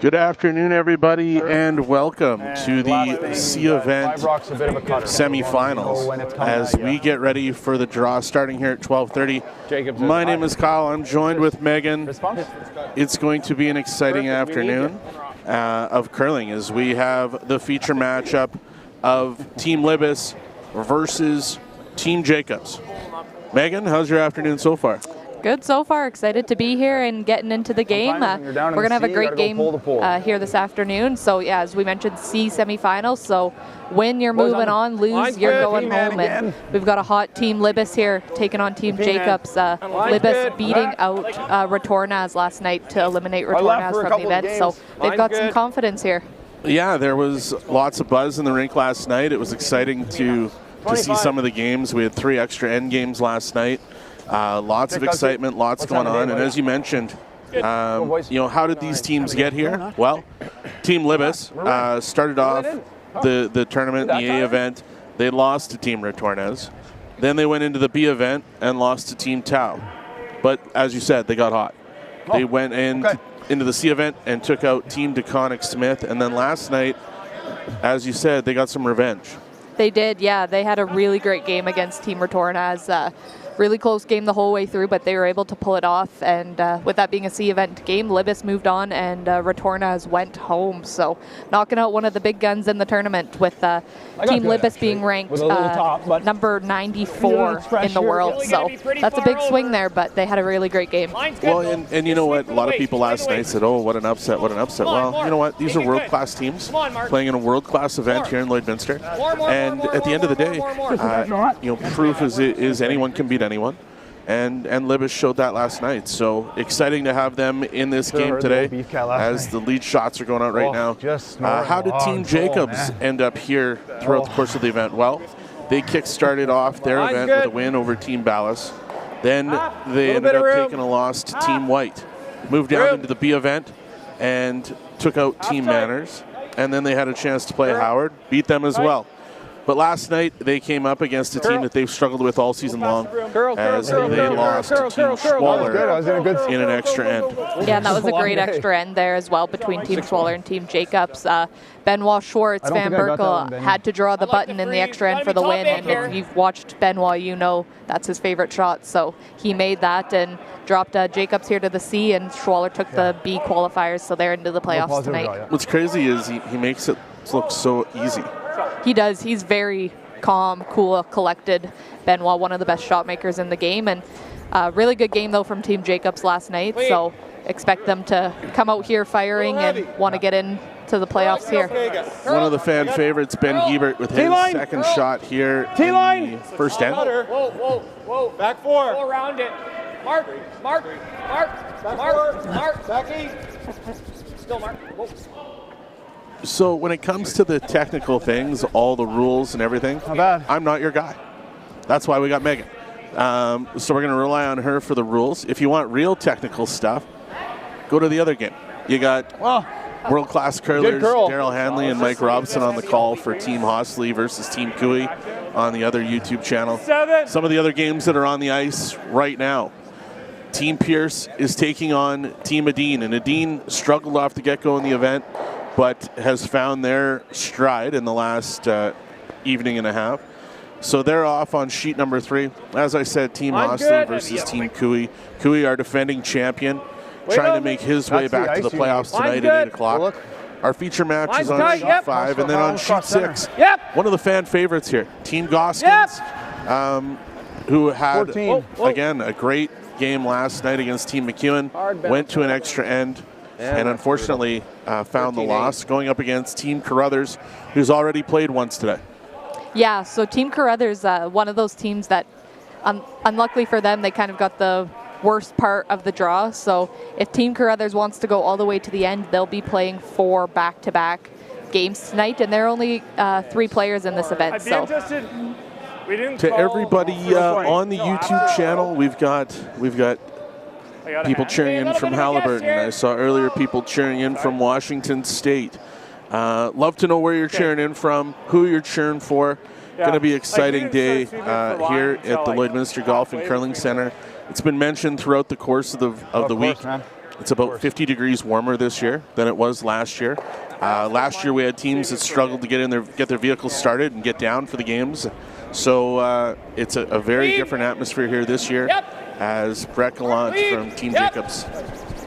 Good afternoon, everybody, and welcome to the C event semifinals as we get ready for the draw starting here at 12:30. My name is Kyle. I'm joined with Megan. It's going to be an exciting afternoon of curling as we have the feature matchup of Team Libbus versus Team Jacobs. Megan, how's your afternoon so far? Good so far. Excited to be here and getting into the game. We're going to have a great game here this afternoon. So, yeah, as we mentioned, C semifinals. So, win, you're moving on. Lose, you're going home. And we've got a hot Team Libbus here taking on Team Jacobs. Libbus beating out Retornaz last night to eliminate Retornaz from the event. So, they've got some confidence here. Yeah, there was lots of buzz in the rink last night. It was exciting to see some of the games. We had 3 extra end games last night. Lots of excitement, lots going on, and as you mentioned, how did these teams get here? Well, Team Libbus started off the tournament, the A event. They lost to Team Retornaz. Then they went into the B event and lost to Team Tau. But as you said, they got hot. They went into the C event and took out Team DeConnick Smith, and then last night, as you said, they got some revenge. They did, yeah. They had a really great game against Team Retornaz. Really close game the whole way through, but they were able to pull it off. And with that being a C event game, Libbus moved on and Retornaz went home. So knocking out one of the big guns in the tournament with Team Libbus being ranked number 94 in the world. So that's a big swing there, but they had a really great game. Well, and you know what? A lot of people last night said, oh, what an upset, what an upset. Well, you know what? These are world-class teams playing in a world-class event here in Lloydminster. And at the end of the day, proof is anyone can beat anyone, and Libbus showed that last night. So exciting to have them in this game today as the lead shots are going out right now. How did Team Jacobs end up here throughout the course of the event? Well, they kick-started off their event with a win over Team Ballas. Then they ended up taking a loss to Team White, moved down into the B event and took out Team Manners, and then they had a chance to play Howard, beat them as well. But last night, they came up against a team that they've struggled with all season long as they lost to Team Schwaller in an extra end. Yeah, and that was a great extra end there as well between Team Schwaller and Team Jacobs. Benoit Schwartz, Van Berkel had to draw the button in the extra end for the win. And if you've watched Benoit, you know that's his favorite shot. So he made that and dropped Jacobs here to the C, and Schwaller took the B qualifiers, so they're into the playoffs tonight. What's crazy is he makes it look so easy. He does. He's very calm, cool, collected. Benoit, one of the best shot makers in the game. And really good game, though, from Team Jacobs last night. So expect them to come out here firing and want to get into the playoffs here. One of the fan favorites, Ben Hebert, with his second shot here in the first end. Whoa. Back 4. Go around it. Mark. Back 8. Still Mark. Whoa. So when it comes to the technical things, all the rules and everything, I'm not your guy. That's why we got Megan. So we're going to rely on her for the rules. If you want real technical stuff, go to the other game. You got world-class curlers, Daryl Hanley and Mike Robson on the call for Team Hostley versus Team Cooey on the other YouTube channel. Some of the other games that are on the ice right now. Team Pierce is taking on Team Adine, and Adine struggled off the get-go in the event, but has found their stride in the last evening and a half. So they're off on sheet number 3. As I said, Team Hostley versus Team Cooey. Cooey, our defending champion, trying to make his way back to the playoffs tonight at 8 o'clock. Our feature match is on sheet 5, and then on sheet 6, one of the fan favorites here, Team Goskins, who had, again, a great game last night against Team McEwen, went to an extra end, and unfortunately found the loss going up against Team Carruthers, who's already played once today. Yeah, so Team Carruthers, one of those teams that, unluckily for them, they kind of got the worst part of the draw. So if Team Carruthers wants to go all the way to the end, they'll be playing 4 back-to-back games tonight, and there are only 3 players in this event. So to everybody on the YouTube channel, we've got people cheering in from Halliburton. I saw earlier people cheering in from Washington State. Love to know where you're cheering in from, who you're cheering for. Going to be an exciting day here at the Lloydminster Golf and Curling Center. It's been mentioned throughout the course of the week. It's about 50 degrees warmer this year than it was last year. Last year we had teams that struggled to get their vehicles started and get down for the games. So it's a very different atmosphere here this year as Brett Gallant from Team Jacobs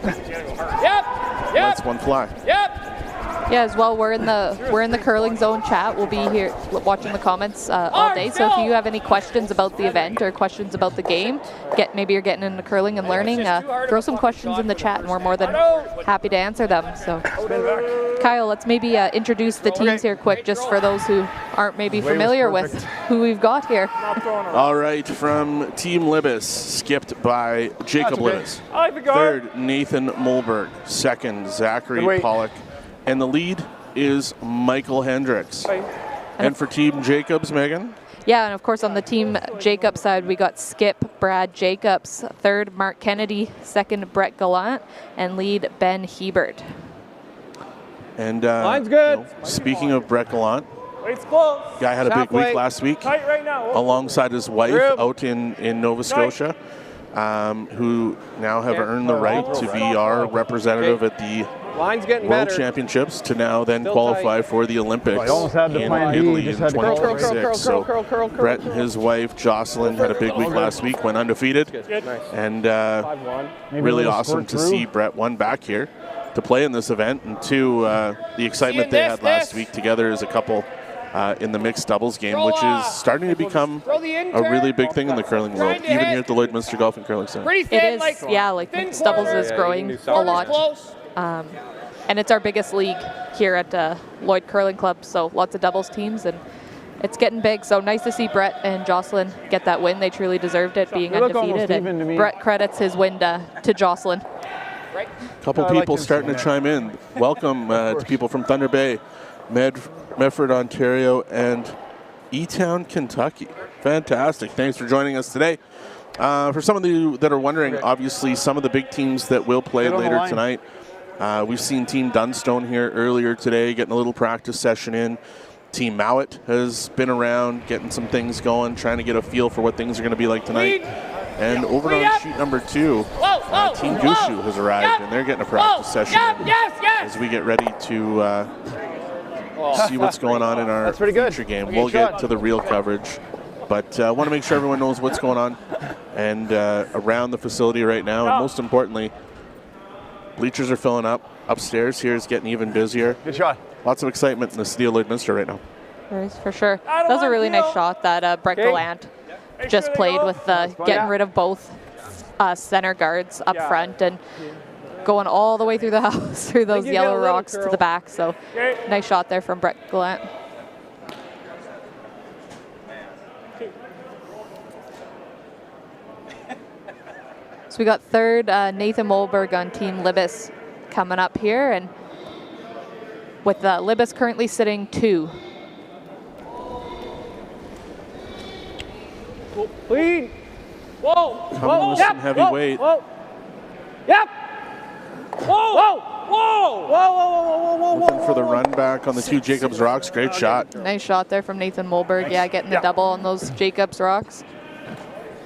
lets one fly. Yeah, as well, we're in the curling zone chat. We'll be here watching the comments all day. So if you have any questions about the event or questions about the game, maybe you're getting into curling and learning, throw some questions in the chat, and we're more than happy to answer them. So, Kyle, let's maybe introduce the teams here quick, just for those who aren't maybe familiar with who we've got here. All right, from Team Libbus, skipped by Jacob Libbus. Third, Nathan Molberg. Second, Zachary Pollock. And the lead is Michael Hendricks. And for Team Jacobs, Megan? Yeah, and of course on the Team Jacobs side, we got Skip Brad Jacobs. Third, Mark Kennedy. Second, Brett Gallant. And lead, Ben Hebert. And Line's good. Speaking of Brett Gallant, Weight's close. guy had a big week last week alongside his wife out in Nova Scotia, who now have earned the right to be our representative at the World Championships to now then qualify for the Olympics in Italy in 2026. So Brett and his wife Jocelyn had a big week last week, went undefeated, and really awesome to see Brett, one, back here to play in this event, and two, the excitement they had last week together as a couple in the mixed doubles game, which is starting to become a really big thing in the curling world, even here at the Lloydminster Golf and Curling Center. It is, yeah, like mixed doubles is growing a lot. And it's our biggest league here at Lloyd Curling Club, so lots of doubles teams, and it's getting big. So nice to see Brett and Jocelyn get that win. They truly deserved it, being undefeated. And Brett credits his win to Jocelyn. A couple people starting to chime in. Welcome to people from Thunder Bay, Medford, Ontario, and E-Town, Kentucky. Fantastic. Thanks for joining us today. For some of you that are wondering, obviously some of the big teams that will play later tonight, we've seen Team Dunstone here earlier today, getting a little practice session in. Team Mowat has been around, getting some things going, trying to get a feel for what things are going to be like tonight. And over on sheet number 2, Team Gushu has arrived, and they're getting a practice session in as we get ready to see what's going on in our future game. We'll get to the real coverage, but I want to make sure everyone knows what's going on and around the facility right now, and most importantly, bleachers are filling up. Upstairs here is getting even busier. Good shot. Lots of excitement in the city of Lloydminster right now. There is, for sure. That was a really nice shot that Brett Gallant just played with getting rid of both center guards up front and going all the way through the house, through those yellow rocks to the back. So nice shot there from Brett Gallant. So we got third, Nathan Molberg on Team Libbus coming up here, and with Libbus currently sitting 2. Lead. Whoa. Coming with some heavy weight. Yep. Whoa. Looking for the run back on the 2 Jacobs rocks. Great shot. Nice shot there from Nathan Molberg. Yeah, getting the double on those Jacobs rocks.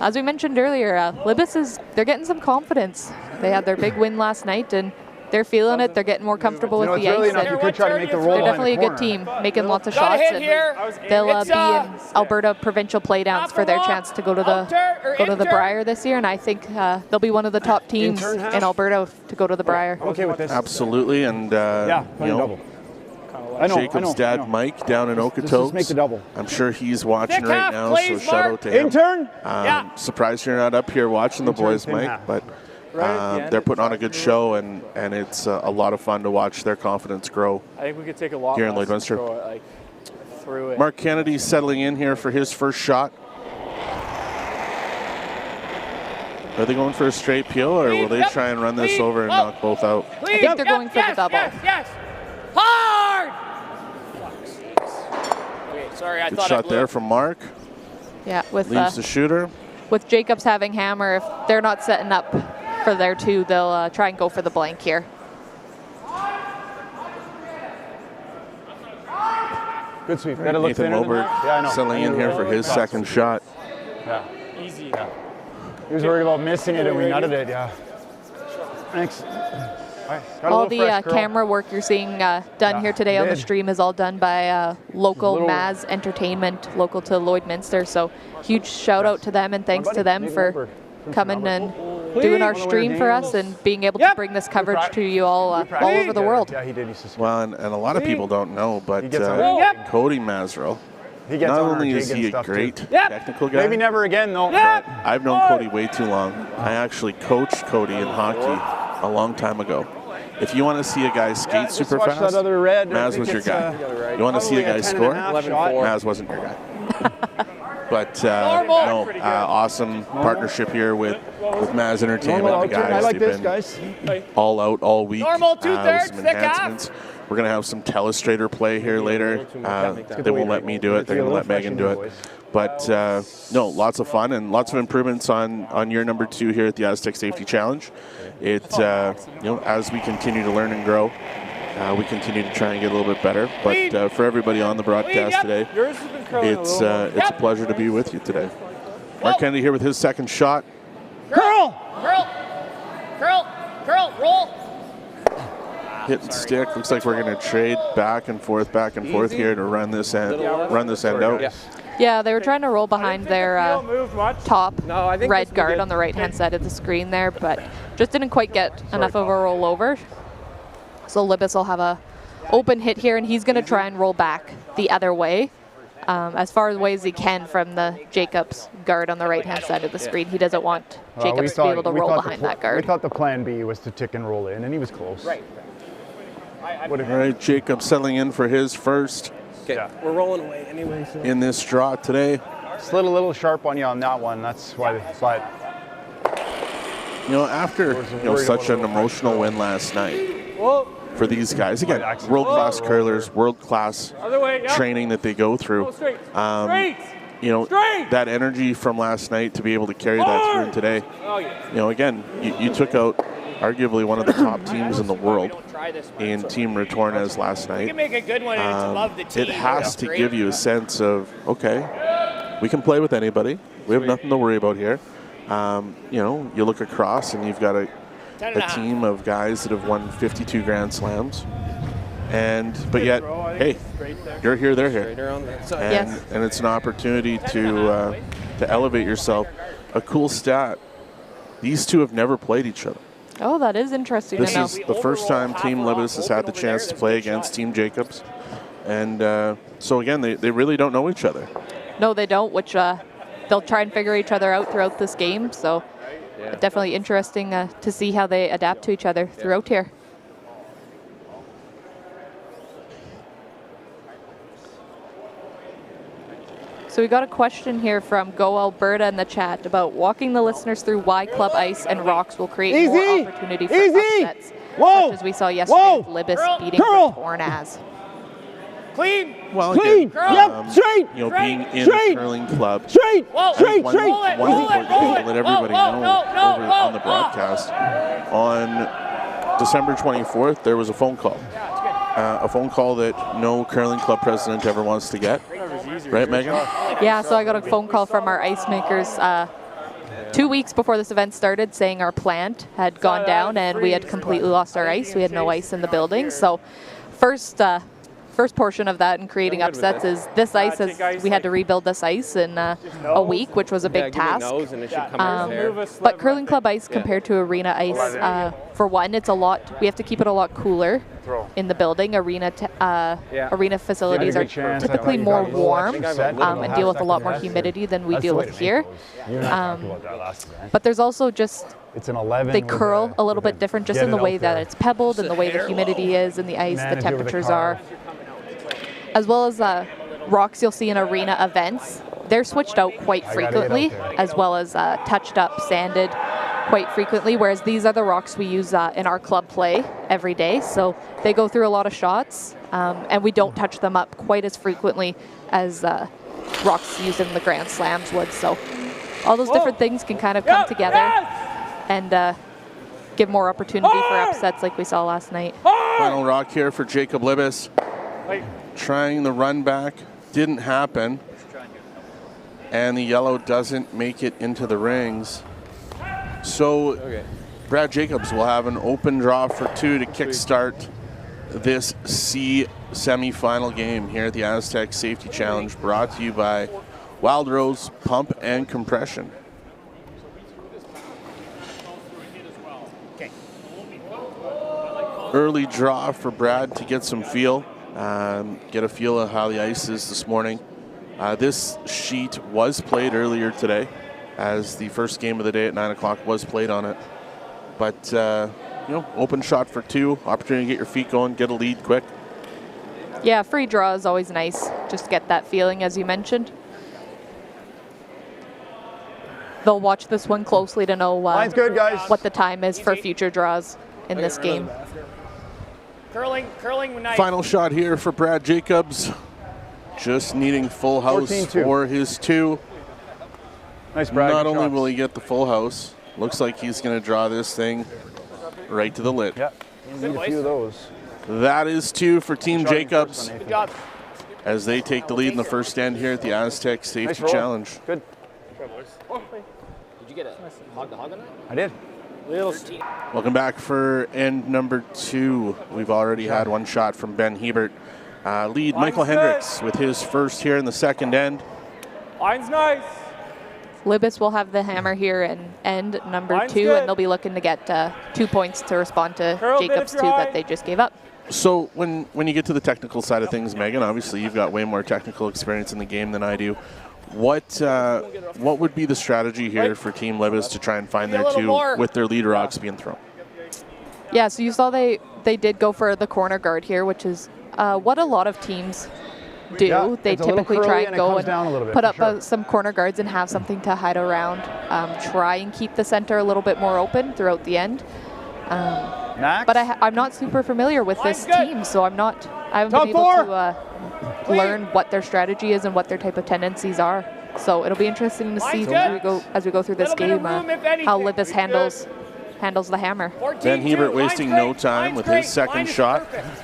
As we mentioned earlier, Libbus they're getting some confidence. They had their big win last night, and they're feeling it. They're getting more comfortable with the ice. You could try to make the roll. They're definitely a good team, making lots of shots. And they'll be in Alberta provincial playdowns for their chance to go to the Brier this year. And I think they'll be one of the top teams in Alberta to go to the Brier. Okay with this. Absolutely, and double. Jacob's dad, Mike, down in Okotoks. Make the double. I'm sure he's watching right now, so shout out to him. Intern. Surprised you're not up here watching the boys, Mike, but they're putting on a good show, and it's a lot of fun to watch their confidence grow. I think we could take a lot here in Lloydminster. Through it. Mark Kennedy settling in here for his first shot. Are they going for a straight peel, or will they try and run this over and knock both out? I think they're going for the double. Yes. Hard. Sorry, I good thought shot there from Mark. Yeah, with leaves the shooter. With Jacobs having hammer, if they're not setting up for their 2, they'll try and go for the blank here. Good sweep. Nathan Molberg settling in here for his second shot. Easy. He was worried about missing it, and we nutted it. Thanks. All the camera work you're seeing done here today on the stream is all done by local Maz Entertainment, local to Lloydminster. So huge shout out to them and thanks to them for coming and doing our stream for us and being able to bring this coverage to you all over the world. Yeah, he did. Well, and a lot of people don't know, but Cody Mazrell, not only is he a great technical guy. Maybe never again, though. I've known Cody way too long. I actually coached Cody in hockey a long time ago. If you want to see a guy skate super fast, Maz was your guy. You want to see a guy score? Maz wasn't your guy. But awesome partnership here with Maz Entertainment. The guys, they've been all out all week with some enhancements. We're going to have some telestrator play here later. They won't let me do it. They're going to let Megan do it. But no, lots of fun and lots of improvements on year number 2 here at the Astec Safety Challenge. It as we continue to learn and grow, we continue to try and get a little bit better. But for everybody on the broadcast today, it's a pleasure to be with you today. Mark Kennedy here with his second shot. Curl, roll. Hit and stick. Looks like we're going to trade back and forth here to run this end out. Yeah, they were trying to roll behind their top red guard on the right-hand side of the screen there, but just didn't quite get enough of a rollover. So Libbus will have a open hit here, and he's going to try and roll back the other way, as far away as he can from the Jacobs guard on the right-hand side of the screen. He doesn't want Jacobs to be able to roll behind that guard. We thought the plan B was to tick and roll in, and he was close. Right. All right, Jacob settling in for his first. Okay, we're rolling away anyway. So. In this draw today. Slid a little sharp on you on that one. That's why. But after such an emotional win last night for these guys, again, world-class curlers, world-class training that they go through. That energy from last night to be able to carry that through today. Again, you took out arguably one of the top teams in the world in Team Retornez last night. It has to give you a sense of, okay, we can play with anybody. We have nothing to worry about here. You look across and you've got a team of guys that have won 52 Grand Slams. But yet, hey, you're here, they're here. And it's an opportunity to elevate yourself. A cool stat, these two have never played each other. Oh, that is interesting. This is the first time Team Libbus has had the chance to play against Team Jacobs. And so, again, they really don't know each other. No, they don't, which they'll try and figure each other out throughout this game. So definitely interesting to see how they adapt to each other throughout here. So we got a question here from Go Alberta in the chat about walking the listeners through why club ice and rocks will create more opportunity for upsets, such as we saw yesterday with Libbus beating Retornaz. Clean. Well, clean. Again, Straight. Being in a curling club. Straight. One important thing to let everybody know over on the broadcast. On December 24th, there was a phone call. A phone call that no curling club president ever wants to get. Right, Megan? Yeah, so I got a phone call from our ice makers 2 weeks before this event started saying our plant had gone down and we had completely lost our ice. We had no ice in the building. So first portion of that in creating upsets is this ice, we had to rebuild this ice in a week, which was a big task. But curling club ice compared to arena ice, for one, we have to keep it a lot cooler in the building. Arena facilities are typically more warm and deal with a lot more humidity than we deal with here. But there's also just they curl a little bit different just in the way that it's pebbled and the way the humidity is in the ice, the temperatures are. As well as rocks you'll see in arena events. They're switched out quite frequently, as well as touched up, sanded quite frequently, whereas these are the rocks we use in our club play every day. So they go through a lot of shots, and we don't touch them up quite as frequently as rocks used in the Grand Slams would. So all those different things can kind of come together and give more opportunity for upsets like we saw last night. Final rock here for Jacob Libbus. Trying the run back, didn't happen. And the yellow doesn't make it into the rings. So Brad Jacobs will have an open draw for 2 to kickstart this C semifinal game here at the Astec Safety Challenge, brought to you by Wild Rose Pump and Compression. Early draw for Brad to get some feel, get a feel of how the ice is this morning. This sheet was played earlier today, as the first game of the day at 9 o'clock was played on it. But, you know, open shot for 2, opportunity to get your feet going, get a lead quick. Yeah, free draw is always nice. Just get that feeling, as you mentioned. They'll watch this one closely to know Line's good, guys. what the time is for future draws in this game. Curling nice. Final shot here for Brad Jacobs. Just needing full house 14-2. for his 2. Nice, Brad. Not Good only shots. will he get the full house, looks like he's going to draw this thing right to the lid. Yeah, you need a few of those. That is 2 for Team Good Jacobs Good job. as they take the lead in the first end here at the Astec Safety Nice roll. Challenge. Good. Did you get a hog on that? I did. Welcome back for end number 2. We've already had one shot from Ben Hebert. Lead Michael Hendricks with his first here in the second end. Line's nice. Libbus will have the hammer here in end number Line's 2, good. and they'll be looking to get 2 points to respond to Curl a bit Jacobs' if 2 you're that on. they just gave up. So when you get to the technical side of things, Megan, obviously you've got way more technical experience in the game than I do. What would be the strategy here for Team Libbus to try and find their 2 with their lead rocks being thrown? Yeah, so you saw they did go for the corner guard here, which is what a lot of teams do. Yeah, they it's a little typically curly try and and it go comes and down a little bit, put for up sure. some corner guards and have something to hide around. Try and keep the center a little bit more open throughout the end. Max? But I'm not super familiar with this Line's good. team, so I haven't Top been able 4. to learn what their strategy is and what their type of tendencies are. So it'll be interesting to see Line's good. as we go through this Little bit game of room, if anything. how Libbus Pretty good. handles the hammer. 14-2. Ben Hebert Line's wasting great. no time Line's with great. his second Line is shot. perfect.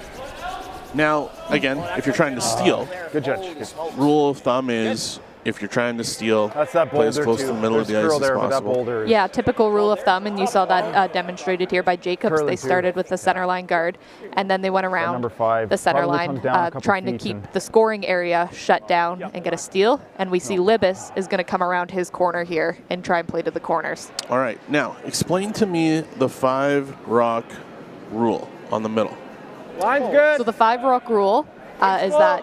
Now, again, if you're trying to steal, Good judge. Good. rule of thumb is if you're trying to steal, That's that play as boulder close too. to the middle of the There's ice curl as there, but that possible. boulder is Yeah, typical rule of thumb, and you saw that demonstrated here by Jacobs. Curly They too. started with the center line guard, and then they went around number 5 the center probably line, comes down a couple trying to feet keep and- the scoring area shut down and get a steal. And we see Libbus is going to come around his corner here and try and play to the corners. All right, now explain to me the 5 rock rule on the middle. Line's good. So the 5 rock rule is that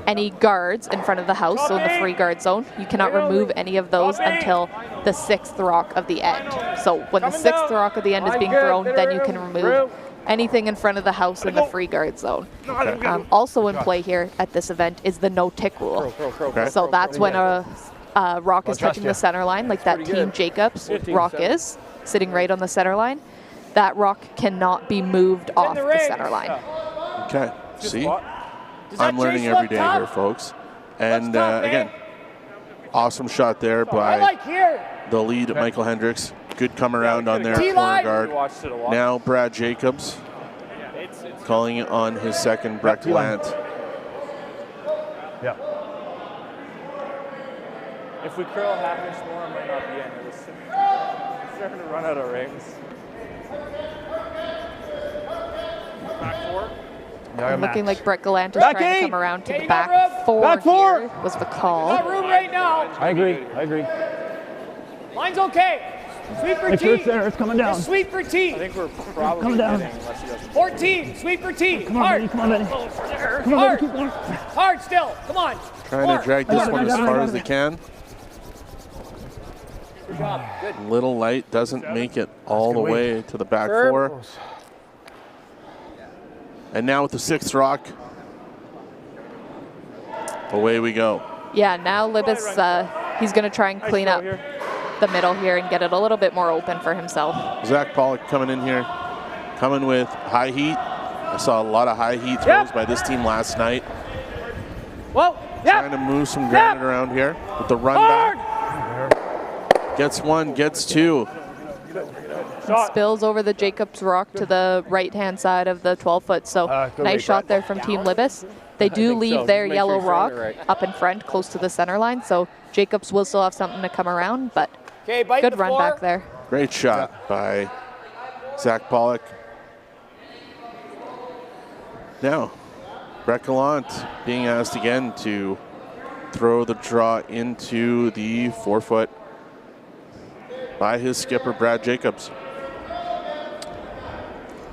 any guards in front of the house, so in the free guard zone, you cannot remove any of those until the 6th rock of the end. So when the 6th rock of the end is being thrown, then you can remove anything in front of the house in the free guard zone. Also in play here at this event is the no tick rule. Okay. So that's when a rock is touching ya. the center line, like that Team Jacobs rock is, sitting right on the center line. That rock cannot be moved off the center line. Okay, see? Does that I'm learning chase every look day tough? here, folks. And Looks tough, again, awesome shot there I by like here. the lead, Michael Hendricks. Good come around on their corner T-line. guard. Watched it a lot. Now Brad Jacobs calling it on his second Breck T-line. Lant. Yeah. If we curl half inch more, I might not be in. It's starting to run out of rings. Back 4. Yeah, And looking Max. like Brett Gallant is Back trying to 8. come around to Yeah, the you got back room. 4. Back 4. Here was the call. Got room right now. I agree. Line's okay. Sweep for It's T. center. It's coming down. Just sweep for T. I think we're probably Coming down. hitting unless he doesn't. 14. Sweep for T. Come on, Hard. buddy. Come on, buddy. Hard. Hard still. Come on. Trying More. to drag this one as far as they can. Good job. Good. Little light doesn't make it all the good way to the back Curve. 4. And now with the 6th rock, away we go. Yeah, now Libbus, he's going to try and clean up the middle here and get it a little bit more open for himself. Zach Pollock coming in here, coming with high heat. I saw a lot of high heat throws by this team last night. Whoa. Trying to move some granite around here with the run back. Gets 1, gets 2. Spills over the Jacobs rock to the right-hand side of the 12-foot. So good nice weight, shot there from Team Libbus. They do leave so. their Make yellow sure you're rock standing right. up in front, close to the center line. So Jacobs will still have something to come around, but Okay, bite good the run floor. back there. Great shot by Zach Pollock. Now, Brett Gallant being asked again to throw the draw into the 4-foot by his skipper, Brad Jacobs.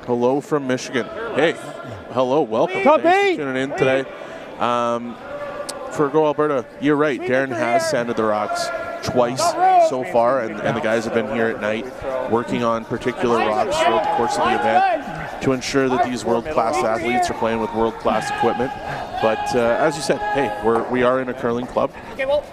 Hello from Michigan. Hey, hello, welcome. Thanks for tuning in today. For Go Alberta, you're right. Darren has sanded the rocks twice so far, and the guys have been here at night working on particular rocks throughout the course of the event to ensure that these world-class athletes are playing with world-class equipment. But as you said, hey, we are in a curling club.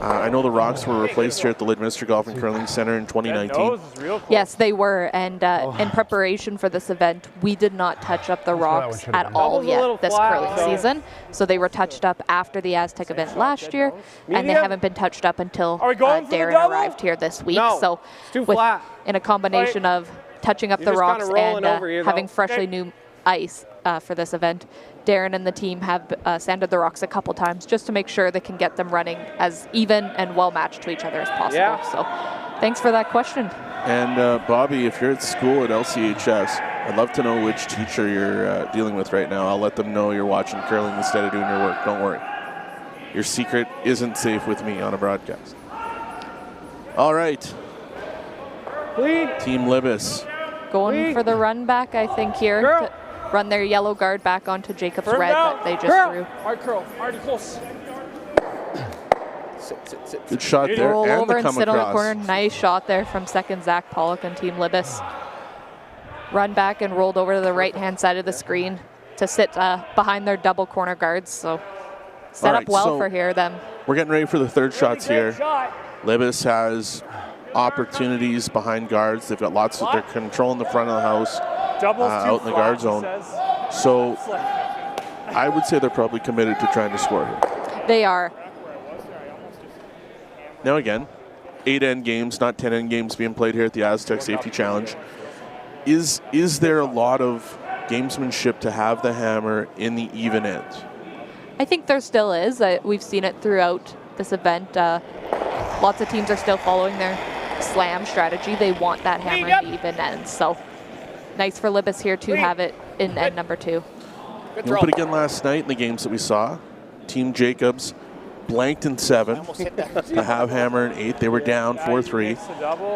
I know the rocks were replaced here at the Lloydminster Golf and Curling Center in 2019. Yes, they were, and in preparation for this event, we did not touch up the rocks at all yet this curling season. So they were touched up after the Astec event last year, and they haven't been touched up until Darren arrived here this week. So in a combination of touching up the rocks and having freshly new ice for this event, Darren and the team have sanded the rocks a couple times just to make sure they can get them running as even and well matched to each other as possible. So thanks for that question. And Bobby, if you're at school at LCHS, I'd love to know which teacher you're dealing with right now. I'll let them know you're watching curling instead of doing your work. Don't worry. Your secret isn't safe with me on a broadcast. All right. Team Libbus. Going for the run back, I think, here. To run their yellow guard back onto Jacob's red that they just threw. Hard curl. Hard and close. Good shot there. Roll and over and come sit across. on the corner. Nice shot there from second Zach Pollock and Team Libbus. Run back and rolled over to the right-hand side of the screen to sit behind their double corner guards. So set up well for them. We're getting ready for the third shots here. Libbus has opportunities behind guards. They've got lots of, they're controlling the front of the house out in the guard zone. So I would say they're probably committed to trying to score here. They are. Now again, 8 end games, not 10 end games being played here at the Astec Safety Challenge. Is there a lot of gamesmanship to have the hammer in the even end? I think there still is. We've seen it throughout this event. Lots of teams are still following their slam strategy. They want that hammer in the even end. So nice for Libbus here to have it in end number 2. But again, last night in the games that we saw, Team Jacobs blanked in 7 to have hammer in 8. They were down 4-3.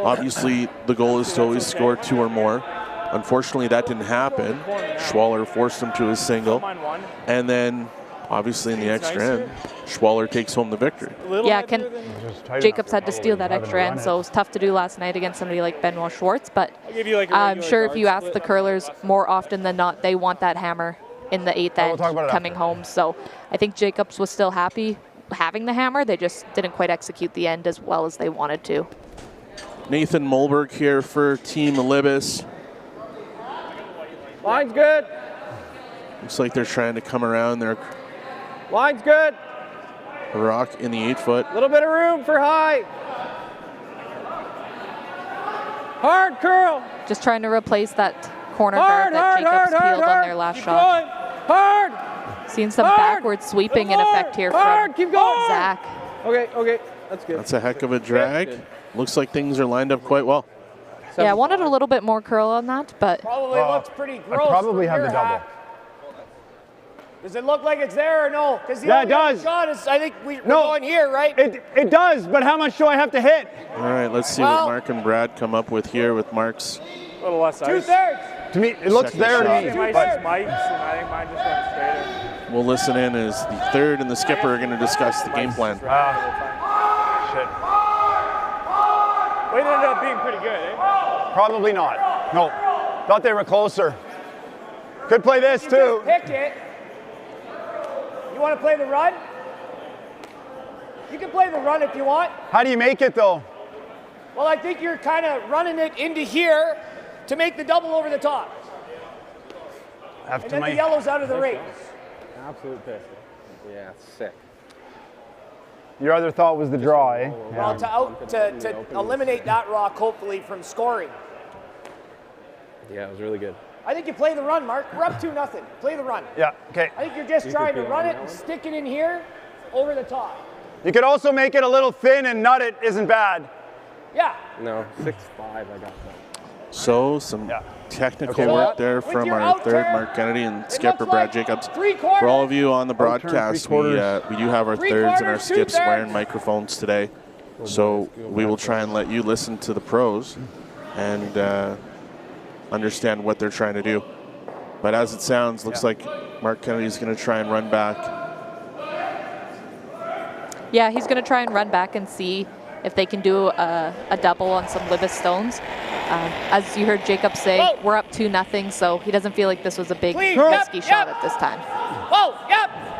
Obviously, the goal is to always score 2 or more. Unfortunately, that didn't happen. Schwaller forced him to his single. And then, obviously, in the extra end, Schwaller takes home the victory. Yeah, Jacobs had to steal that extra end, so it was tough to do last night against somebody like Benoit Schwartz. But I'm sure if you ask the curlers, more often than not, they want that hammer in the 8th end coming home. So I think Jacobs was still happy having the hammer. They just didn't quite execute the end as well as they wanted to. Nathan Mulberg here for Team Libbus. Line's good. Looks like they're trying to come around their Line's good. rock in the 8-foot. Little bit of room for high. Hard curl. Just trying to replace that corner guard that Jacobs peeled on their last shot. Hard. Seeing some backward sweeping in effect here from Zach. Okay, that's good. That's a heck of a drag. Looks like things are lined up quite well. Yeah, I wanted a little bit more curl on that, but probably looks pretty gross. I probably have the double. Does it look like it's there or no? Yeah, it does. Shot is, I think we're going here, right? It does, but how much do I have to hit? All right, let's see what Mark and Brad come up with here with Mark's. A little less ice. 2/3. To me, it looks there to me. Mike's mics, and I think mine just went straighter. We'll listen in as the third and the skipper are going to discuss the game plan. Shit. Well, it ended up being pretty good, eh? Probably not. No. Thought they were closer. Could play this too. Pick it. You want to play the run? You can play the run if you want. How do you make it though? Well, I think you're kind of running it into here to make the double over the top. And then the yellow's out of the race. Absolute piss. Yeah, sick. Your other thought was the draw, eh? Well, to eliminate that rock, hopefully, from scoring. Yeah, it was really good. I think you play the run, Mark. We're up 2-0. Play the run. Yeah, okay. I think you're just trying to run it and stick it in here over the top. You could also make it a little thin and nut it isn't bad. Yeah. No, 6'5", I got that. So some technical work there from our third, Mark Kennedy, and skipper Brad Jacobs. For all of you on the broadcast, we do have our thirds and our skips wearing microphones today. So we will try and let you listen to the pros and understand what they're trying to do. But as it sounds, looks like Mark Kennedy's going to try and run back. Yeah, he's going to try and run back and see if they can do a double on some Libbus stones. As you heard Jacob say, we're up 2-0, so he doesn't feel like this was a big risky shot at this time.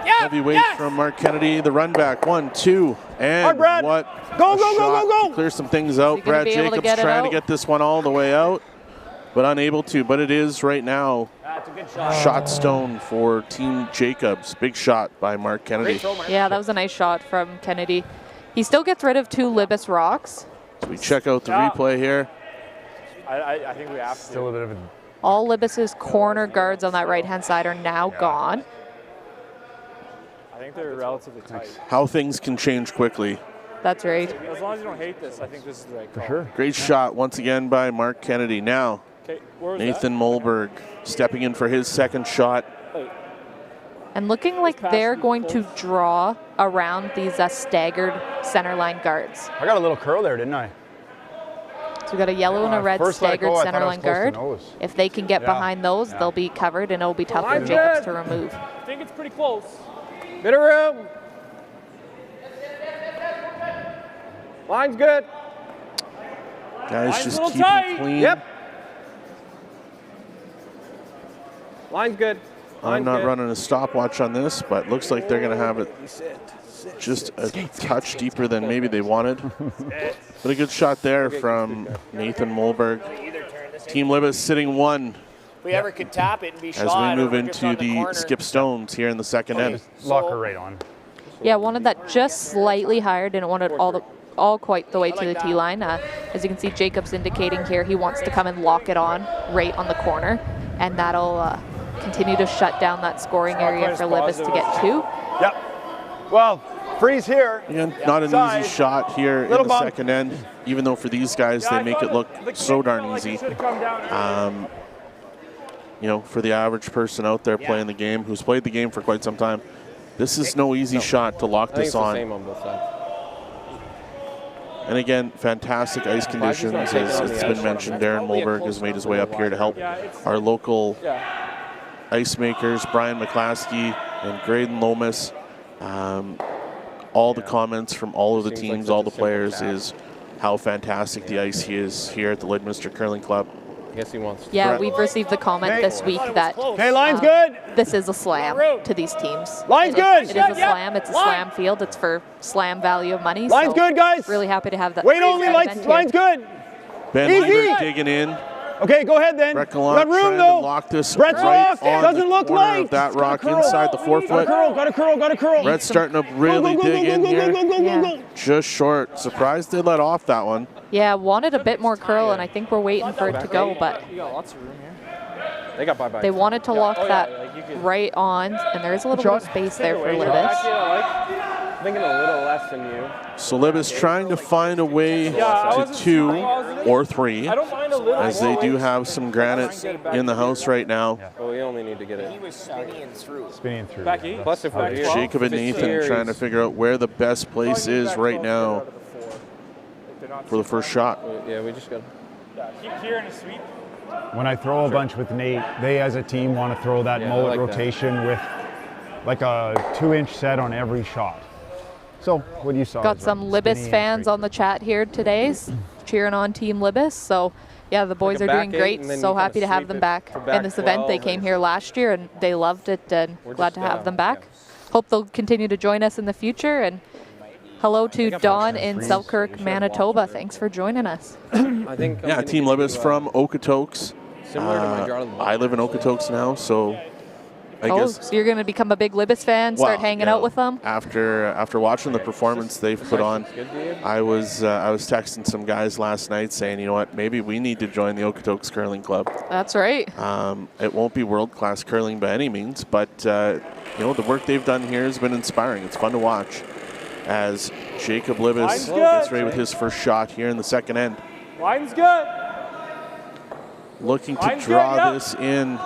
Heavy weight from Mark Kennedy. The run back, 1, 2, and what? Go. Clear some things out. Brad Jacobs trying to get this one all the way out, but unable to. But it is right now shot stone for Team Jacobs. Big shot by Mark Kennedy. Yeah, that was a nice shot from Kennedy. He still gets rid of 2 Libbus rocks. So we check out the replay here. I think we have to. Still a bit of a... All Libbus's corner guards on that right-hand side are now gone. I think they're relatively tight. How things can change quickly. That's right. As long as you don't hate this, I think this is the right call. For sure. Great shot once again by Mark Kennedy. Now, Nathan Mulberg stepping in for his second shot. And looking like they're going to draw around these staggered centerline guards. I got a little curl there, didn't I? So we've got a yellow and a red staggered centerline guard. If they can get behind those, they'll be covered, and it'll be tough for Jacobs to remove. I think it's pretty close. Bit of room. Line's good. Guys just keep it clean. Yep. Line's good. I'm not running a stopwatch on this, but looks like they're going to have it just a touch deeper than maybe they wanted. But a good shot there from Nathan Mulberg. Team Libbus sitting 1. If we ever could tap it and be shot. As we move into the skip stones here in the second end. Lock her right on. Yeah, wanted that just slightly higher. Didn't want it all quite the way to the T line. As you can see, Jacob's indicating here he wants to come and lock it on right on the corner, and that'll continue to shut down that scoring area for Libbus to get 2. Yep. Well, freeze here. Again, not an easy shot here in the second end, even though for these guys they make it look so darn easy. You know, for the average person out there playing the game, who's played the game for quite some time, this is no easy shot to lock this on. And again, fantastic ice conditions. As it's been mentioned, Darren Mulberg has made his way up here to help our local ice makers, Brian McClaskey and Graydon Lomas. All the comments from all of the teams, all the players, is how fantastic the ice is here at the Lloydminster Curling Club. I guess he wants to. Yeah, we've received the comment this week that line's good. This is a slam to these teams. Line's good. It is a slam. It's a slam field. It's for slam value of money. Line's good, guys. Really happy to have that. Wait only, line's good. Ben Mulberg digging in. Okay, go ahead then. Brett Got Gallant room trying though. to lock this Brett's right off. on Doesn't the look corner like of that rock inside the 4 foot. Got a curl. Brett's starting to really dig in here. Just short. Surprised they let off that one. Yeah, wanted a bit more curl, and I think we're waiting for it to go, but You got lots of room here. They got bye-bye. they wanted to lock that right on, and there is a little bit of space there for Libbus. Thinking a little less than you. So Libbus trying to find a way to 2 or 3, as they do have some granite in the house right now. But we only need to get it. He was spinning through. Back 8. Plus if we're here. Jacob and Nathan trying to figure out where the best place is right now for the first shot. Yeah, we just got. Keep here in a sweep. When I throw a bunch with Nate, they as a team want to throw that mullet rotation with like a 2-inch set on every shot. So what you saw. Got some Libbus fans on the chat here today, cheering on Team Libbus. So yeah, the boys are doing great. So happy to have them back in this event. They came here last year and they loved it, and glad to have them back. Hope they'll continue to join us in the future. And hello to Don in Selkirk, Manitoba. Thanks for joining us. I think. Yeah, Team Libbus from Okotoks. Similar to my Jarlin. I live in Okotoks now, so I guess. So you're going to become a big Libbus fan, start hanging out with them? After watching the performance they've put on, I was texting some guys last night saying, you know what, maybe we need to join the Okotoks Curling Club. That's right. It won't be world-class curling by any means, but you know, the work they've done here has been inspiring. It's fun to watch as Jacob Libbus gets ready with his first shot here in the second end. Line's good. looking to draw this in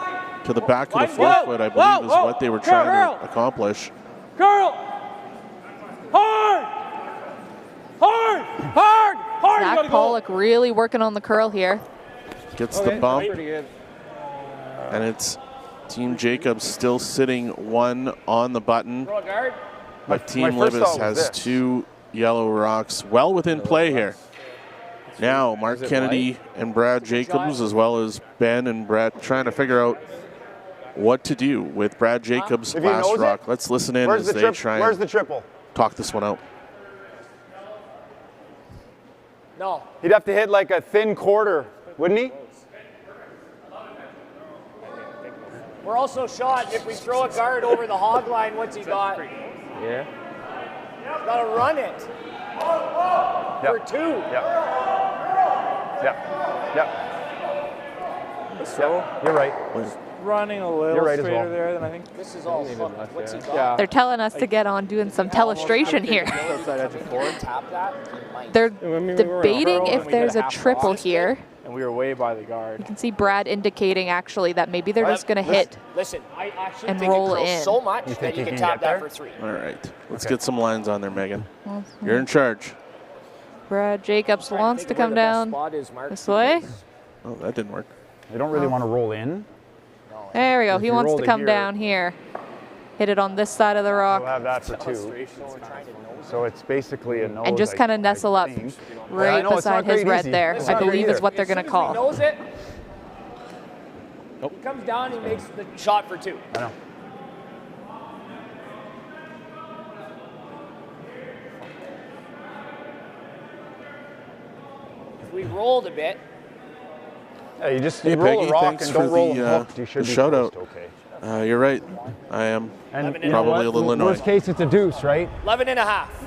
to the back of the forefoot, I believe is what they were trying to accomplish. Curl! Hard! Hard! Hard! Hard! Zach Pollock really working on the curl here. Gets the bump. And it's Team Jacobs still sitting 1 on the button. But Team Libbus has 2 yellow rocks well within play here. Now Mark Kennedy and Brad Jacobs, as well as Ben and Brett, trying to figure out what to do with Brad Jacobs' last rock. Let's listen in as they try and talk this one out. No. He'd have to hit like a thin quarter, wouldn't he? We're also shot if we throw a guard over the hog line. What's he got? Yeah. Got to run it. For 2. So You're right. running a little right as straighter well. there than I think. This is all fucked. What's he got? Yeah. They're telling us to get on doing some telestration here. Outside edge of forward. Tap that. They're We were in a debating curl if and we there's hit a half triple cross, here. And we were way by the guard. You can see Brad indicating actually that maybe they're just going to hit. Listen, I actually and think roll it curls in. so much that you can tap that for 3. All right, let's get some lines on there, Megan. You're in charge. Brad Jacobs wants to come down this way. Oh, that didn't work. They don't really want to roll in. There we go. If He you wants roll to it come here- down here. Hit it on this side of the We'll rock have that for 2. So it's basically a nose. and just kind of nestle up right know, it's not beside his great red easy. there, It's I not believe great is what they're going to He call. knows it. He comes down, he makes the shot for 2. I know. If we rolled a bit, Yeah, you just Hey, roll Peggy, a rock thanks and for don't roll the, them hooked. You should the be shout close out. to okay. You're right. I am And you know probably a little annoyed. Worst case, it's a deuce, right? 11 and a half.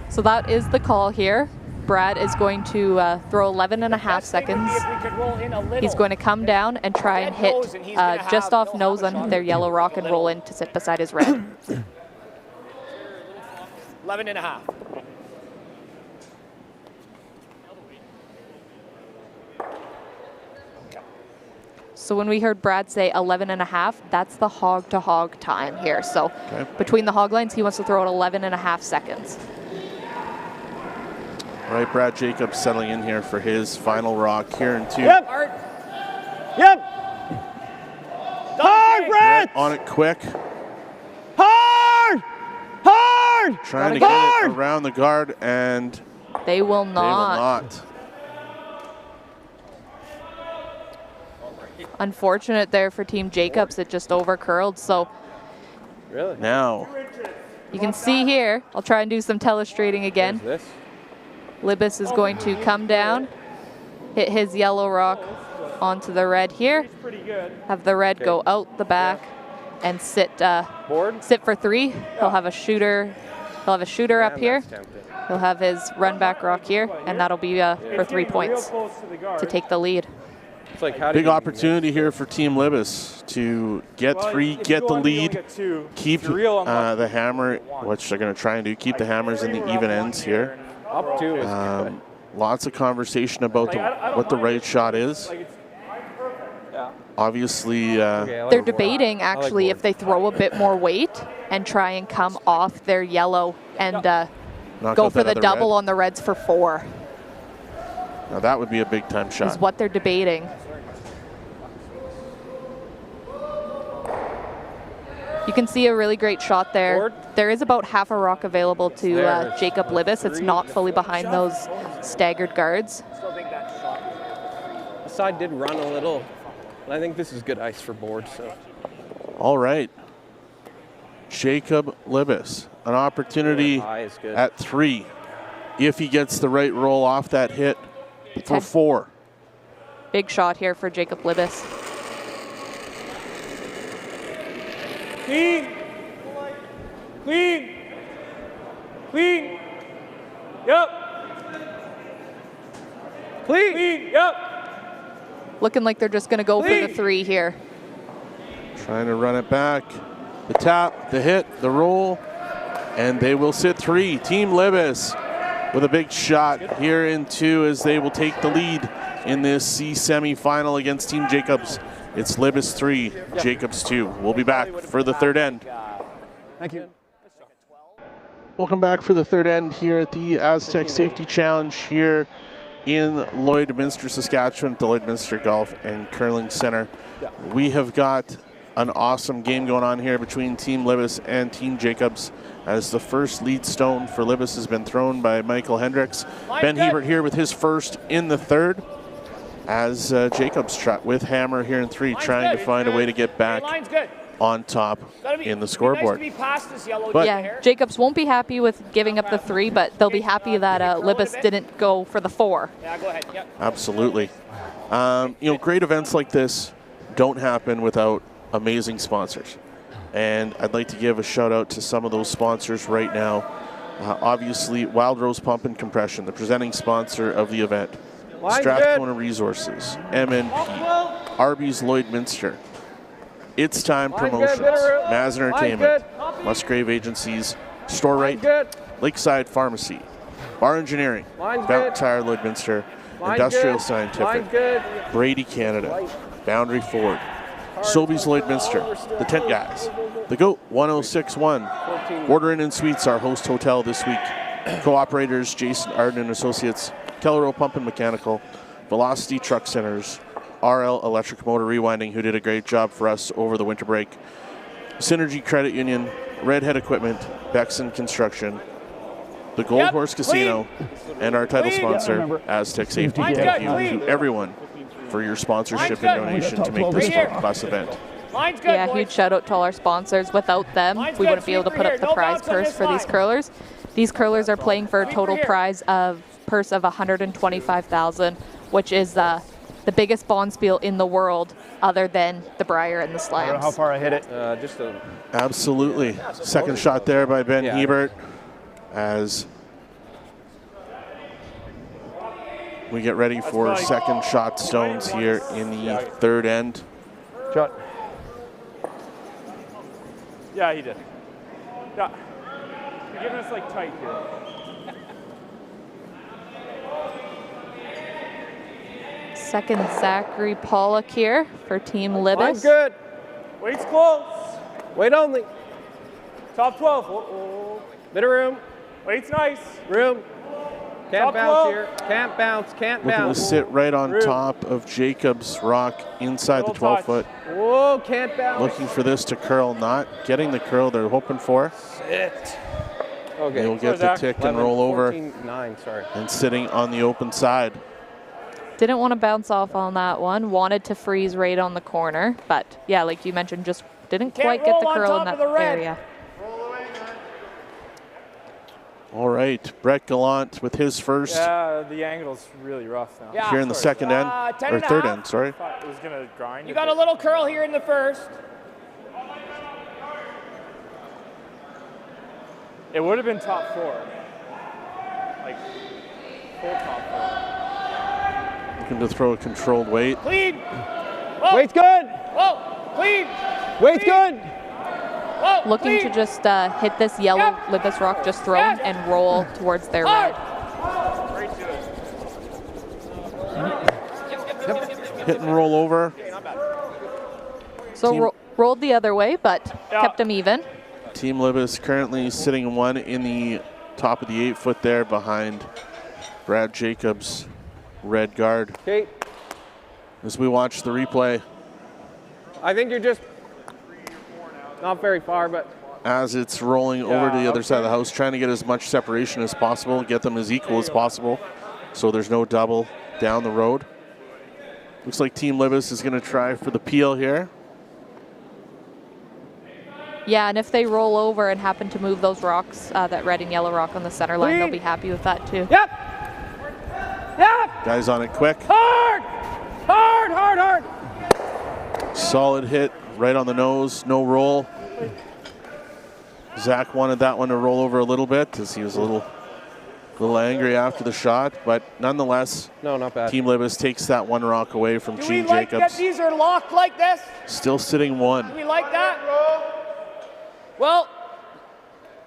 So that is the call here. Brad is going to throw 11 and a half Best thing would be seconds. if we could roll in a little. He's going to come down and try and hit just off nose on their yellow rock and roll in to sit beside his red. 11 and a half. So when we heard Brad say 11 and a half, that's the hog to hog time here. So between the hog lines, he wants to throw it 11 and a half seconds. All right, Brad Jacobs settling in here for his final rock here in 2. Yep. Hard, Brett! On it quick. Hard! Hard! Trying to Gotta get it around the guard, and They will they will not. not. Unfortunate there for Team Jacobs. It just over curled. So Really? Now, you can see here, I'll try and do some telestrating again. This? Libbus is going to come down, hit his yellow rock onto the red here, have the red go out the back, and sit for 3. He'll have a shooter. He'll have a shooter up here. He'll have his run back rock here, and that'll be for 3 points to take the lead. It's like, how do big you opportunity here for Team Libbus to get 3, get the lead, keep the hammer, which they're going to try and do, keep the hammers in the even ends here. Up 2 is good. Lots of conversation about what the right shot is. Obviously, They're debating actually if they throw a bit more weight and try and come off their yellow and go for the double on the reds for 4. Now that would be a big time shot. Is what they're debating. You can see a really great shot there. There is about half a rock available to Jacob Libbus. It's not fully behind those staggered guards. The side did run a little, but I think this is good ice for board. So. All right. Jacob Libbus, an opportunity at 3. If he gets the right roll off that hit for 4. Big shot here for Jacob Libbus. Clean. Clean. Clean. Yep. Clean. Clean. Yep. Looking like they're just going to go for the 3 here. Trying to run it back. The tap, the hit, the roll, and they will sit 3. Team Libbus with a big shot here in 2 as they will take the lead in this C semifinal against Team Jacobs. It's Libbus 3, Jacobs 2. We'll be back for the third end. Thank you. Welcome back for the third end here at the Astec Safety Challenge here in Lloydminster, Saskatchewan, at the Lloydminster Golf and Curling Center. We have got an awesome game going on here between Team Libbus and Team Jacobs, as the first lead stone for Libbus has been thrown by Michael Hendricks. Ben Hebert here with his first in the third, as Jacobs with hammer here in 3, trying to find a way to get back on top in the scoreboard. But yeah, Jacobs won't be happy with giving up the 3, but they'll be happy that Libbus didn't go for the 4. Yeah, go ahead. Yep. Absolutely. You know, great events like this don't happen without amazing sponsors. And I'd like to give a shout out to some of those sponsors right now. Obviously, Wild Rose Pump and Compression, the presenting sponsor of the event. Strathcona Resources, MNP, Arby's Lloydminster, It's Time Promotions, Maz Entertainment, Musgrave Agencies, Store Right, Lakeside Pharmacy, Bar Engineering, Belt Tire Lloydminster, Industrial Scientific, Brady Canada, Boundary Ford, Sobeys Lloydminster, The Tent Guys, The Goat 1061, Order Inn and Suites, our host hotel this week, co-operators Jason Arden and Associates, Keller Pump and Mechanical, Velocity Truck Centers, RL Electric Motor Rewinding, who did a great job for us over the winter break, Synergy Credit Union, Redhead Equipment, Bexon Construction, the Gold Horse Casino, and our title sponsor, Astec Safety. Thank you to everyone for your sponsorship and donation to make this a class event. Yeah, huge shout out to all our sponsors. Without them, we wouldn't be able to put up the prize purse for these curlers. These curlers are playing for a total prize of purse of $125,000, which is the biggest bonspiel in the world, other than the Briar and the Slams. I don't know how far I hit it. Absolutely. Second shot there by Ben Hebert, as we get ready for second shot stones here in the third end. Shot. Yeah, he did. Yeah. You're giving us like tight here. Second Zachary Pollock here for Team Libbus. Mine's good. Weight's close. Weight only. Top 12. Bit of room. Weight's nice. Room. Can't Top bounce 12. here. Can't bounce. Can't Looking to bounce. sit right on top of Jacobs' rock inside the 12-foot. Whoa, can't bounce. Looking for this to curl, not getting the curl they're hoping for. Sit. Okay. They'll get the tick and roll over. 9, sorry. And sitting on the open side. Didn't want to bounce off on that one. Wanted to freeze right on the corner. But yeah, like you mentioned, just didn't quite get the curl in that area. All right, Brett Gallant with his first. Yeah, the angle's really rough now. Yeah, here in the second end, or third end, sorry. It was gonna grind. You got a little curl here in the first. It would have been top 4. Like, full top 4. Looking to throw a controlled weight. Clean. Whoa. Weight's good. Whoa. Clean. Weight's good. Whoa. Looking Clean. to just hit this yellow Libbus rock just thrown and roll towards their red. Hit and roll over. So rolled the other way, but kept them even. Team Libbus currently sitting 1 in the top of the 8-foot there behind Brad Jacobs' red guard. Okay. As we watch the replay. I think you're just not very far, but as it's rolling over to the other side of the house, trying to get as much separation as possible, get them as equal as possible, so there's no double down the road. Looks like Team Libbus is going to try for the peel here. Yeah, and if they roll over and happen to move those rocks, that red and yellow rock on the center line, they'll be happy with that too. Yep. Yep. Guys on it quick. Hard. Hard, hard, hard. Solid hit right on the nose, no roll. Zach wanted that one to roll over a little bit as he was a little angry after the shot, but nonetheless, no, not bad. Team Libbus takes that one rock away from Do Team we like Jacobs. that these are locked like this? Still sitting 1. Do we like that? Well,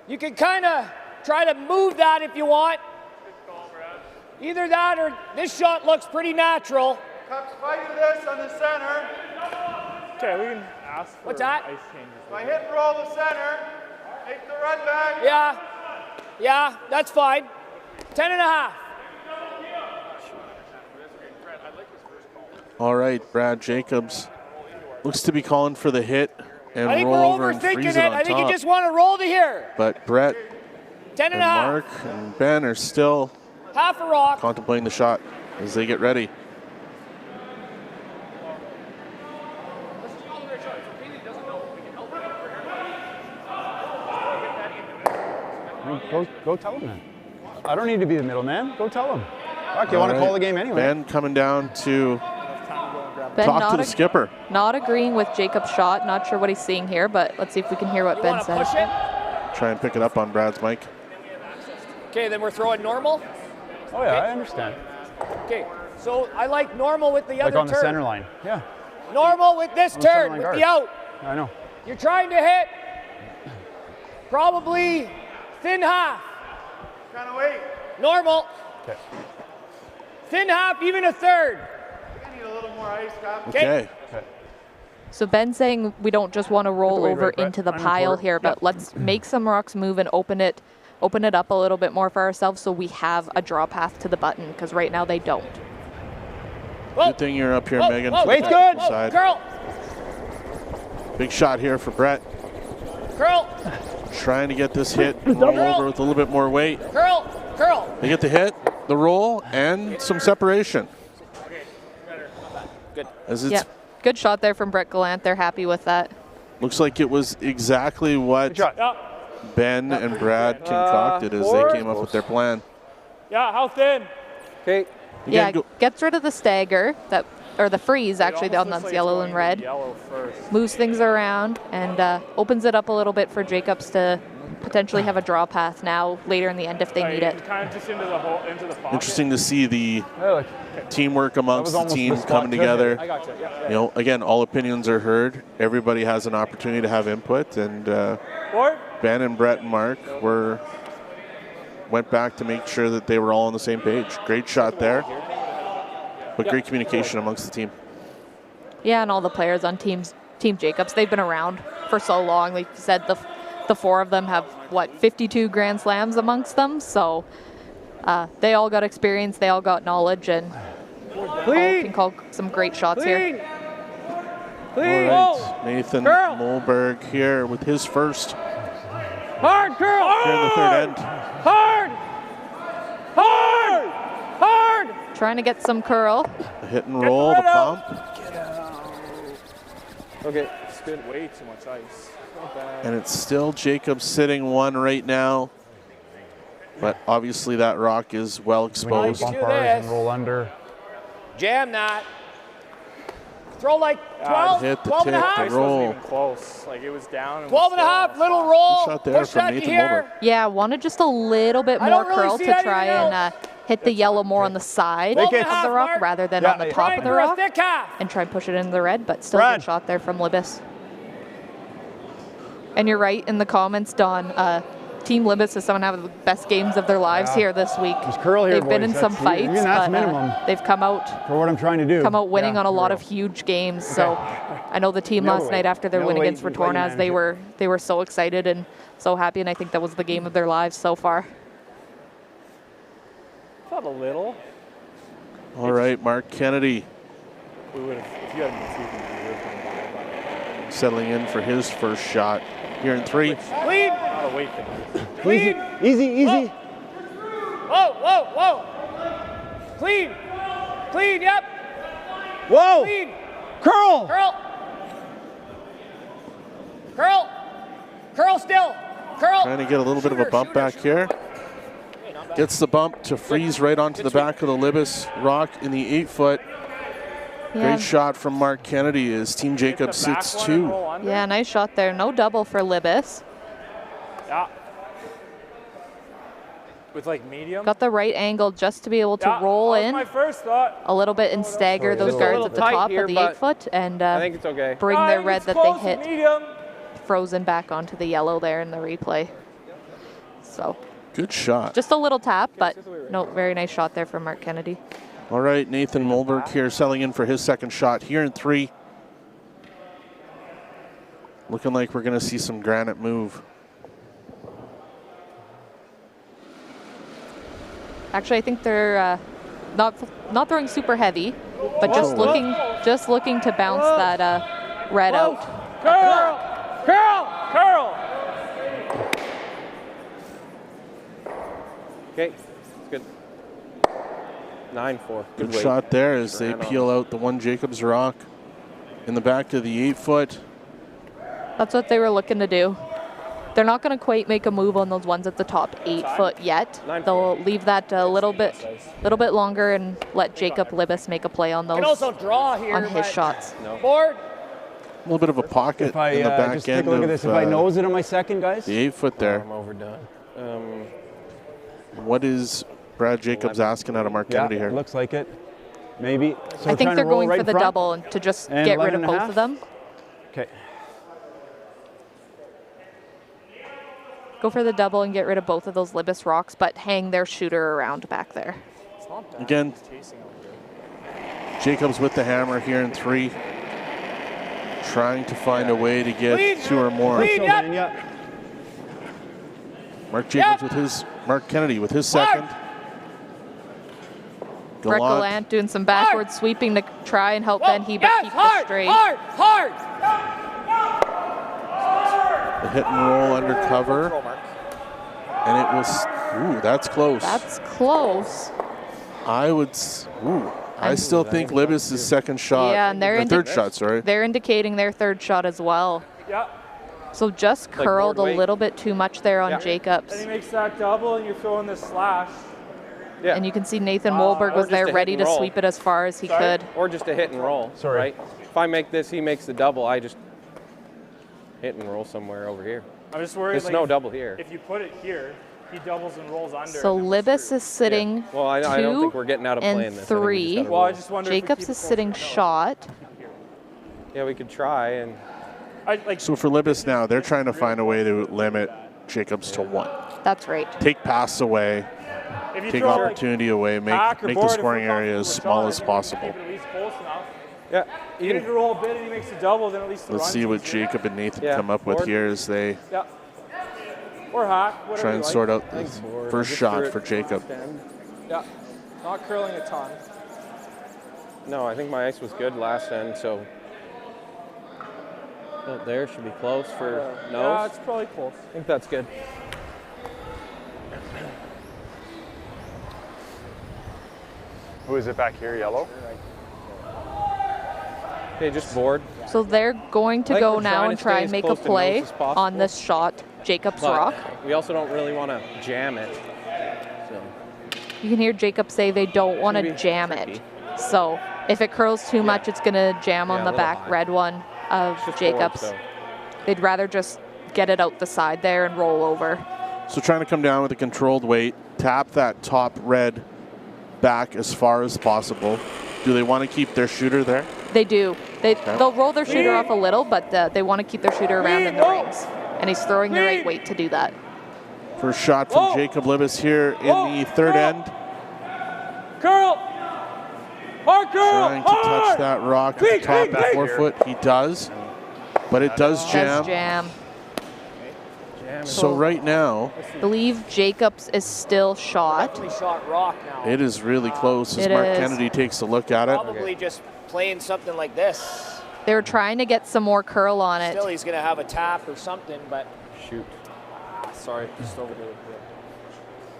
you can kind of try to move that if you want. Either that or this shot looks pretty natural. Cups, fight with this on the center. Okay, we can ask for What's that? ice changes. If I hit and roll the center, take the run back. Yeah, that's fine. 10.5. All right, Brad Jacobs looks to be calling for the hit and I think we're roll over and overthinking freeze it. it on I think top. you just want to roll to here. But Brett 10.5. and Mark and Ben are still Half a rock. contemplating the shot as they get ready. Go tell him then. I don't need to be the middleman. Go tell him. Fuck, you want to call the game anyway. Ben coming down to Ben talk to the skipper. Not agreeing with Jacob's shot. Not sure what he's seeing here, but let's see if we can hear what Ben Want to says. push it? Try and pick it up on Brad's mic. Okay, then we're throwing normal. Oh yeah, I understand. Okay, so I like normal with the Like other on the turn. center line. Yeah, Normal with this On the center turn, line with guard. the out. I know. You're trying to hit probably thin half. Kind of wait. Normal. Okay. Thin half, even a third. I need a little more ice, Cup. Okay. So Ben's saying we don't just want to roll wait, over right, Brett. into the I'm pile recording. here, but let's make some rocks move and open it up a little bit more for ourselves so we have a draw path to the button, because right now they don't. Good thing you're up here, Megan. Whoa, for the wait, technical good. side. Curl, Big shot here for Brett. curl, Trying to get this hit and roll over with a little bit more weight. curl, curl. They get the hit, the roll, and some separation. Good. As it's Yeah, good shot there from Brett Gallant. They're happy with that. looks like it was exactly what Yeah, Ben and Brad concocted as they came up with their plan. yeah, how thin? Okay. Yeah, Again, gets rid of the stagger, or the freeze actually, It almost on looks that's like yellow it's and going red. Yellow first. Moves things around and opens it up a little bit for Jacobs to potentially have a draw path now later in the end if they need it. Kind of just into the hole, into the pocket. Interesting to see the Hey, look. teamwork amongst the almost team the spot coming to together. I got you. Yeah. You know, again, all opinions are heard. Everybody has an opportunity to have input, and Forward. Ben and Brett and Mark went back to make sure that they were all on the same page. Great shot there, but great communication amongst the team. Yeah, and all the players on Team Jacobs, they've been around for so long. Like you said, the four of them have, 52 Grand Slams amongst them. So they all got experience, they all got knowledge, and all can call some great shots here. All right, Nathan Molberg here with his first Hard curl. here in the third end. Hard. Hard. Hard. Trying to get some curl. The hit and roll, the pump, Okay. Spit way too much ice. Not bad. and it's still Jacobs sitting one right now. But obviously that rock is well exposed. Bump do ours and this. roll under. Jam that. Throw like 12, hit the 12 and a tip, half. the Ice roll. wasn't even close. Like it was down. And 12 and a half, little roll. Good shot there Push from that to Nathan here. Molberg. Yeah, wanted just a little bit I more don't really curl see to try anything and hit the yellow more on the side Make of it. the rock Mark. rather than Yeah, on the yeah. top Trying of the for a rock, thick half. and try and push it into the red, but still a Brad. good shot there from Libbus. And you're right in the comments, Don. Team Libbus is someone having the best games of their lives here this week. There's curl here, They've been boys. in some That's- fights, even that's minimum. but they've come out For what I'm trying to do. winning Yeah, on a lot of curl. huge games. So I know the team last Middleweight. night after their win Middleweight, against we let you Retornas, they manage were so excited and so happy, and I think that was the game of their lives so far. Not a little. All right, Mark Kennedy We would have. If you hadn't seen it, we would have been settling in for his first shot here in three. Clean. not a weight thing. Clean. Easy. Whoa, whoa, whoa. Clean. Clean, yep. Whoa! Clean. Curl! Curl. Curl. Curl still. Curl. Trying to get a little bit of a bump back here. Gets the bump to freeze right onto the back of the Libbus rock in the 8-foot. Yeah, Great shot from Mark Kennedy as Team Jacob Hit the back sits one and 2. roll under. yeah, nice shot there. No double for Libbus. Yeah. With like medium. Got the right angle just to be able to Yeah, roll that was in my first thought. a little bit and stagger those Just a guards little at the tight top here, of the but 8-foot and I think it's okay. bring I their think red it's that close, they hit Medium. frozen back onto the yellow there in the replay. So Good shot. Just a little tap, but no, very nice shot there from Mark Kennedy. All right, Nathan Molberg here settling in for his second shot here in 3. Looking like we're going to see some granite move. Actually, I think they're not throwing super heavy, but just looking to bounce that red out. Curl! Okay, it's good. 9-4. Good shot there as they peel out the one Jacobs rock in the back of the 8-foot. That's what they were looking to do. They're not going to quite make a move on those ones at the top 8-foot yet. They'll leave that a little bit longer and let Jacob Libbus make a play on those. Can also draw here on his shots. Board. A little bit of a pocket If I in the back just end take a look at this, if I nose it on my second, guys. The 8-foot there. I'm overdone. What is Brad Jacobs asking out of Mark Kennedy here? Looks like it. Maybe. So I think they're going for the front. double and to just get rid of both of them. Okay. Go for the double and get rid of both of those Libbus rocks, but hang their shooter around back there. Again, Jacobs with the hammer here in 3. Trying to find a way to get 2 or more. Mark Jacobs with his, Mark Kennedy with his second. Brett Gallant doing some backward sweeping to try and help Ben Hebert keep the straight. Hard! The hit and roll under cover. And it was, ooh, that's close. That's close. I still think Libbus' second shot, yeah, and they're third shot, sorry. They're indicating their third shot as well. Yeah. So just curled a little bit too much there on Jacobs. And he makes that double, and you're throwing this slash. Yeah. And you can see Nathan Molberg was there ready to sweep it as far as he could. Or just a hit and roll. Sorry. Right? If I make this, he makes the double, I just hit and roll somewhere over here. I'm just worried. There's like, no double here. If you put it here, he doubles and rolls under. So Libbus is sitting Well, I don't think we're getting out of playing and this. I think we 3. just gotta Well, I roll. just wonder. Jacobs is sitting shot. Yeah, we could try and. So for Libbus now, they're trying to find a way to limit Jacobs to 1. That's right. Take pass away, take opportunity away, make the scoring area as small as possible. Yeah, You need to roll a bit and he makes a double, then at least the Let's see what Jacob and Nathan come up with here as they or hack, try and sort out the first shot for Jacob. Yeah, not curling a ton. No, I think my ice was good last end, so. Oh, there should be close for nose. Yeah, it's probably close. I think that's good. Who is it back here, yellow? Okay, just board. So they're going to go now and try and make a play on this this shot, Jacob's rock. We also don't really want to jam it. So. You can hear Jacob say they don't want to jam it. So if it curls too much, it's going to jam on the back red one of Jacobs. Forward, They'd rather just get it out the side there and roll over. So trying to come down with a controlled weight, tap that top red back as far as possible. Do they want to keep their shooter there? They do. They'll roll their shooter off a little, but they want to keep their shooter around in the rings. And he's throwing the right weight to do that. First shot from Jacob Libbus here in the third end. Curl! Hard curl! Trying to touch that rock at the top at 4 foot. He does, but it does jam. So right now, I believe Jacobs is still shot. Definitely shot rock now. it is really close as Mark Kennedy takes a look at it. Probably just playing something like this. They were trying to get some more curl on it. Still, he's going to have a tap or something, but. Shoot. Sorry, just over there.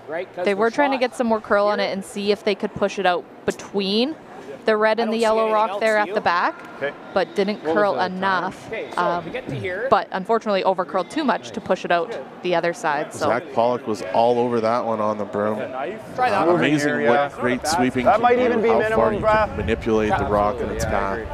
Right? They were trying to get some more curl on it and see if they could push it out between the red and the yellow rock there at the back, but didn't curl enough. Okay, so we get to here. But unfortunately overcurled too much to push it out the other side. So Zach Pollock was all over that one on the broom. Try that one. Amazing what great sweeping That can might do, even be how minimum, far you Brad. can manipulate the rock in its path.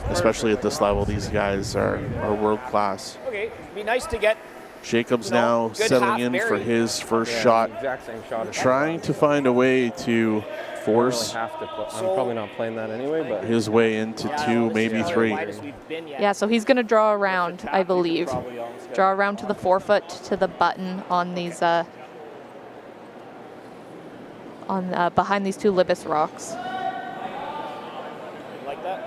Especially at this level, these guys are world class. Okay, it'd be nice to get. Jacobs now settling in for his first shot, Exact same shot. trying to find a way to force I'm probably not playing that anyway, but his way into 2, maybe 3. yeah, so he's going to draw around, I believe. Draw around to the 4 foot to the button on these on behind these two Libbus rocks. Like that?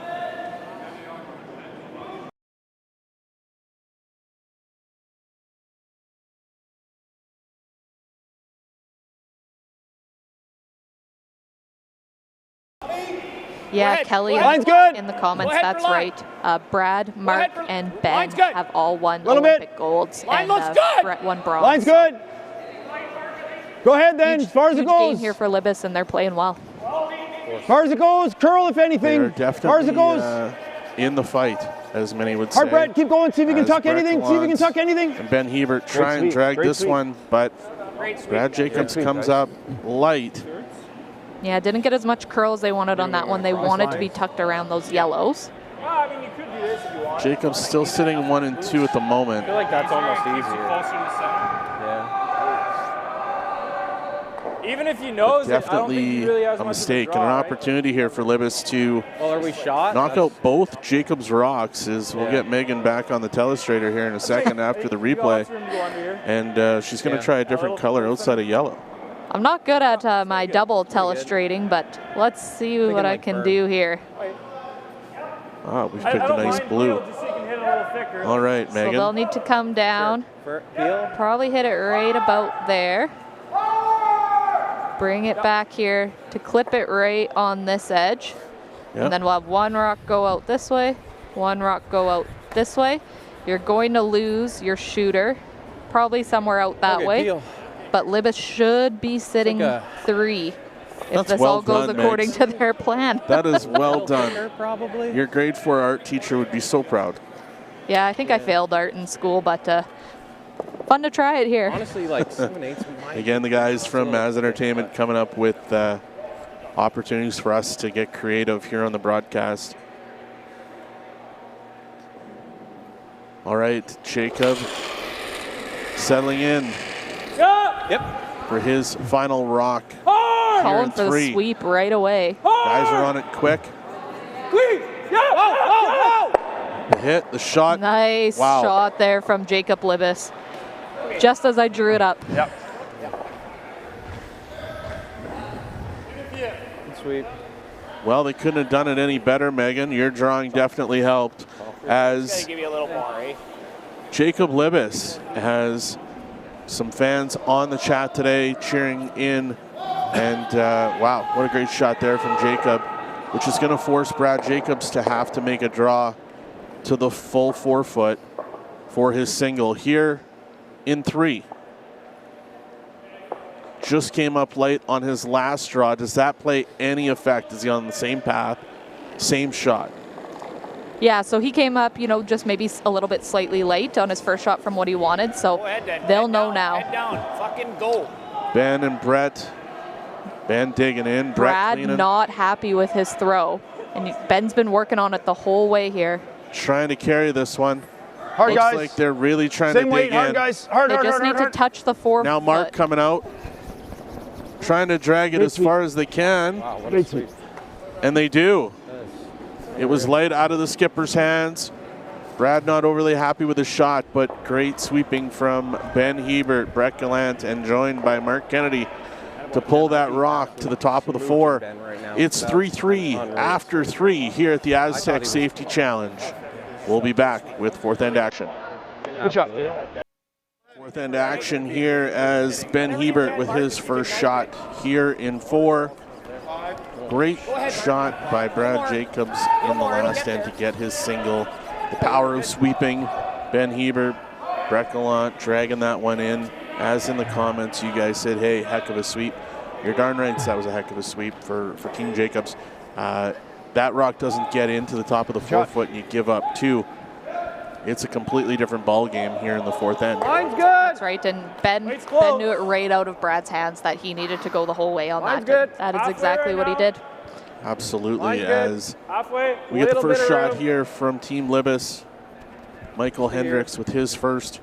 Yeah, ahead. Kelly Line's good. in the comments, Go ahead that's for line. right. Brad, Mark, ahead for- and Ben Line's good. have all won Little Olympic bit. golds. Line and looks good. Brett won bronze. Line's So good. Go ahead then, Huge, as far as it huge game goes. here for Libbus, and they're playing well. As far as it goes, curl if They're anything. As far as it definitely goes. in the fight, as many would Hard say. Brett, keep going, see if you can As tuck Brett anything, see if you can Gallant tuck anything. And Ben Hebert try and sweep, drag great this sweep. one, but Brad Jacobs sweep, comes guys. up light. Yeah, didn't get as much curl as they wanted on that one. They wanted to line. be tucked around those yellows. Well, I mean, you could do this if you want. Jacobs still sitting 1 and 2 at the moment. I feel like that's almost Keeps you easier. closer to the center. Yeah. Even if you knows it, I don't think Definitely he really has a much mistake of and a an draw, right? opportunity here for Libbus to Well, are we shot? knock out both Jacobs' rocks. As we'll get Megan back on the telestrator here in a second after the You got replay. lots of room to go under here. And she's going to try a different color outside of yellow. I'm not good at my double telestrating, but let's see what I like can burn. do here. Ah, we've I picked a don't nice mind blue. Peel, just so you can hit a little thicker. All right, So they'll Megan. need to come down. Peel? Probably hit it right about there. Bring it back here to clip it right on this edge. Yep. And then we'll have one rock go out this way, one rock go out this way. You're going to lose your shooter, probably somewhere out that Okay, way. Peel. But Libbus should be sitting like 3 if That's this well all goes done, according Megs. to their plan. That is well done. Probably. Your grade 4 art teacher would be so proud. Yeah, I think I failed art in school, but fun to try it here. Honestly, like 7/8 might. Again, the guys from Maz Entertainment coming up with opportunities for us to get creative here on the broadcast. All right, Jacob settling in Yep. for his final rock. Calling in for the 3. sweep right away. Guys are on it quick. The hit, the shot. Nice Wow. shot there from Jacob Libbus. Just as I drew it up. Yep. Sweep. Well, they couldn't have done it any better, Megan. Your drawing definitely helped, as Give you a little more, eh? Jacob Libbus has some fans on the chat today cheering in. And wow, what a great shot there from Jacob, which is going to force Brad Jacobs to have to make a draw to the full 4 foot for his single here in 3. Just came up late on his last draw. Does that play any effect? Is he on the same path, same shot? Yeah, so he came up, just maybe a little bit slightly late on his first shot from what he wanted. So Go ahead then. they'll Head know down, now. Head down. Fucking go. Ben and Brett. Ben digging in. Brett Brad cleaning. not happy with his throw. And Ben's been working on it the whole way here. Trying to carry this one. Hard, Looks guys. like they're really trying Same to weight, dig hard, in. guys. Hard, They hard, just hard, need hard, to hard. touch the 4 Now Mark foot. coming out. Trying to drag it as far as they can. Wow, what a Great sweep. sweep. And they do. It was light out of the skipper's hands. Brad not overly happy with the shot, but great sweeping from Ben Hebert, Brett Gallant, and joined by Mark Kennedy to pull that rock to the top of the 4. It's 3-3 after 3 here at the Astec Safety Challenge. We'll be back with 4th end action. Good shot. 4th end action here as Ben Hebert with his first shot here in 4. Great shot by Brad Jacobs in the last end to get his single. The power of sweeping. Ben Hebert, Brett Gallant dragging that one in. As in the comments, you guys said, hey, heck of a sweep. You're darn right, that was a heck of a sweep for King Jacobs. That rock doesn't get into the top of the 4 foot and you give up 2. It's a completely different ball game here in the 4th end. Line's good. That's right, and Ben knew it right out of Brad's hands that he needed to go the whole way on Line's that. good. That is Halfway exactly right what he now. did. Absolutely, Line's good. as Halfway. we get the Little first bit of shot room. here from Team Libbus. Michael Hendricks with his first.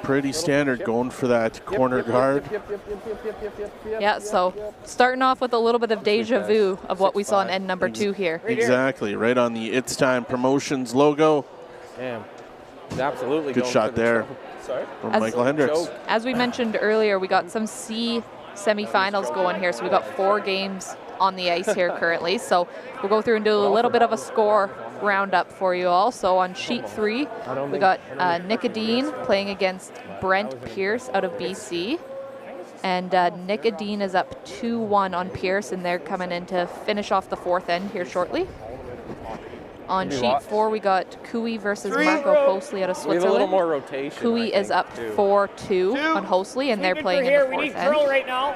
Pretty standard going for that corner guard. Yeah, so starting off with a little bit of deja vu of what we saw in end number 2 here. Exactly, right on the It's Time Promotions logo. Damn. He's absolutely Good going shot for the there choke. Sorry? from As- Michael Hendricks. Choke. As we mentioned earlier, we got some C semifinals going here. So we've got 4 games on the ice here currently. So we'll go through and do a little bit of a score roundup for you all. So on sheet 3, we got Nicodine playing against Brent Pierce out of BC. And Nicodine is up 2-1 on Pierce, and they're coming in to finish off the 4th end here shortly. On sheet 4, we got Kui versus Marco Hosley out of Switzerland. A little more rotation. Kui is up 4-2 on Hosley, and they're playing in the 4th end. Right now.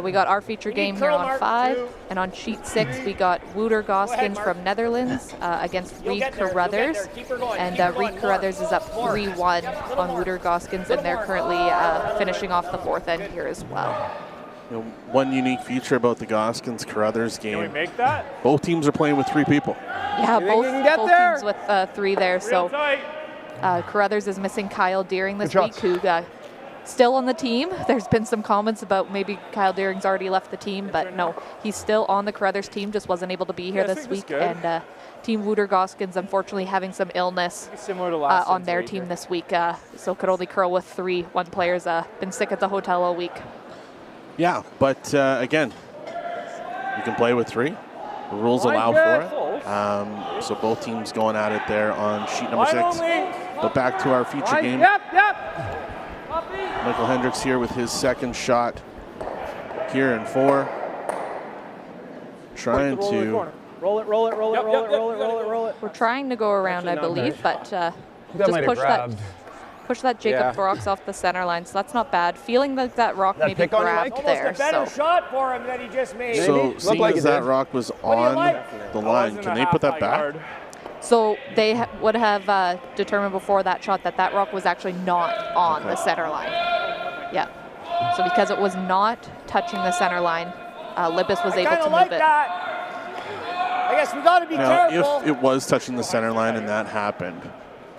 We got our feature game here on 5, and on sheet 6 we got Wouter Goskins from Netherlands against Reed Carruthers, and Reed Carruthers is up 3-1 on Wouter Goskins, and they're currently finishing off the 4th end here as well. You know, one unique feature about the Goskins Carruthers game. Can we make that? Both teams are playing with 3 people. Yeah, both teams with 3 there. So Carruthers is missing Kyle Deering this week, who still on the team. There's been some comments about maybe Kyle Deering's already left the team, but no, he's still on the Carruthers team, just wasn't able to be here this week. And Team Wouter Goskins, unfortunately, having some illness on their team this week, so could only curl with 3. One player's been sick at the hotel all week. Yeah, but again, you can play with 3. The rules allow for it. So both teams going at it there on sheet number 6. But back to our feature game. Michael Hendricks here with his 2nd shot here in 4. Trying to roll it. We're trying to go around, I believe, but just push that Jacob Brox off the center line, so that's not bad. Feeling like that rock maybe grabbed there. A better shot for him that he just made. So seeing as that rock was on the line, can they put that back? So they would have determined before that shot that that rock was actually not on the center line. Yeah. So because it was not touching the center line, Libbus was able to move it. I guess we got to be careful. If it was touching the center line and that happened,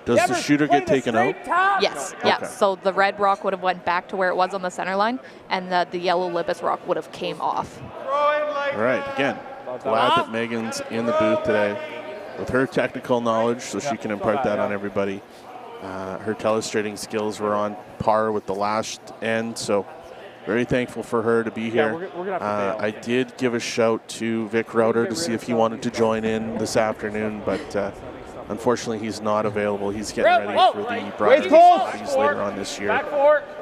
does the shooter get taken out? Yes. Yeah. So the red rock would have went back to where it was on the center line, and the yellow Libbus rock would have came off. All right. Again, glad that Megan's in the booth today with her technical knowledge, so she can impart that on everybody. Her telestrating skills were on par with the last end, so very thankful for her to be here. I did give a shout to Vic Router to see if he wanted to join in this afternoon, but unfortunately he's not available. He's getting ready for the broadcast later on this year.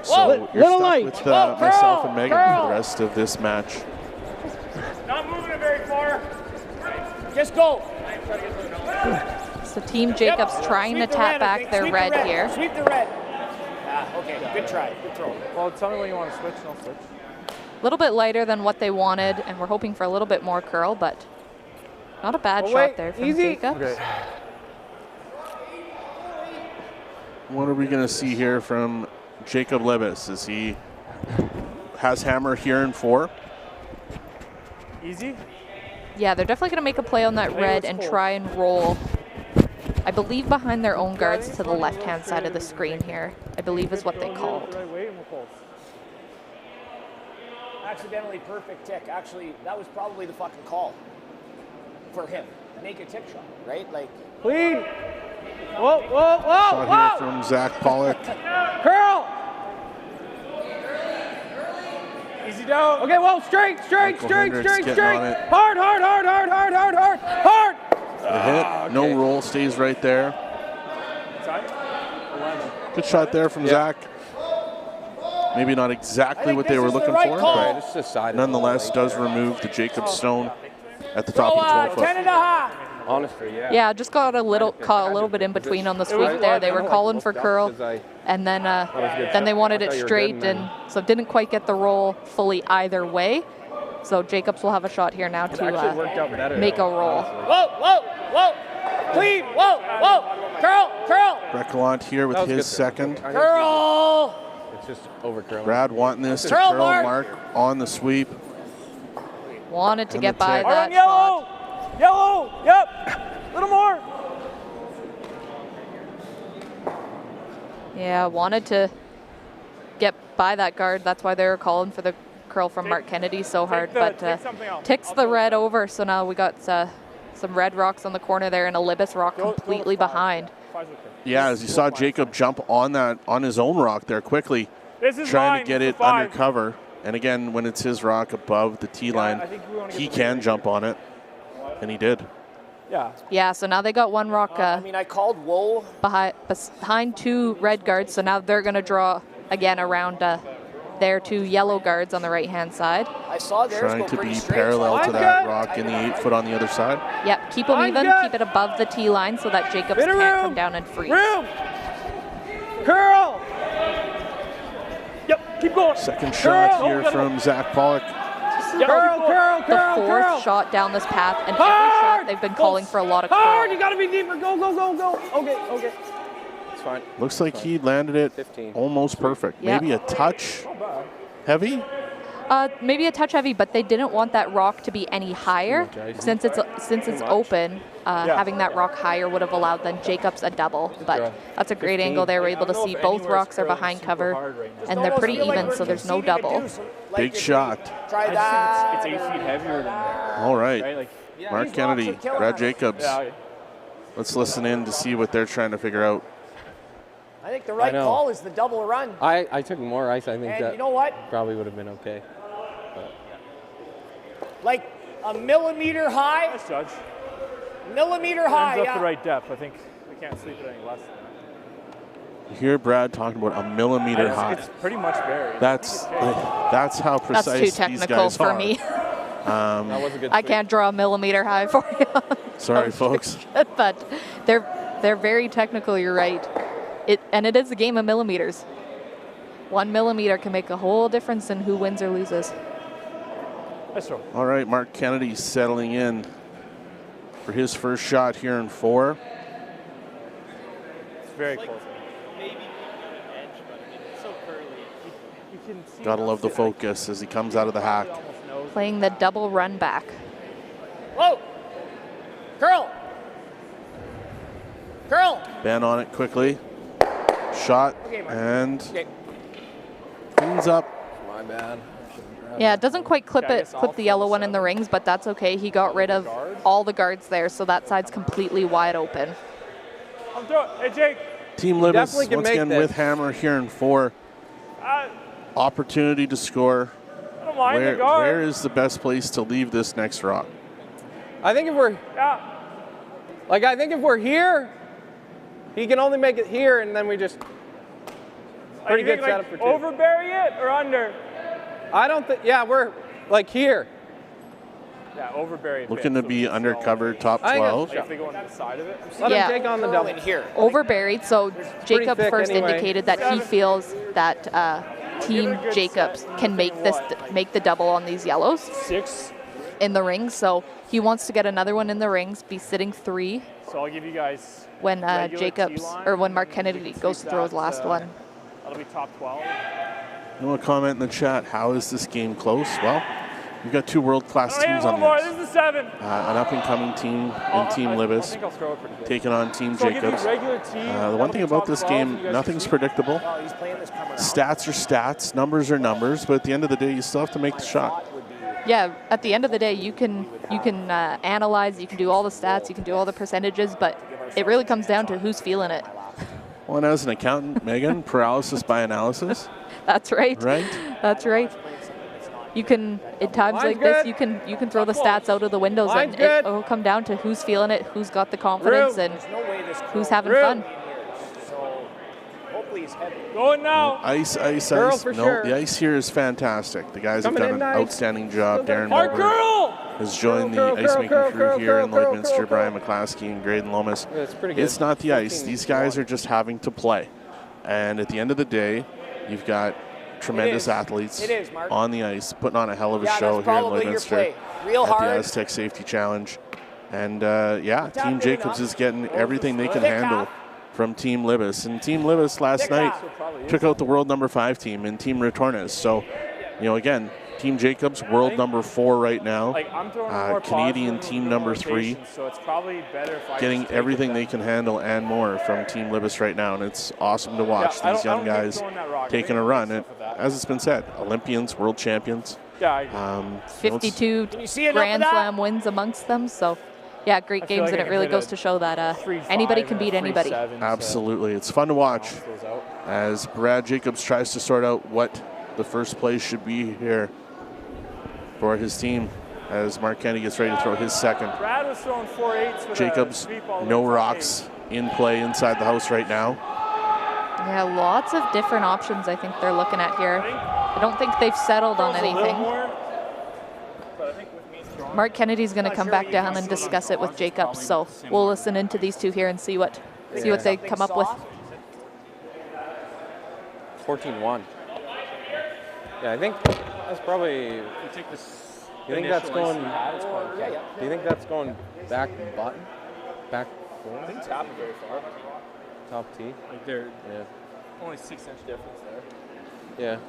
So you're stuck with myself and Megan for the rest of this match. Not moving it very far. Just go. So Team Jacobs trying to tap back their red here. Sweep the red. Okay, good try. Good throw. Well, tell me when you want to switch, and I'll switch. A little bit lighter than what they wanted, and we're hoping for a little bit more curl, but not a bad shot there from Jacobs. Okay. What are we going to see here from Jacob Libbus as he has hammer here in 4? Easy? Yeah, they're definitely going to make a play on that red and try and roll, I believe, behind their own guards to the left-hand side of the screen here, I believe is what they called. Accidentally perfect tick. Actually, that was probably the fucking call for him. Make a tick shot, right? Like, clean. Whoa, whoa, whoa, shot here from Zach Pollock. Curl. Easy down. Okay, well, straight. Hard. The hit, no roll, stays right there. Good shot there from Zach. Maybe not exactly what they were looking for, but nonetheless does remove the Jacob Stone at the top of the 12 foot. Honestly, yeah. Yeah, just got a little bit in between on the sweep there. They were calling for curl, and then they wanted it straight, and so didn't quite get the roll fully either way. So Jacobs will have a shot here now to make a roll. Whoa! Clean! Whoa! Curl! Breckland here with his 2nd. Curl! It's just over curl. Brad wanting this to curl Mark on the sweep. Wanted to get by that shot. Yellow! Yep! Little more! Yeah, wanted to get by that guard. That's why they were calling for the curl from Mark Kennedy so hard. But ticks the red over, so now we got some red rocks on the corner there and a Libbus rock completely behind. Yeah, as you saw Jacob jump on his own rock there quickly, trying to get it under cover. And again, when it's his rock above the tee line, he can jump on it, and he did. Yeah. Yeah, so now they got one rock I mean, I called whoa. behind 2 red guards, so now they're going to draw again around their 2 yellow guards on the right-hand side. I saw theirs Trying go to pretty be straight. parallel to that rock in the 8-foot on the other side. Yep, keep them even, keep it above the tee line so that Jacobs can't come down and freeze. Room! Curl! Yep, keep going. Second shot here from Zach Pollock. The fourth shot down this path, and every shot they've been calling for a lot of Hard! curl. You gotta be deeper. Go, go, go, go. Okay. It's fine. Looks like he landed it 15. almost perfect. Yep. Maybe a touch heavy. Maybe a touch heavy, but they didn't want that rock to be any higher. Since it's open, having that rock higher would have allowed then Jacobs a double. But that's a great angle. They were able to see both rocks are behind cover, and they're pretty even, so there's no double. Big shot. Try that. It's 8 feet heavier than that. All right. Like, Mark Kennedy, Brad Jacobs. yeah. Let's listen in to see what they're trying to figure out. I think the right call is the double run. I took more ice. I think And that you know what? probably would have been okay. Like a millimeter high. Nice judge. Millimeter high, Ends up the right depth. I think we can't sleep at any less than that. You hear Brad talking about a millimeter high. It's pretty much buried. That's how precise That's too these technical guys for are. me. That was a good I can't draw a millimeter high for you. Sorry, folks. But they're very technical. You're right. And it is a game of millimeters. 1 millimeter can make a whole difference in who wins or loses. Nice throw. All right, Mark Kennedy settling in for his first shot here in 4. It's very close. Gotta love the focus as he comes out of the hack. Playing the double run back. Whoa! Curl! Curl! Ben on it quickly. Shot and cleans up. My bad. Yeah, it doesn't quite clip the yellow one in the rings, but that's okay. He got rid of all the guards there, so that side's completely wide open. I'm throwing. Hey, Jake. Team Libbus definitely once can again make with this. hammer here in 4. Opportunity to score. I don't mind the guard. Where is the best place to leave this next rock? I think if we're here, he can only make it here, and then we just pretty good setup for 2. Overbury it or under? I don't think. Yeah, we're like here. Yeah, overbury it. Looking to be undercover top I think 12. If they go on the side of it. Let Yeah. him take on the double. In here. Overburied, so Jacob thick first anyway. indicated that he feels that Team Jacobs can make the double on these yellows 6. in the rings. So he wants to get another one in the rings, be sitting 3 So I'll give you guys when regular Jacobs T-line, or when Mark and Kennedy you can goes to sleep throw his that, last one. That'll be top 12. You want to comment in the chat, how is this game close? Well, we've got 2 world-class Hey, a teams little on more. this. This is a 7. An up-and-coming team in Team I Libbus, think I'll throw it pretty good. taking on Team So I'll give you Jacobs. regular T. The That'll one be thing about top this 12. You game, guys can nothing's see. predictable. Oh, he's playing this come around. Stats are stats, numbers are numbers, but at the end of the day, you still have to make the shot. Yeah, at the end of the day, you can analyze, you can do all the stats, you can do all the percentages, but it really comes down to who's feeling it. Well, and as an accountant, Megan, paralysis by analysis, That's right. right? That's right. You can, in times like this, you can throw the stats out of the windows, and it will come down to who's feeling it, who's got the confidence, and who's having fun. So hopefully he's heavy. Going now. Ice. Girl, for No, sure. the ice here is fantastic. The guys Coming have done in an nice. outstanding job. Darren Hard Mulder curl. has joined Curl, the curl, ice-making curl, crew curl, here in curl, Lloydminster. curl, Brian McClaskey and Graydon Lomas. It's pretty good. It's not the ice. 14 These guys water. are just having to play. And at the end of the day, you've got tremendous athletes It is, Mark. on the ice, putting on a hell of a Yeah, show that's here in probably your Lloydminster play. Real at hard. the Astec Safety Challenge. And Team good Jacobs enough. is getting everything they can Thick handle half. from Team Libbus. And Team Libbus last Thick night half. took out the world number 5 team in Team Retornes. So, again, Team Jacobs, world number 4 right now. Like I'm throwing more Canadian positive team number 3, rotation, so it's probably better if I getting just take everything it they back. can handle and more from Team Libbus right now. And it's awesome to watch I these don't young hate guys throwing that rock. I taking think a it run. makes And up for that. as it's been said, Olympians, world champions. Yeah, I agree. 52 you see enough of Grand that? Slam wins amongst them, so yeah, great I feel games, like and I it can really hit goes a to show that 3-5 anybody can and a beat anybody. 3-7, so Absolutely. It's fun to watch balance those out. as Brad Jacobs tries to sort out what the first play should be here for his team as Mark Kennedy gets ready to throw his second. Brad was throwing 4.8s with Jacobs, no rocks in play inside the house right now. Yeah, lots of different options I think they're looking at here. I don't think they've settled on anything. Mark Kennedy's going to come back down and discuss it with Jacobs, so we'll listen into these two here and see what they come up with. 14-1. Yeah, I think that's probably. You think that's going? Do you think that's going back button? Back forward? I think top very far. Top tee? Like they're only 6-inch difference there. Yeah.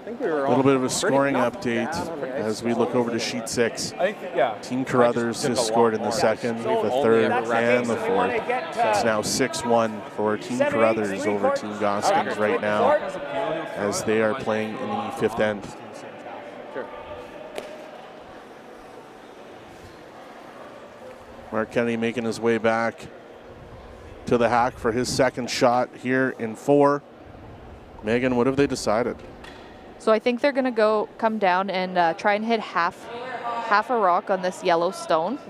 I think we were a little bit of a scoring update as we look over to sheet 6. I think, yeah. Team Carruthers has scored in the second, the third, and the fourth. It's now 6-1 for Team Carruthers over Team Goskins right now as they are playing in the fifth end. Mark Kennedy making his way back to the hack for his second shot here in 4. Megan, what have they decided? So I think they're going to come down and try and hit half a rock on this yellow stone.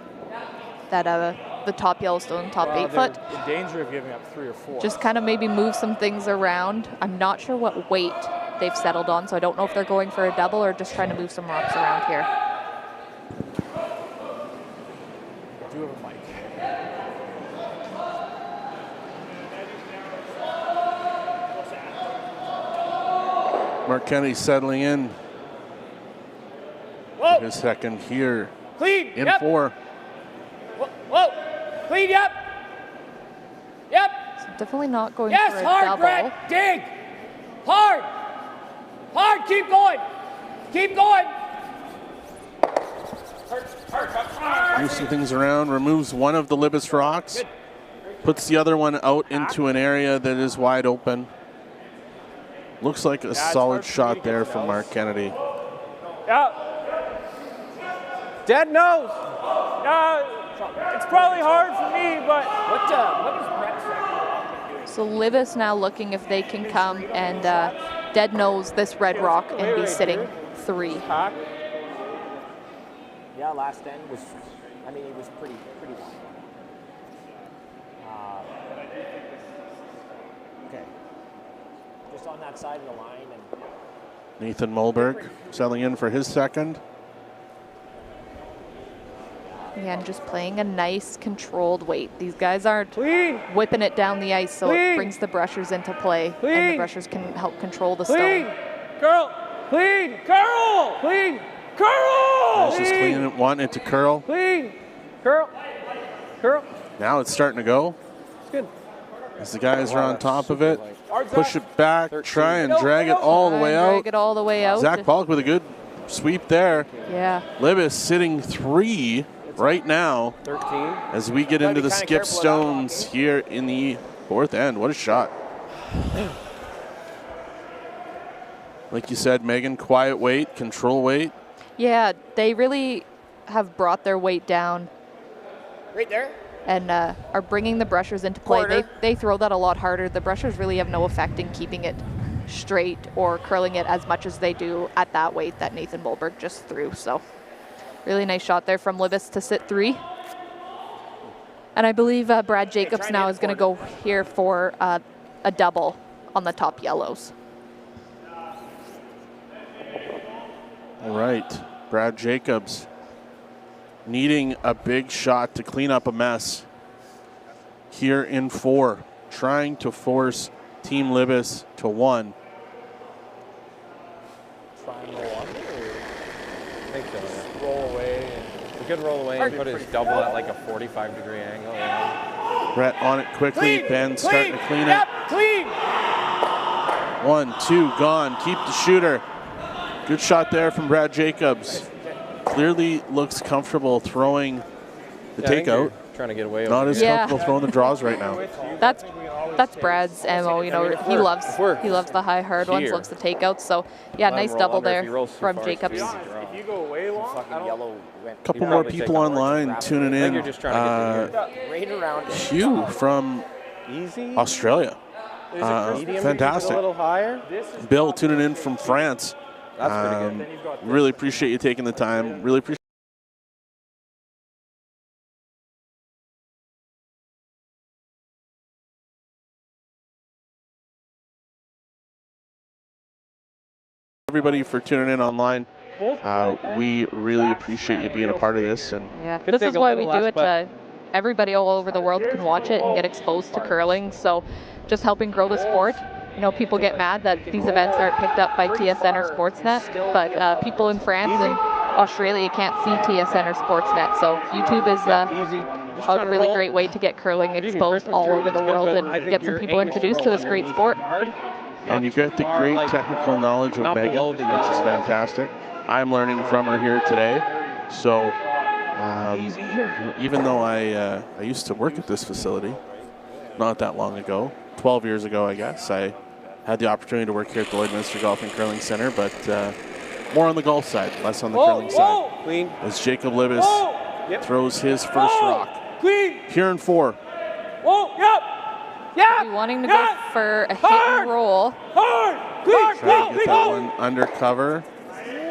The top yellow stone, top 8 foot. In danger of giving up 3 or 4. Just kind of maybe move some things around. I'm not sure what weight they've settled on, so I don't know if they're going for a double or just trying to move some rocks around here. I do have a mic. Mark Kennedy settling in. Whoa. His second here Clean. in Yep. 4. Whoa. Clean. Yep. Yep. So definitely not going Yes, for a hard, double. Brett. Dig. Hard. Hard. Keep going. Keep going. Moves some things around, removes one of the Libbus rocks, puts the other one out into an area that is wide open. Looks like a solid shot there from Mark Kennedy. Yeah. Dead nose. It's probably hard for me, but What is Brett saying? So Libbus now looking if they can come and dead nose this red rock and be sitting 3. Yeah, last end was, I mean, it was pretty wide. Okay. Just on that side of the line. And Nathan Mulberg settling in for his second. Again, just playing a nice controlled weight. These guys aren't whipping it down the ice, so it brings the brushers into play, and the brushers can help control the stone. Curl. Clean. Curl. Clean. Curl. This is clean one into curl. Clean. Curl. Curl. Now it's starting to go. It's good. As the guys are on top of it. Push it back, try and drag it all the way out. Drag it all the way out. Zach Pollock with a good sweep there. Yeah. Libbus sitting 3 right now 13. as we get into the skip stones here in the fourth end. What a shot. Like you said, Megan, quiet weight, control weight. Yeah, they really have brought their weight down right there. and are bringing the brushers into play. They throw that a lot harder. The brushers really have no effect in keeping it straight or curling it as much as they do at that weight that Nathan Mulberg just threw. So really nice shot there from Libbus to sit 3. And I believe Brad Jacobs now is going to go here for a double on the top yellows. All right, Brad Jacobs needing a big shot to clean up a mess here in 4, trying to force Team Libbus to 1. Try and roll up. I think so. Roll away. We could roll away and put his double at like a 45-degree angle. Yeah. Brett on it quickly. Ben starting to clean it. Clean. 1, 2, gone. Keep the shooter. Good shot there from Brad Jacobs. Clearly looks comfortable throwing the takeout. Trying to get away. Not as comfortable throwing the draws right now. That's Brad's MO. You know, he loves the high hard ones, loves the takeouts. So yeah, nice double there from Jacobs. If you go away long, Couple more people online tuning in. You're just trying to get Hugh from Australia. Fantastic. A little higher. Bill tuning in from France. That's pretty good. Really appreciate you taking the time. Really appreciate everybody for tuning in online. We really appreciate you being a part of this. And yeah, this is why we do it. Everybody all over the world can watch it and get exposed to curling. So just helping grow the sport. You know, people get mad that these events aren't picked up by TSN or Sportsnet, but people in France and Australia can't see TSN or Sportsnet. So YouTube is a really great way to get curling exposed all over the world and get some people introduced to this great sport. And you get the great technical knowledge of Megan, which is fantastic. I'm learning from her here today. So even though I used to work at this facility not that long ago, 12 years ago, I guess, I had the opportunity to work here at the Lloydminster Golf and Curling Center, but more on the golf side, less on the curling side. Clean. As Jacob Libbus throws his first rock. Here in 4. Be wanting to go for a hit and roll. Trying to get that one under cover.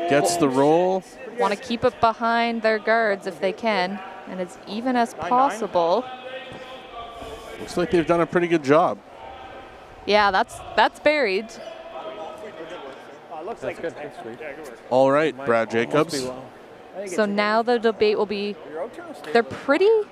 Gets the roll. Want to keep it behind their guards if they can, and as even as possible. Looks like they've done a pretty good job. Yeah, that's buried. That's good. That's sweet. All right, Brad Jacobs. So now the debate will be, they're pretty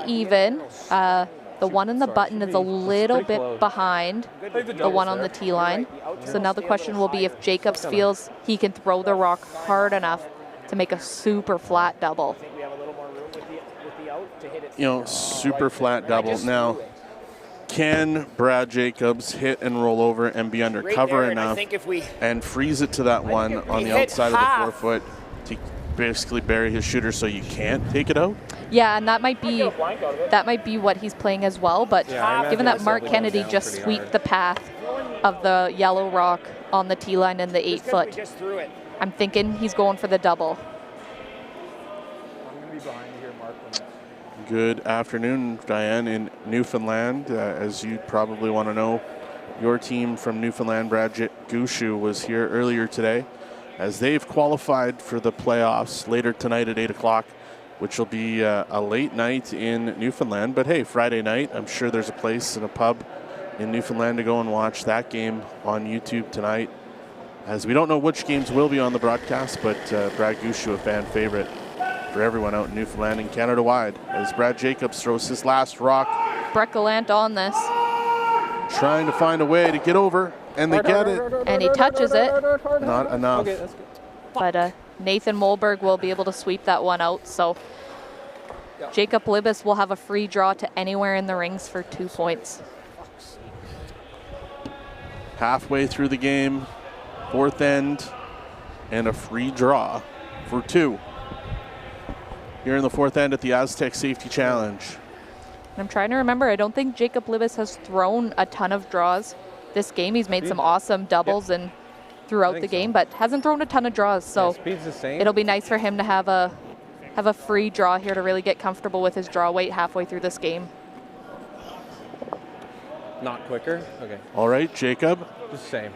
even. The one in the button is a little bit behind the one on the tee line. So now the question will be if Jacobs feels he can throw the rock hard enough to make a super flat double. You know, super flat double. Now, can Brad Jacobs hit and roll over and be under cover enough and freeze it to that one on the outside of the 4 foot to basically bury his shooter so you can't take it out? Yeah, and that might be what he's playing as well. But given that Mark Kennedy just sweeped the path of the yellow rock on the tee line in the 8 foot, I'm thinking he's going for the double. Good afternoon, Diane, in Newfoundland. As you probably want to know, your team from Newfoundland, Brad Gushu, was here earlier today as they've qualified for the playoffs later tonight at 8 o'clock, which will be a late night in Newfoundland. But hey, Friday night, I'm sure there's a place in a pub in Newfoundland to go and watch that game on YouTube tonight. As we don't know which games will be on the broadcast, but Brad Gushu, a fan favorite for everyone out in Newfoundland and Canada-wide, as Brad Jacobs throws his last rock. Brett Gallant on this. Trying to find a way to get over, and they get it. And he touches it. Not enough. Okay, that's good. But Nathan Molberg will be able to sweep that one out. So Jacob Libbus will have a free draw to anywhere in the rings for 2 points. Halfway through the game, 4th end, and a free draw for 2. Here in the 4th end at the Astec Safety Challenge. I'm trying to remember, I don't think Jacob Libbus has thrown a ton of draws this game. He's made some awesome doubles and throughout the game, but hasn't thrown a ton of draws. So speed's the same. It'll be nice for him to have a free draw here to really get comfortable with his draw weight halfway through this game. Not quicker? Okay. All right, Jacob. Just same.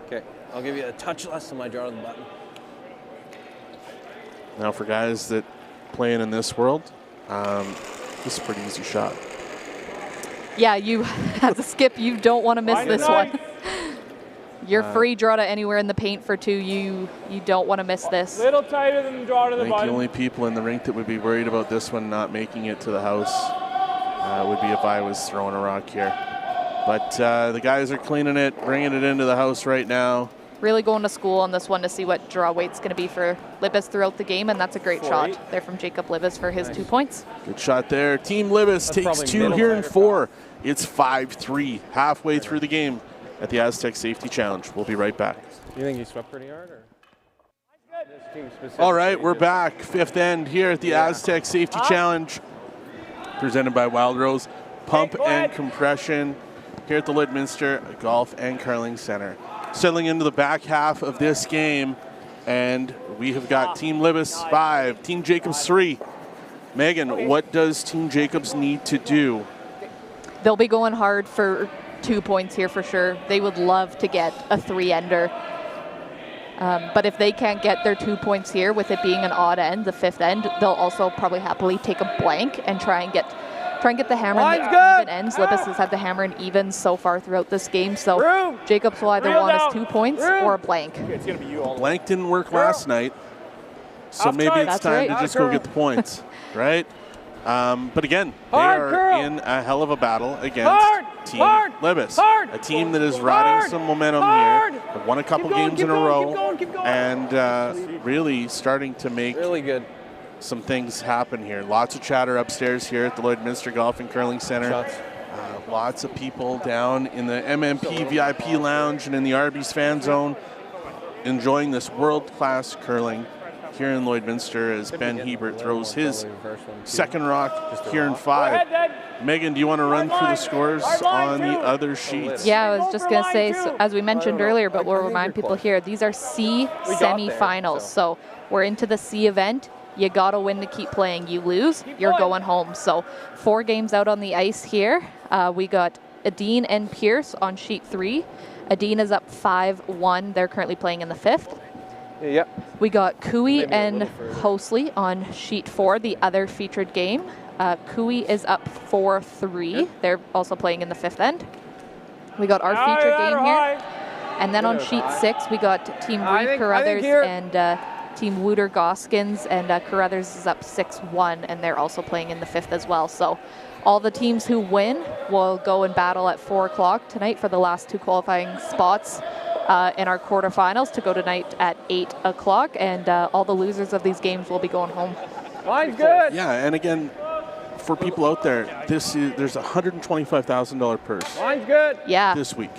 Okay, I'll give you a touch less on my draw to the button. Now for guys that playing in this world, this is a pretty easy shot. Yeah, you, as a skip, you don't want to miss this one. Your free draw to anywhere in the paint for 2, you don't want to miss this. Little tighter than the draw to the button. The only people in the rink that would be worried about this one not making it to the house would be if I was throwing a rock here. But the guys are cleaning it, bringing it into the house right now. Really going to school on this one to see what draw weight's going to be for Libbus throughout the game, and that's a great shot there from Jacob Libbus for his 2 points. Good shot there. Team Libbus takes 2 here in 4. It's 5-3 halfway through the game at the Astec Safety Challenge. We'll be right back. You think he swept pretty hard? Or? All right, we're back. 5th end here at the Astec Safety Challenge, presented by Wild Rose Pump and Compression here at the Lloydminster Golf and Curling Center. Settling into the back half of this game, and we have got Team Libbus 5, Team Jacobs 3. Megan, what does Team Jacobs need to do? They'll be going hard for 2 points here for sure. They would love to get a 3-ender. But if they can't get their 2 points here, with it being an odd end, the 5th end, they'll also probably happily take a blank and try and get the hammer in the even ends. Libbus has had the hammer in evens so far throughout this game, so Jacobs will either want his 2 points or a blank. It's gonna be you all. Blank didn't work last night, so maybe it's time to just go get the points, right? But again, they are in a hell of a battle against Team Libbus, a team that is riding some momentum here. They've won a couple games in a row, and really starting to make some things happen here. Lots of chatter upstairs here at the Lloydminster Golf and Curling Center. Lots of people down in the MMP VIP lounge and in the Arby's fan zone enjoying this world-class curling here in Lloydminster as Ben Hebert throws his second rock here in 5. Megan, do you want to run through the scores on the other sheets? Yeah, I was just going to say, so, as we mentioned earlier, but we'll remind people here, these are C semifinals. So we're into the C event. You got to win to keep playing. You lose, you're going home. So 4 games out on the ice here. We got Adine and Pierce on sheet 3. Adine is up 5-1. They're currently playing in the 5th. Yep. We got Cooey and Hosley on sheet 4, the other featured game. Cooey is up 4-3. They're also playing in the 5th end. We got our featured game here. And then on sheet 6, we got Team Reed Carruthers and Team Wooter Goskins, and Carruthers is up 6-1, and they're also playing in the 5th as well. So all the teams who win will go and battle at 4 o'clock tonight for the last 2 qualifying spots in our quarterfinals to go tonight at 8 o'clock, and all the losers of these games will be going home. Mine's good. Yeah, and again, for people out there, there's a $125,000 purse. Mine's good. Yeah. This week.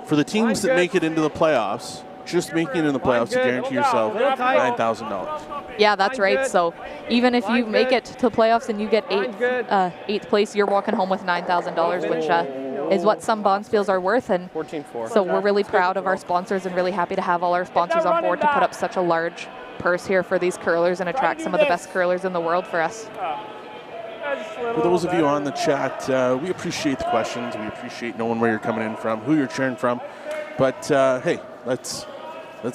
For the teams that make it into the playoffs, just making it in the playoffs, you guarantee yourself $9,000. Yeah, that's right. So even if you make it to playoffs and you get 8th place, you're walking home with $9,000, which is what some Bonspiels are worth. And so we're really proud of our sponsors and really happy to have all our sponsors on board to put up such a large purse here for these curlers and attract some of the best curlers in the world for us. For those of you on the chat, we appreciate the questions. We appreciate knowing where you're coming in from, who you're cheering from. But hey, let's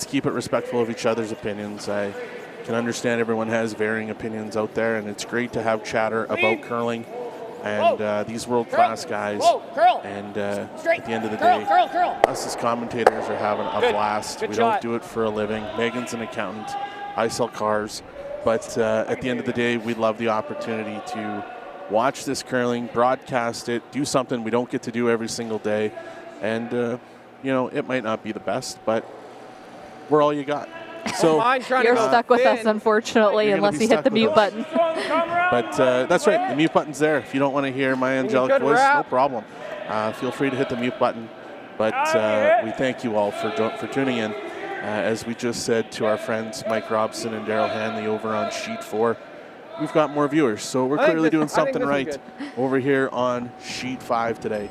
keep it respectful of each other's opinions. I can understand everyone has varying opinions out there, and it's great to have chatter about curling and these world-class guys. And at the end of the day, us as commentators are having a blast. We don't do it for a living. Megan's an accountant. I sell cars. But at the end of the day, we love the opportunity to watch this curling, broadcast it, do something we don't get to do every single day. And, you know, it might not be the best, but we're all you got. So you're stuck with us, unfortunately, unless you hit the mute button. But that's right, the mute button's there. If you don't want to hear my angelic voice, no problem. Feel free to hit the mute button. But we thank you all for tuning in. As we just said to our friends Mike Robson and Daryl Hanley over on sheet 4, we've got more viewers. So we're clearly doing something right over here on sheet 5 today.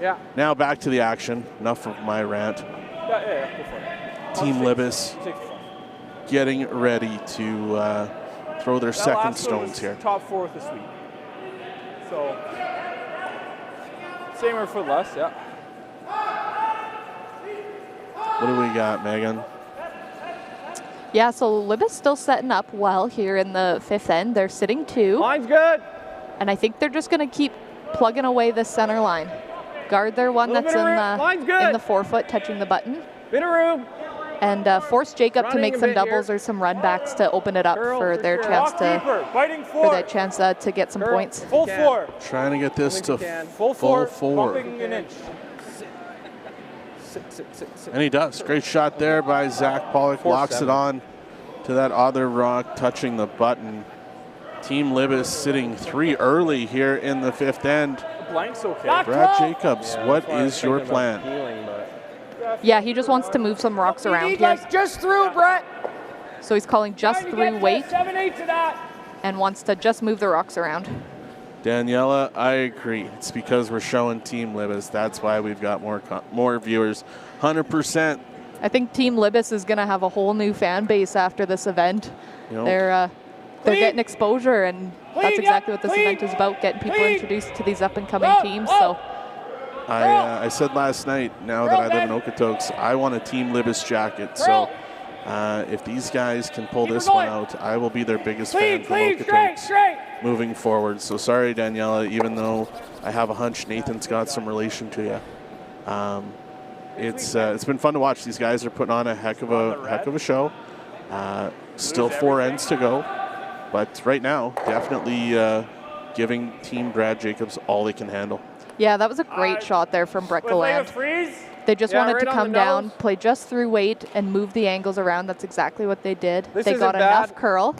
Yeah. Now back to the action. Enough of my rant. Yeah, go for it. Team Libbus getting ready to throw their second stones here. Top 4 this week. So, same or for less, yeah. What do we got, Megan? Yeah, so Libbus still setting up well here in the 5th end. They're sitting 2. Mine's good. And I think they're just going to keep plugging away this center line. Guard their one that's in the forefoot, touching the button. Bit of room. And force Jacob to make some doubles or some run backs to open it up for their chance to get some points. Full 4. Trying to get this to full 4. Bumping an inch. And he does. Great shot there by Zach Pollock. Locks it on to that other rock, touching the button. Team Libbus sitting 3 early here in the 5th end. Blank's okay. Brad Jacobs, what is your plan? Yeah, he just wants to move some rocks around here. Just through, Brett. So he's calling just through weight and wants to just move the rocks around. Daniela, I agree. It's because we're showing Team Libbus. That's why we've got more viewers. 100%. I think Team Libbus is going to have a whole new fan base after this event. You know, they're getting exposure, and that's exactly what this event is about, getting people introduced to these up-and-coming teams. So I said last night, now that I live in Okotoks, I want a Team Libbus jacket. So if these guys can pull this one out, I will be their biggest fan from Okotoks moving forward. So sorry, Daniela, even though I have a hunch Nathan's got some relation to you. It's been fun to watch. These guys are putting on a heck of a show. Still 4 ends to go, but right now definitely giving Team Brad Jacobs all they can handle. Yeah, that was a great shot there from Brett Gallant. They just wanted to come down, play just through weight, and move the angles around. That's exactly what they did. They got enough curl,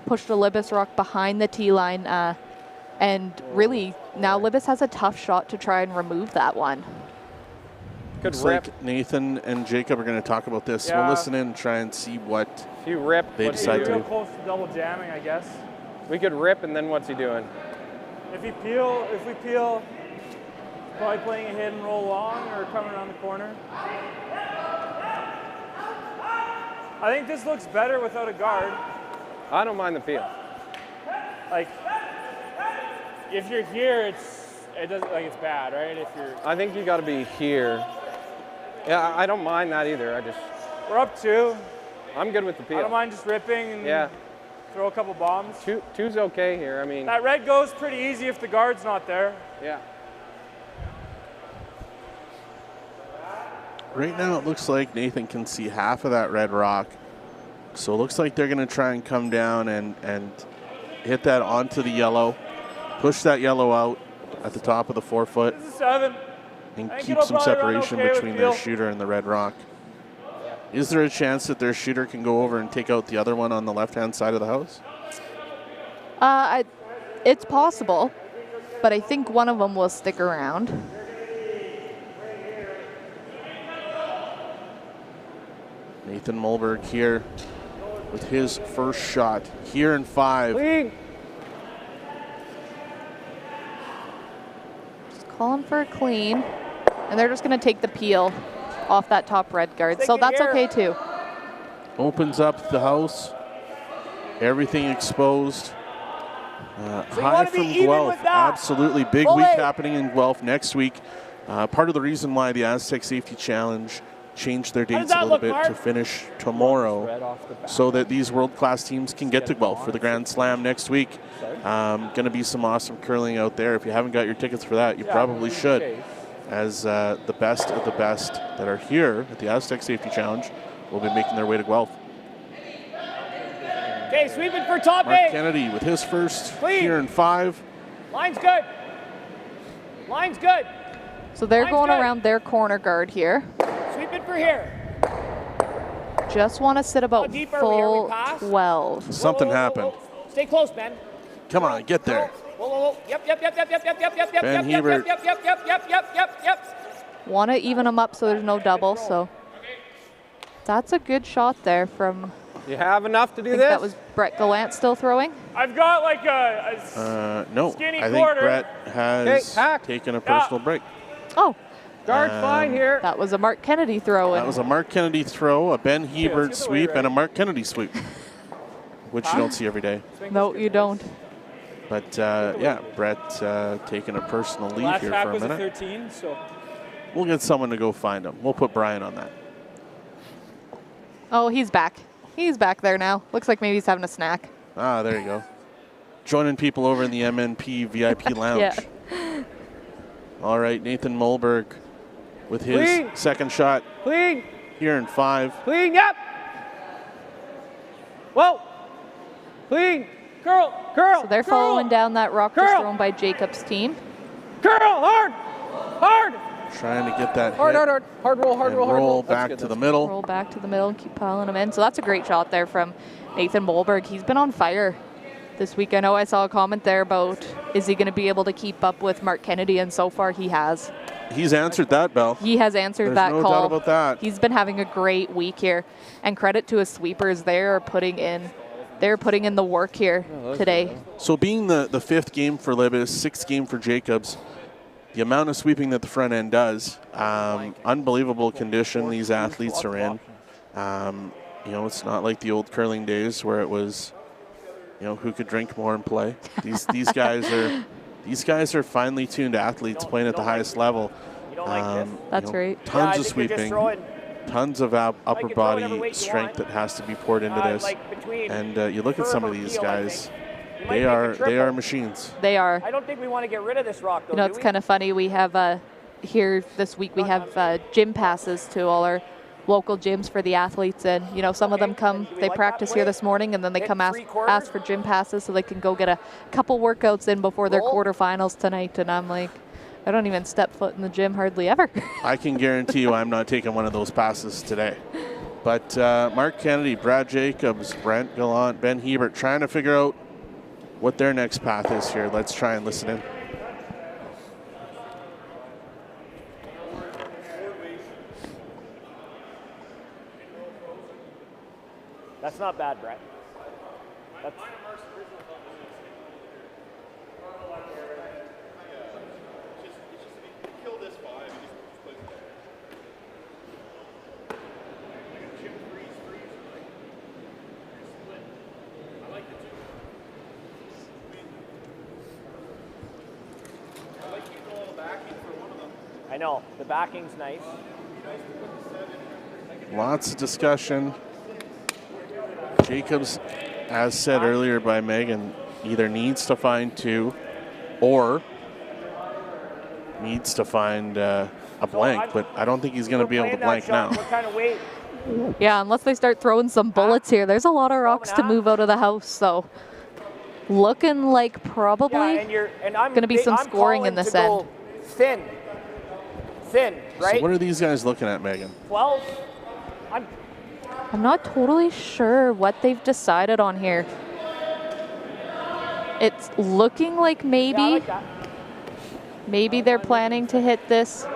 pushed a Libbus rock behind the tee line, and really now Libbus has a tough shot to try and remove that one. Good Looks rip. like Nathan and Jacob are going to talk about this. We'll listen in and try and see what they decide to do. Close to double jamming, I guess. We could rip, and then what's he doing? If we peel, probably playing a hit and roll long or coming around the corner. I think this looks better without a guard. I don't mind the peel. Like, if you're here, it doesn't like it's bad, right? If you're, I think you got to be here. Yeah, I don't mind that either. We're up 2. I'm good with the peel. I don't mind just ripping and throw a couple bombs. Two's okay here. I mean, that red goes pretty easy if the guard's not there. Yeah. Right now it looks like Nathan can see half of that red rock. So it looks like they're going to try and come down and hit that onto the yellow, push that yellow out at the top of the 4-foot, This is 7. and keep some separation between their shooter and the red rock. Is there a chance that their shooter can go over and take out the other one on the left-hand side of the house? It's possible, but I think one of them will stick around. Nathan Mulberg here with his first shot here in 5. Clean. Just calling for a clean, and they're just going to take the peel off that top red guard, so that's okay too. Opens up the house, everything exposed. High from Guelph, absolutely big week happening in Guelph next week. Part of the reason why the Astec Safety Challenge changed their dates a little bit to finish tomorrow so that these world-class teams can get to Guelph for the Grand Slam next week. Going to be some awesome curling out there. If you haven't got your tickets for that, you probably should, as the best of the best that are here at the Astec Safety Challenge will be making their way to Guelph. Okay, sweeping for top Mark 8. Kennedy with his first here in 5. Line's good. Line's good. So they're going around their corner guard here. Sweeping for here. Just want to sit about full 12. Something happened. Stay close, Ben. Come on, get there. Whoa. Yep. Ben Hebert. Yep. Want to even them up so there's no double, so that's a good shot there from... You have enough to do this? That was Brett Gallant still throwing? I've got like a no, skinny I think quarter. Brett has taken a personal break. Oh. Guard fine here. That was a Mark Kennedy throw. That was a Mark Kennedy throw, a Ben Hebert sweep, and a Mark Kennedy sweep, which you don't see every day. No, you don't. But yeah, Brett taking a personal leave here for a minute. 13, so we'll get someone to go find him. We'll put Brian on that. Oh, he's back. He's back there now. Looks like maybe he's having a snack. Ah, there you go. Joining people over in the MNP VIP lounge. Yeah. All right, Nathan Mulberg with his second shot. Clean. Here in 5. Clean, yep. Whoa. Clean. Curl. So they're following down that rock just thrown by Jacob's team. Curl, hard. Trying to get that hard roll back to the middle. Roll back to the middle and keep piling them in. So that's a great shot there from Nathan Mulberg. He's been on fire this week. I know I saw a comment there about, is he going to be able to keep up with Mark Kennedy? And so far he has. He's answered that, Bell. He has answered that no call. doubt about that. He's been having a great week here. And credit to his sweepers. They're putting in the work here today. So being the 5th game for Libbus, 6th game for Jacobs, the amount of sweeping that the front end does, unbelievable condition these athletes are in. You know, it's not like the old curling days where it was, you know, who could drink more and play. These guys are finely tuned athletes playing at the highest level. You don't like this? That's right. Tons of sweeping, tons of upper body strength that has to be poured into this. And you look at some of these guys, they are machines. They are. I don't think we want to get rid of this rock, though. You know, it's kind of funny. We have here this week, we have gym passes to all our local gyms for the athletes, and you know, some of them come, they practice here this morning, and then they come ask for gym passes so they can go get a couple workouts in before their quarterfinals tonight. And I'm like, I don't even step foot in the gym hardly ever. I can guarantee you I'm not taking one of those passes today. But Mark Kennedy, Brad Jacobs, Brent Gallant, Ben Hebert trying to figure out what their next path is here. Let's try and listen in. That's not bad, Brett. That's I know, the backing's nice. Lots of discussion. Jacobs, as said earlier by Megan, either needs to find 2 or needs to find a blank, but I don't think he's going to be able to blank now. What kind of weight? Yeah, unless they start throwing some bullets here. There's a lot of rocks to move out of the house, so looking like probably going to be some scoring in this end. Thin, right? So what are these guys looking at, Megan? 12. I'm not totally sure what they've decided on here. It's looking like maybe they're planning to hit this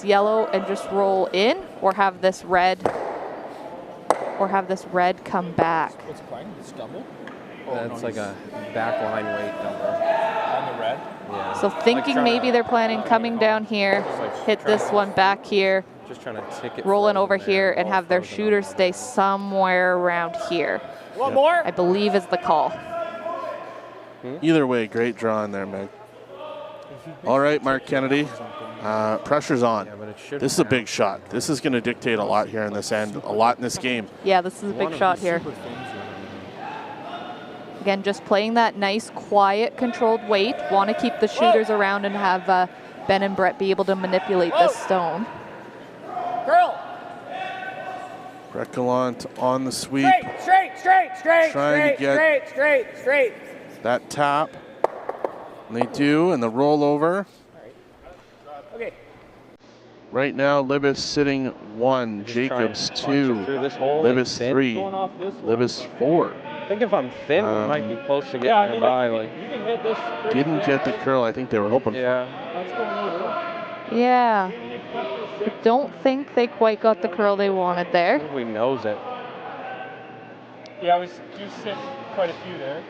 yellow and just roll in, or have this red come back. What's playing? This double? That's like a backline weight double. On the red? Yeah. So thinking maybe they're planning coming down here, hit this one back here, just trying to tick it rolling over here, and have their shooter stay somewhere around here. One more? I believe is the call. Either way, great draw in there, Meg. All right, Mark Kennedy. Pressure's on. This is a big shot. This is going to dictate a lot here in this end, a lot in this game. Yeah, this is a big shot here. Again, just playing that nice, quiet, controlled weight. Want to keep the shooters around and have Ben and Brett be able to manipulate this stone. Girl. Brett Gallant on the sweep. Straight. That tap. And they do, and the rollover. Okay. Right now, Libbus sitting 1, Jacobs 2, Libbus 3, Libbus 4. I think if I'm thin, we might be close to getting by. Like, didn't get the curl I think they were hoping for. Yeah. I don't think they quite got the curl they wanted there. I think we knows it. Yeah, we do sit quite a few there.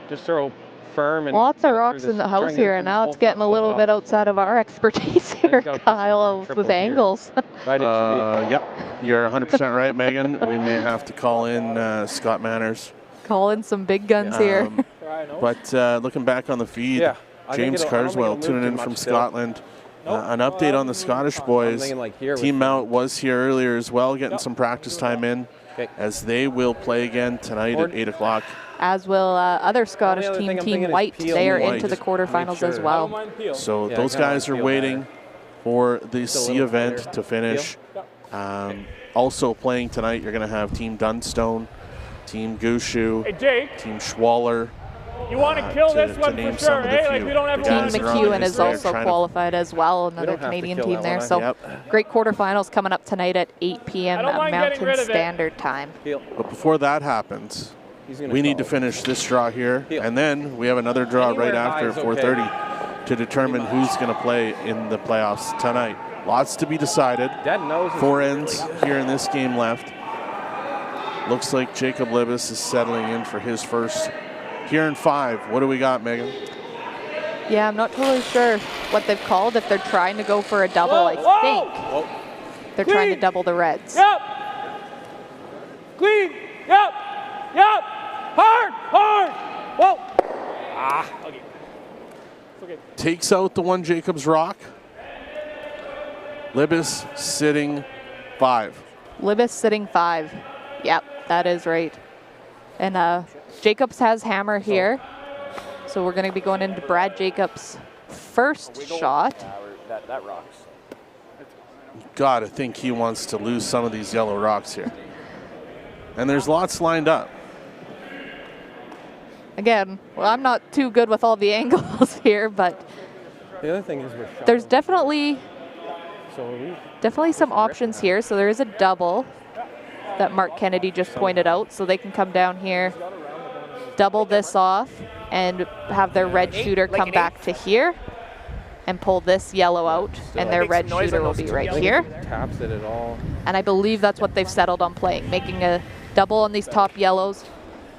Just throw firm and lots of rocks in the house here, and now it's getting a little bit outside of our expertise here, Kyle, with angles. Yep, you're 100% right, Megan. We may have to call in Scott Manners. Call in some big guns here. But looking back on the feed, James Carswell tuning in from Scotland. An update on the Scottish boys. Team Mount was here earlier as well, getting some practice time in, as they will play again tonight at 8 o'clock. As will other Scottish team, Team White. They are into the quarterfinals as well. So those guys are waiting for the C event to finish. Also playing tonight, you're going to have Team Dunstone, Team Gushu, Team Schwaller. You want to kill this one for sure, eh? Like we don't have Team McEwen is also qualified as well, another Canadian team there. So great quarterfinals coming up tonight at 8 p.m. Mountain Standard Time. But before that happens, we need to finish this draw here, and then we have another draw right after 4:30 to determine who's going to play in the playoffs tonight. Lots to be decided. 4 ends here in this game left. Looks like Jacob Libbus is settling in for his first here in 5. What do we got, Megan? Yeah, I'm not totally sure what they've called. If they're trying to go for a double, I think they're trying to double the reds. Yep. Clean. Yep. Hard. Whoa. Okay. takes out the one Jacobs rock. Libbus sitting 5. Libbus sitting 5. Yep, that is right. And Jacobs has hammer here. So we're going to be going into Brad Jacobs' first shot. That rocks. God, I think he wants to lose some of these yellow rocks here. And there's lots lined up. Again, well, I'm not too good with all the angles here, but The other thing is there's definitely some options here. So there is a double that Mark Kennedy just pointed out. So they can come down here, double this off, and have their red shooter come back to here and pull this yellow out, and their red shooter will be right here. Taps it at all. And I believe that's what they've settled on playing, making a double on these top yellows,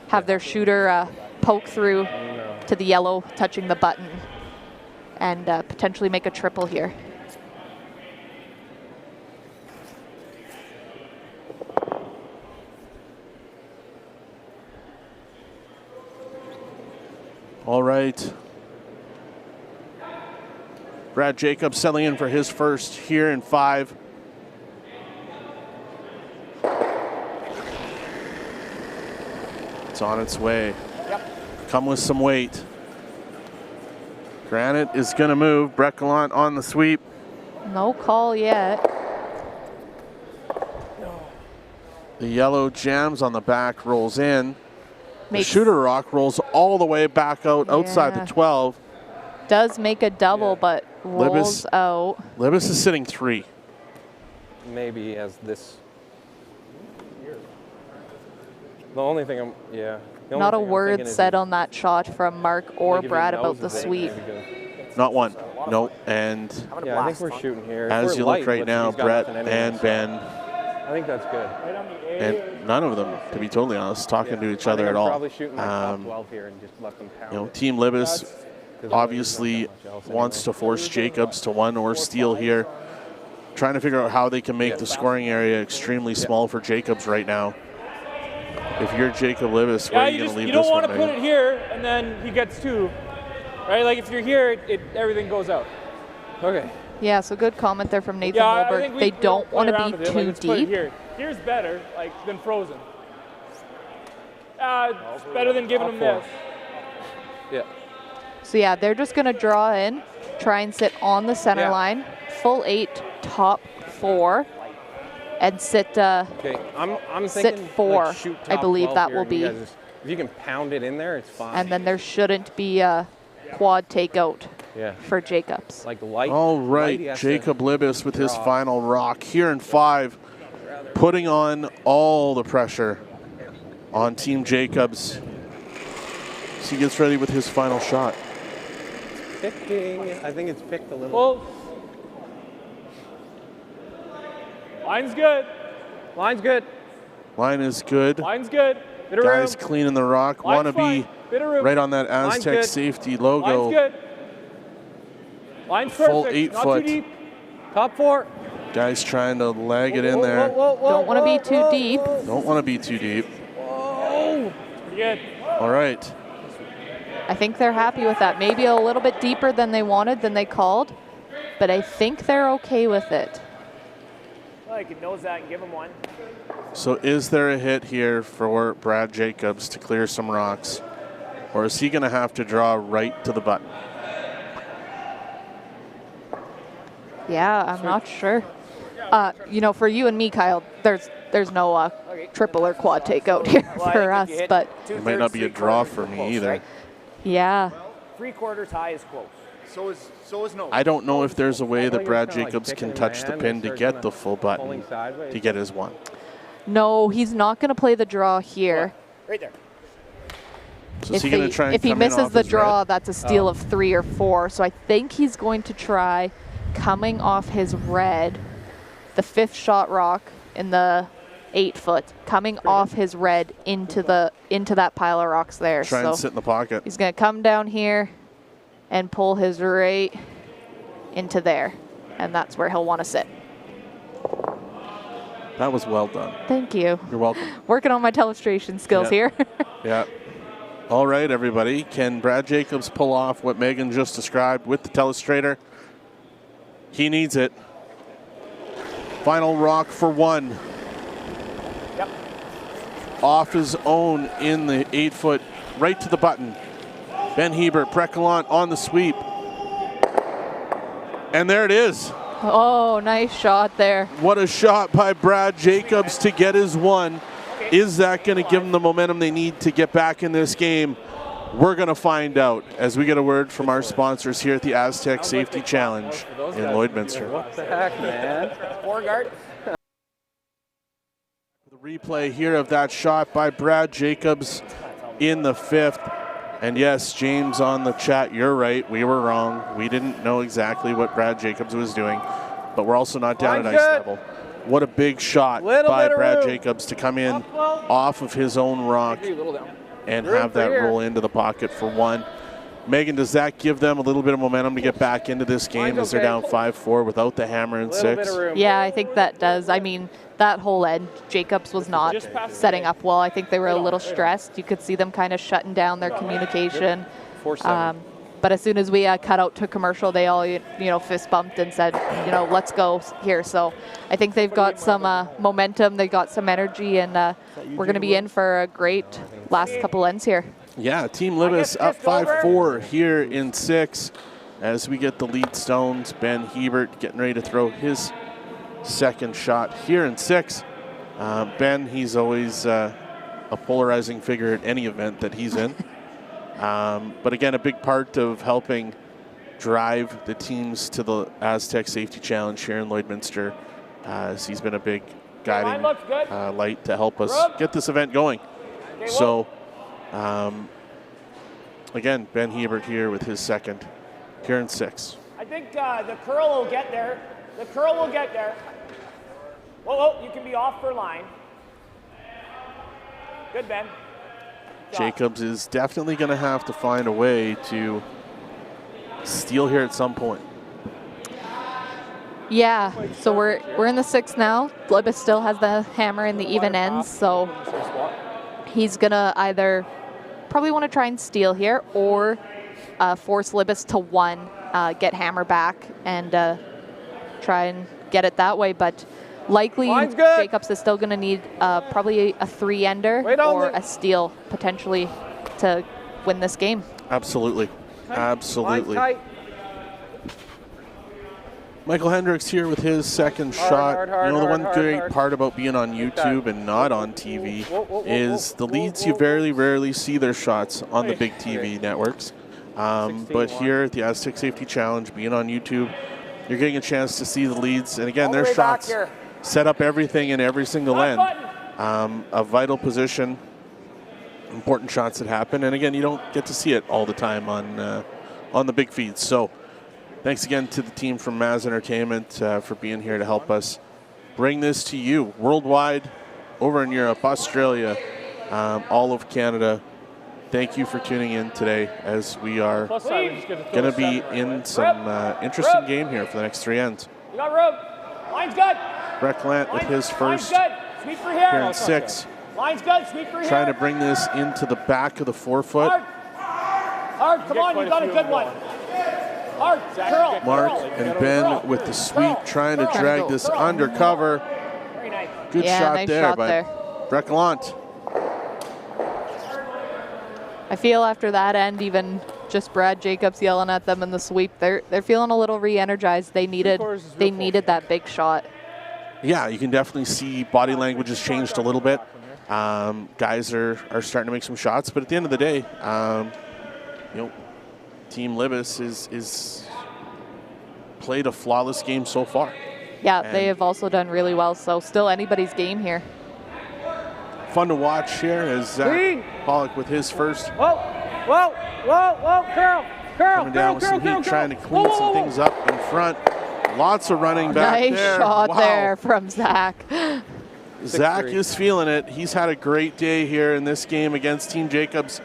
have their shooter poke through to the yellow, touching the button, and potentially make a triple here. All right. Brad Jacobs settling in for his first here in 5. It's on its way. Come with some weight. Granite is going to move. Brett Gallant on the sweep. No call yet. The yellow jams on the back, rolls in. The Makes, shooter rock rolls all the way back out outside the 12. Does make a double, but rolls out. Libbus is sitting 3. Maybe he has this. The only thing I'm, the only Not a thing I'm word thinking is said on that shot from Mark or like if he Brad about the noses it, sweep. maybe Not one. No. And yeah, I think we're shooting here. If as we're you light, look right which now, he's got Brett nothing anyway, and so Ben, I think that's good. and none of them, to be totally honest, talking to each other at all. Probably shooting my top 12 here and just let them pound. You know, Team Libbus obviously wants to force Jacobs to one or steal here. Trying to figure out how they can make the scoring area extremely small for Jacobs right now. If you're Jacob Libbus, where are you going to leave this one? You don't want to put it here and then he gets 2, right? Like if you're here, everything goes out. Okay. Yeah, so good comment there from Nathan Wolberg. They don't want to be too deep. Here's better, than frozen. It's better than giving them this. Yeah. So yeah, they're just going to draw in, try and sit on the center line, full 8, top 4, and sit. Okay, I'm sit thinking 4. like shoot I top believe 12 that here will and you be. guys just, if you can pound it in there, it's fine. And then there shouldn't be a quad takeout for Jacobs. Like light. All right, Jacob Libbus with his final rock here in 5, putting on all the pressure on Team Jacobs as he gets ready with his final shot. Picking. I think it's picked a little. Well, line's good. Line's good. Line is good. Line's good. Bit of Guys room. cleaning the rock. Want to be Bit of room. right on that Astec good. safety logo. Line's good. Line's perfect. Full 8 Not foot. too deep. Top 4. Guys trying to lag it in there. Don't want to be too deep. Don't want to be too deep. Pretty good. All right. I think they're happy with that. Maybe a little bit deeper than they wanted, than they called, but I think they're okay with it. Well, I could nose that and give him one. So is there a hit here for Brad Jacobs to clear some rocks? Or is he going to have to draw right to the button? Yeah, I'm not sure. You know, for you and me, Kyle, there's no triple or quad takeout here for us, but It might not be a draw for me either. yeah. 3/4 tie is close. So is no. I don't know if there's a way that Brad kinda like Jacobs picking can in touch my the hand pin and to start get kinda the full button pulling sideways. to get his one. No, he's not going to play the draw here. Right there. So is he going to try and if he come in misses off the his draw, red? that's a steal of 3 or 4. So I think he's going to try coming off his red, the 5th shot rock in the 8 foot, coming off his red into that pile of rocks there. Try and sit in the pocket. He's going to come down here and pull his right into there, and that's where he'll want to sit. That was well done. Thank you. You're welcome. Working on my telestration skills here. Yeah. All right, everybody. Can Brad Jacobs pull off what Megan just described with the telestrator? He needs it. Final rock for 1. Yep. Off his own in the 8-foot, right to the button. Ben Hebert, Breckland on the sweep. And there it is. Oh, nice shot there. What a shot by Brad Jacobs to get his 1. Is that going to give them the momentum they need to get back in this game? We're going to find out as we get a word from our sponsors here at the Astec Safety Challenge in Lloydminster. What the heck, man? Foreguard. The replay here of that shot by Brad Jacobs in the 5th. And yes, James on the chat, you're right. We were wrong. We didn't know exactly what Brad Jacobs was doing, but we're also not down at ice level. What a big shot by Brad Jacobs to come in off of his own rock and have that roll into the pocket for 1. Megan, does that give them a little bit of momentum to get back into this game as they're down 5-4 without the hammer and 6? Yeah, I think that does. I mean, that whole end, Jacobs was not setting up well. I think they were a little stressed. You could see them kind of shutting down their communication. But as soon as we cut out to commercial, they all, fist bumped and said, let's go here. So I think they've got some momentum, they've got some energy, and we're going to be in for a great last couple ends here. Yeah, Team Libbus up 5-4 here in 6 as we get the lead stones. Ben Hebert getting ready to throw his second shot here in 6. Ben, he's always a polarizing figure at any event that he's in. But again, a big part of helping drive the teams to the Astec Safety Challenge here in Lloydminster. He's been a big guiding light to help us get this event going. So, again, Ben Hebert here with his second here in 6. I think the curl will get there. The curl will get there. Whoa, you can be off for line. Good, Ben. Jacobs is definitely going to have to find a way to steal here at some point. Yeah, so we're in the 6th now. Libbus still has the hammer in the even ends, so he's going to either probably want to try and steal here or force Libbus to 1, get hammer back, and try and get it that way. But likely Jacobs is still going to need probably a 3-ender or a steal potentially to win this game. Absolutely. Absolutely. Michael Hendricks here with his second shot. The one great part about being on YouTube and not on TV is the leads, you very rarely see their shots on the big TV networks. But here at the Astec Safety Challenge, being on YouTube, you're getting a chance to see the leads. And again, their shots set up everything in every single end. A vital position, important shots that happen. And again, you don't get to see it all the time on the big feeds. So thanks again to the team from Maz Entertainment for being here to help us bring this to you worldwide, over in Europe, Australia, all of Canada. Thank you for tuning in today as we are going to be in some interesting game here for the next 3 ends. You got room. Line's good. Breckland with his first Sweep for here. Here in 6. Line's good. Sweep for here. Trying to bring this into the back of the 4-foot. Hard. Come on. You got a good one. Hard. Curl. Mark and Ben with the sweep, trying to drag this undercover. Very nice. Good shot nice there shot by there. Breckland. I feel after that end, even just Brad Jacobs yelling at them in the sweep, they're feeling a little re-energized. They needed that big shot. Yeah, you can definitely see body language has changed a little bit. Guys are starting to make some shots, but at the end of the day, Team Libbus is played a flawless game so far. Yeah, they have also done really well, so still anybody's game here. Fun to watch here as Zach Pollock with his first. Whoa, curl. Coming down with some heat, trying to clean some things up in front. Lots of running back nice there. Shot there from Zach. Zach is feeling it. He's had a great day here in this game against Team Jacobs.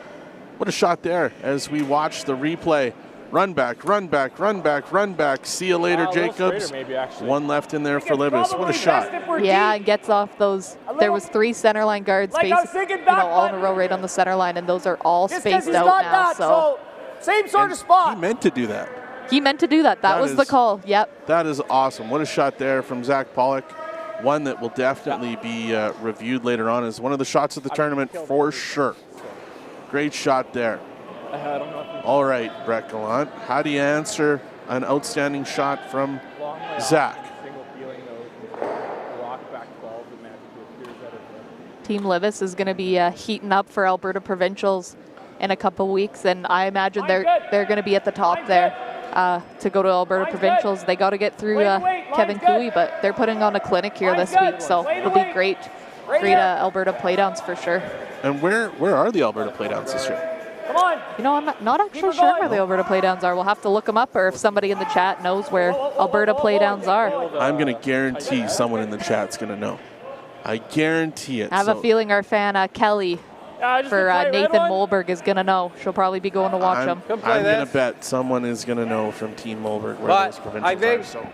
What a shot there as we watch the replay. Run back. See you later, Jacobs. One left in there for Libbus. What a shot. Yeah, and gets off those there was 3 centerline guards basically, all in a row right on the center line, and those are all spaced out now. So same sort of spot. He meant to do that. He meant to do that. That was the call. Yep. That is awesome. What a shot there from Zach Pollock. One that will definitely be reviewed later on as one of the shots of the tournament for sure. Great shot there. All right, Brett Gallant. How do you answer an outstanding shot from Zach? Team Libbus is going to be heating up for Alberta Provincials in a couple weeks, and I imagine they're going to be at the top there to go to Alberta Provincials. They got to get through Kevin Cooey, but they're putting on a clinic here this week, so it'll be great Alberta playdowns for sure. And where are the Alberta playdowns this year? Come on. You know, I'm not actually sure where the Alberta playdowns are. We'll have to look them up, or if somebody in the chat knows where Alberta playdowns are. I'm going to guarantee someone in the chat's going to know. I guarantee it. I have a feeling our fan Kelly for Nathan Molberg is going to know. She'll probably be going to watch them. I'm going to bet someone is going to know from Team Molberg where those provincials are. So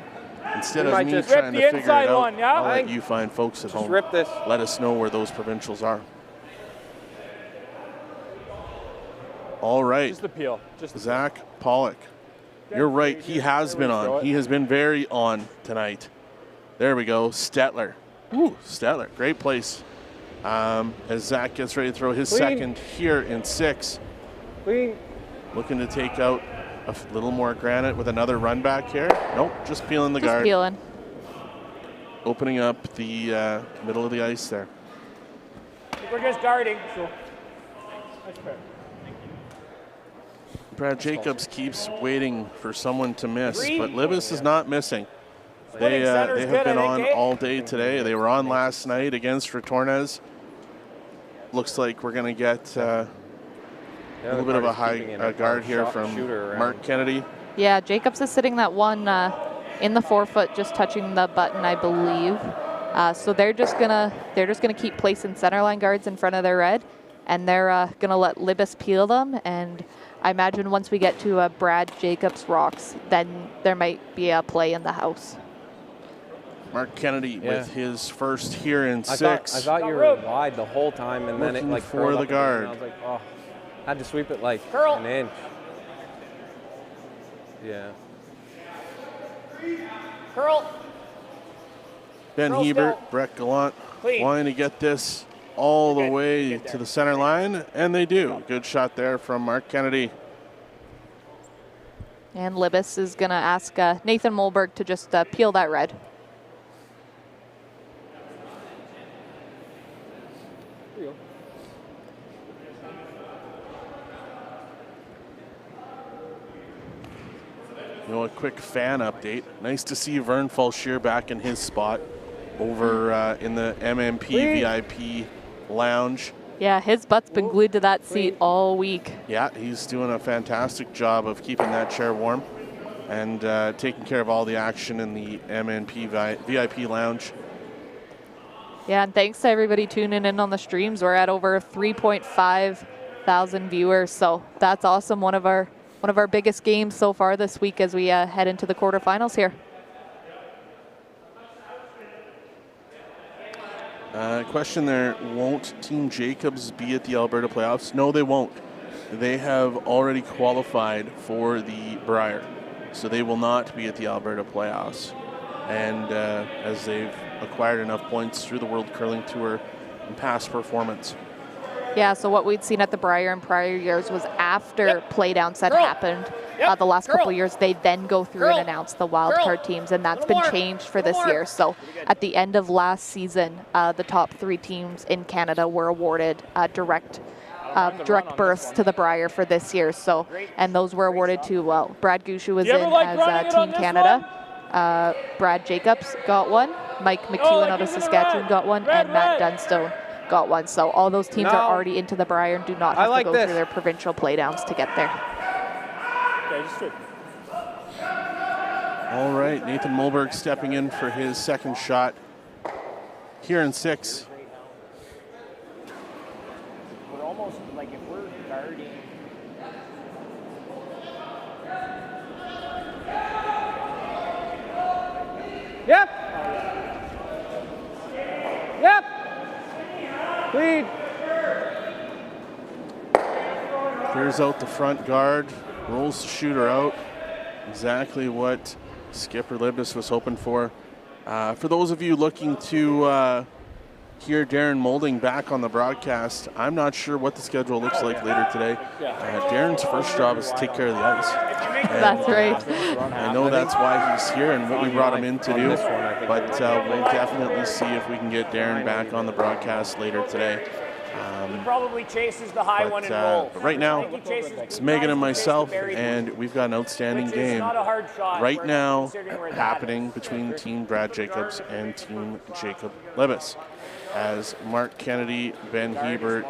instead of me trying to figure it out, I'll let you find folks at home. Let us know where those provincials are. All right. Just the peel. Zach Pollock. You're right. He has been on. He has been very on tonight. There we go. Stetler. Ooh, Stetler. Great place. As Zach gets ready to throw his second here in 6. Looking to take out a little more granite with another run back here. Nope, just peeling the guard. Peeling. Opening up the middle of the ice there. We're just guarding. So. That's fair. Brad Jacobs keeps waiting for someone to miss, but Libbus is not missing. They have been on all day today. They were on last night against Retornez. Looks like we're going to get a little bit of a high guard here from Mark Kennedy. Yeah, Jacobs is sitting that one in the forefoot, just touching the button, I believe. So they're just gonna keep placing centerline guards in front of their red, and they're gonna let Libbus peel them. And I imagine once we get to Brad Jacobs rocks, then there might be a play in the house. Mark Kennedy with his first here in 6. I thought you were wide the whole time, and then it like for the guard. I was like, oh, had to sweep it like an inch. Yeah. Curl. Ben Hebert, Brett Gallant wanting to get this all the way to the center line, and they do. Good shot there from Mark Kennedy. And Libbus is going to ask Nathan Molberg to just peel that red. You know, a quick fan update. Nice to see Vern Fulshear back in his spot over in the MMP VIP lounge. Yeah, his butt's been glued to that seat all week. Yeah, he's doing a fantastic job of keeping that chair warm and taking care of all the action in the MMP VIP lounge. Yeah, and thanks to everybody tuning in on the streams. We're at over 3.5 thousand viewers, so that's awesome. One of our biggest games so far this week as we head into the quarterfinals here. Question there, won't Team Jacobs be at the Alberta playoffs? No, they won't. They have already qualified for the Brier, so they will not be at the Alberta playoffs. And as they've acquired enough points through the World Curling Tour and past performance. Yeah, so what we'd seen at the Brier in prior years was after playdowns had happened the last couple of years, they then go through and announce the wildcard teams, and that's been changed for this year. So at the end of last season, the top 3 teams in Canada were awarded direct berths to the Brier for this year. So, and those were awarded to, well, Brad Gushu was in as Team Canada. Brad Jacobs got one, Mike McEwen out of Saskatchewan got one, and Matt Dunstone got one. So all those teams are already into the Brier and do not have to go through their provincial playdowns to get there. All right, Nathan Molberg stepping in for his second shot here in 6. We're almost like if we're guarding. Yep. Yep. clears out the front guard, rolls the shooter out. Exactly what skipper Libbus was hoping for. For those of you looking to hear Darren Moulding back on the broadcast, I'm not sure what the schedule looks like later today. Darren's first job is to take care of the ice. That's right. I know that's why he's here and what we brought him in to do, but we'll definitely see if we can get Darren back on the broadcast later today. He probably chases the high one and rolls. But right now, it's Megan and myself, and we've got an outstanding game right now happening between Team Brad Jacobs and Team Jacob Libbus. As Mark Kennedy, Ben Hebert,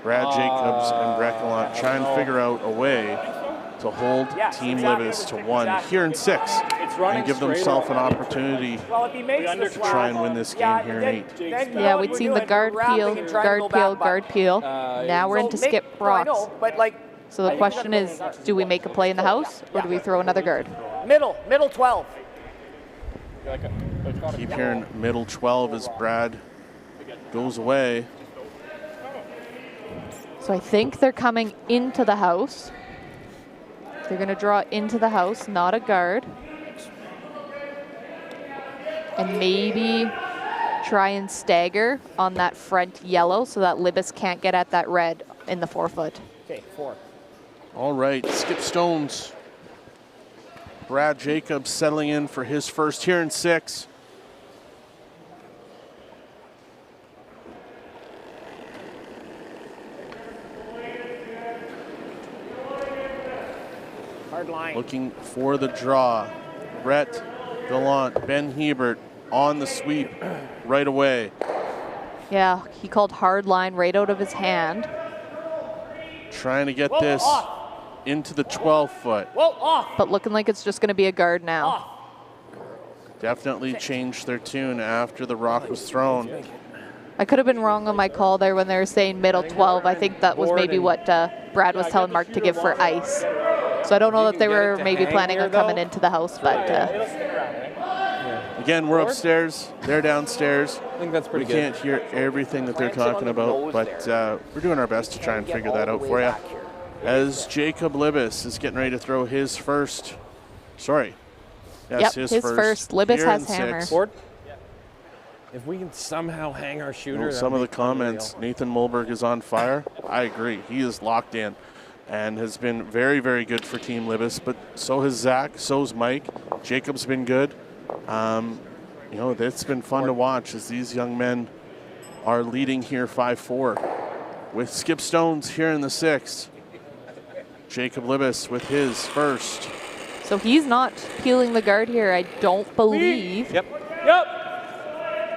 Brad Jacobs, and Brett Gallant try and figure out a way to hold Team Libbus to 1 here in 6 and give themselves an opportunity to try and win this game here in 8. Yeah, we'd seen the guard peel. Now we're into skip rocks. So the question is, do we make a play in the house or do we throw another guard? Middle 12. Keep hearing middle 12 as Brad goes away. So I think they're coming into the house. They're going to draw into the house, not a guard. And maybe try and stagger on that front yellow so that Libbus can't get at that red in the 4-foot. Okay, 4. All right, Skip Stones. Brad Jacobs settling in for his first here in 6. Hard line. Looking for the draw. Brett Gallant, Ben Hebert on the sweep right away. Yeah, he called hard line right out of his hand. Trying to get this into the 12-foot. But looking like it's just going to be a guard now. Definitely changed their tune after the rock was thrown. I could have been wrong on my call there when they were saying middle 12. I think that was maybe what Brad was telling Mark to give for ice. So I don't know that they were maybe planning on coming into the house, but again, we're upstairs, they're downstairs. I think that's pretty good. We can't hear everything that they're talking about, but we're doing our best to try and figure that out for you. As Jacob Libbus is getting ready to throw his first, his first. Libbus has hammer. If we can somehow hang our shooter. Some of the comments, Nathan Mulberg is on fire. I agree. He is locked in and has been very, very good for Team Libbus, but so has Zach, so's Mike. Jacob's been good. It's been fun to watch as these young men are leading here 5-4 with Skip Stones here in the 6th. Jacob Libbus with his first. So he's not peeling the guard here, I don't believe. Yep.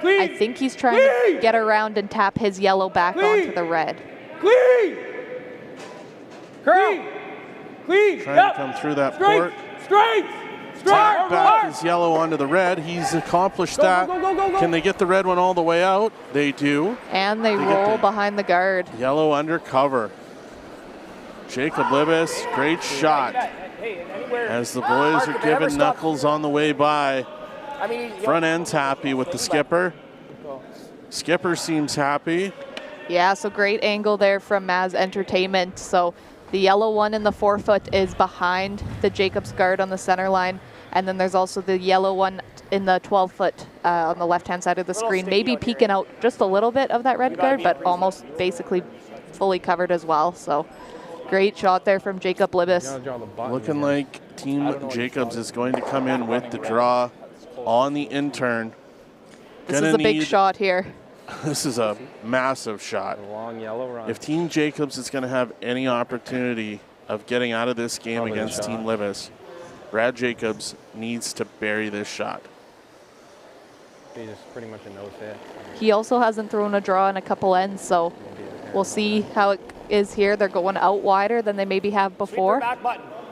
I think he's trying to get around and tap his yellow back onto the red. Trying to come through that port. Tap back his yellow onto the red. He's accomplished that. Can they get the red one all the way out? They do. And they roll behind the guard. Yellow under cover. Jacob Libbus, great shot. As the boys are giving knuckles on the way by. Front end's happy with the skipper. Skipper seems happy. Yeah, so great angle there from Maz Entertainment. So the yellow one in the 4-foot is behind the Jacobs guard on the center line. And then there's also the yellow one in the 12-foot on the left-hand side of the screen. Maybe peeking out just a little bit of that red guard, but almost basically fully covered as well. So great shot there from Jacob Libbus. Looking like Team Jacobs is going to come in with the draw on the intern. This is a big shot here. This is a massive shot. Long yellow run. If Team Jacobs is going to have any opportunity of getting out of this game against Team Libbus, Brad Jacobs needs to bury this shot. He's pretty much a nose hit. He also hasn't thrown a draw in a couple ends, so we'll see how it is here. They're going out wider than they maybe have before. And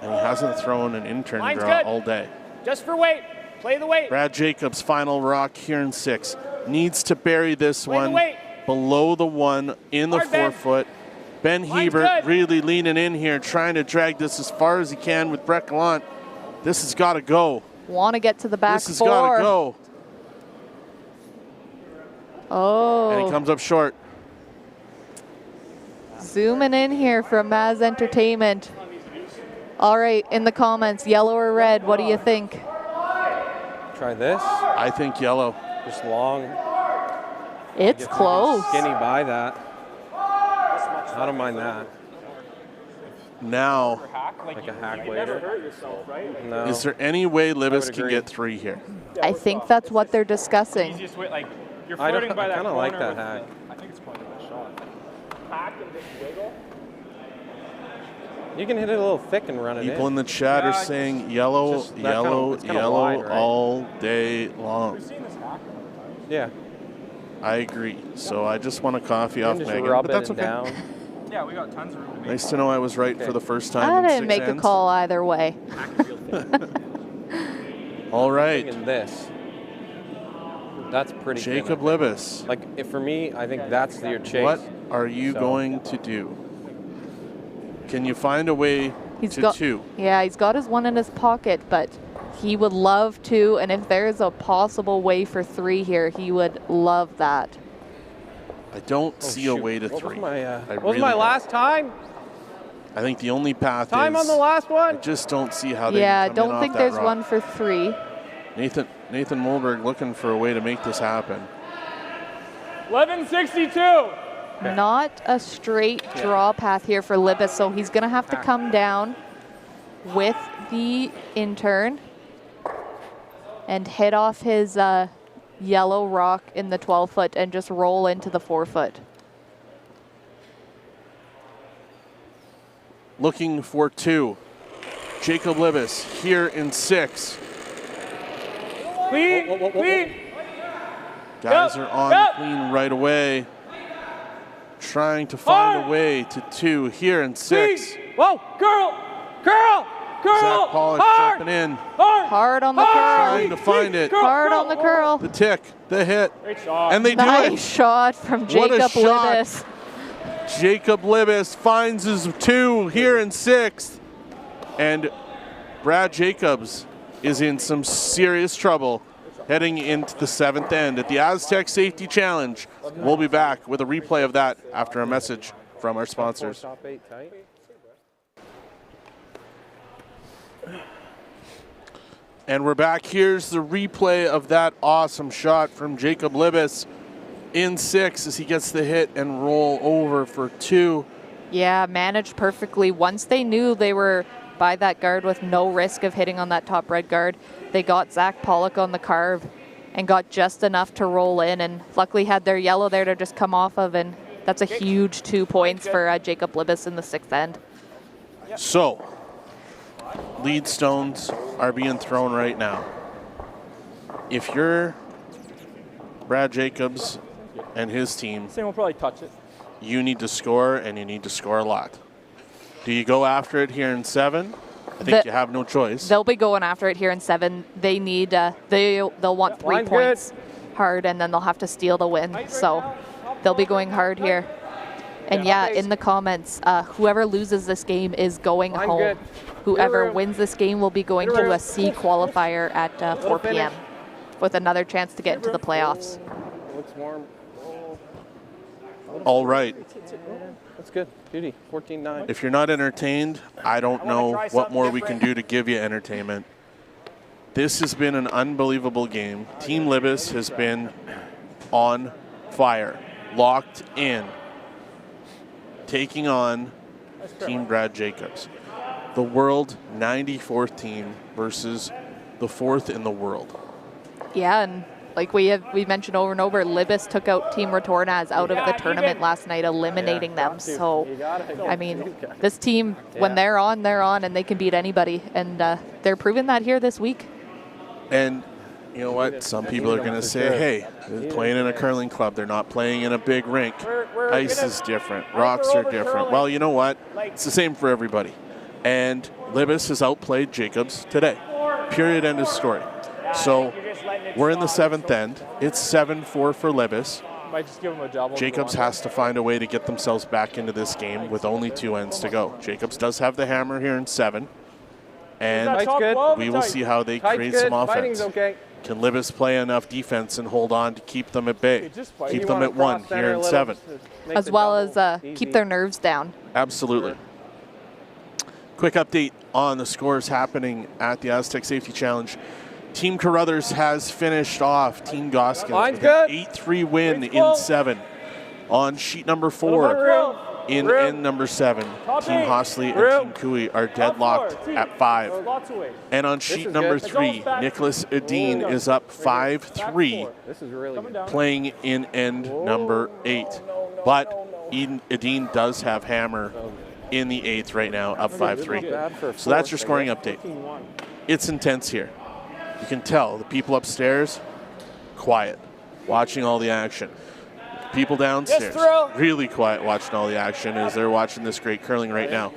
he hasn't thrown an intern draw all day. Just for weight. Play the weight. Brad Jacobs, final rock here in 6. Needs to bury this one below the one in the 4-foot. Ben Hebert really leaning in here, trying to drag this as far as he can with Brett Gallant. This has got to go. Want to get to the back 4. This has got to go. Oh. And he comes up short. Zooming in here from Maz Entertainment. All right, in the comments, yellow or red, what do you think? Try this. I think yellow. Just long. It's close. Skinny by that. I don't mind that. Now, like a hack later. No. is there any way Libbus can get 3 here? I think that's what they're discussing. Easiest way, like, you're I flirting by that kind of like that corner hack. I think it's probably the shot. Hack and just wiggle. You can hit it a little thick and run it People in the chat are saying yellow, It's just that yellow, kinda yellow wide, right? all day long. We've seen this hack. Yeah. I agree. So I just want a coffee You off can just Megan, rub but that's it and okay. down. Yeah, we got tons of room to make. Nice to know I was right for the first time I in didn't 6 make a ends. call either way. All right. And this. That's pretty Jacob thin, I think. Libbus. Like, if for me, I think that's your chase. What are you So- going to do? Can you find a way He's to got 2? Yeah, he's got his 1 in his pocket, but he would love to, and if there's a possible way for 3 here, he would love that. I don't see a shoot. way to What 3. was my, I what was really my don't. last time? I think the only path Time is on the last I one? just don't see how they Yeah, I can come in don't off think that there's rock. one for 3. Nathan Molberg looking for a way to make this happen. 1162. Not a straight draw path here for Libbus, so he's going to have to come down with the intern and hit off his yellow rock in the 12-foot and just roll into the 4-foot. Looking for 2. Jacob Libbus here in 6. Clean, clean. Guys Yep, are on yep. clean right away. Trying to find Hard. a way to 2 here in 6. Clean. Whoa, girl, girl, girl. Zach Pollock hard, jumping in. hard, Hard on the hard. curl. Trying to find it. Girl, Hard girl. on the curl. The tick, the hit, Great shot. and they do Nice it. shot from What a Jacob shot. Libbus. Jacob Libbus finds his 2 here in 6th. And Brad Jacobs is in some serious trouble heading into the 7th end at the Astec Safety Challenge. We'll be back with a replay of that after a message from our sponsors. Top 8 tight. And we're back. Here's the replay of that awesome shot from Jacob Libbus in 6 as he gets the hit and roll over for 2. Yeah, managed perfectly. Once they knew they were by that guard with no risk of hitting on that top red guard, they got Zach Pollock on the carve and got just enough to roll in, and luckily had their yellow there to just come off of, and that's a huge 2 points for Jacob Libbus in the 6th end. So, lead stones are being thrown right now. If you're Brad Jacobs and his team, Sam will probably touch it. you need to score, and you need to score a lot. Do you go after it here in 7? I think you have no choice. They'll be going after it here in 7. They need, they'll want 3 Line's points hard, and then they'll have to steal the win. So they'll be going hard here. And yeah, in the comments, whoever loses this game is going home. good. Whoever wins this game will be going to a C qualifier at 4 p.m. with another chance to get into the playoffs. Looks warm. All right. That's good. Beauty. 14-9. If you're not entertained, I don't know what more we can do to give you entertainment. This has been an unbelievable game. Team Libbus has been on fire, locked in, taking on Team Brad Jacobs. The world 94th team versus the 4th in the world. Yeah, and like we mentioned over and over, Libbus took out Team Retornaz out of the tournament last night, eliminating them. So, I mean, this team, when they're on, and they can beat anybody. And they're proving that here this week. And you know what? Some people are going to say, hey, they're playing in a curling club. They're not playing in a big rink. Ice is different. Rocks are different. Well, you know what? It's the same for everybody. And Libbus has outplayed Jacobs today. Period. End of story. So we're in the 7th end. It's 7-4 for Libbus. Might just give him a double. Jacobs has to find a way to get themselves back into this game with only 2 ends to go. Jacobs does have the hammer here in 7. And Tight's good. we will see how they Tight's create good. some offense. Fighting's okay. Can Libbus play enough defense and hold on to keep them at bay? Keep them at 1 here in 7. As well as keep their nerves down. Absolutely. Quick update on the scores happening at the Astec Safety Challenge. Team Carruthers has finished off Team Goskins with an 8-3 win in 7. On sheet number 4, in end number 7, Team Hostley and Team Cooey are deadlocked at 5. And on sheet number 3, Nicholas Edine is up 5-3, playing in end number 8. But Edine does have hammer in the 8th right now, up 5-3. So that's your scoring update. It's intense here. You can tell the people upstairs, quiet, watching all the action. People downstairs, really quiet, watching all the action as they're watching this great curling right now.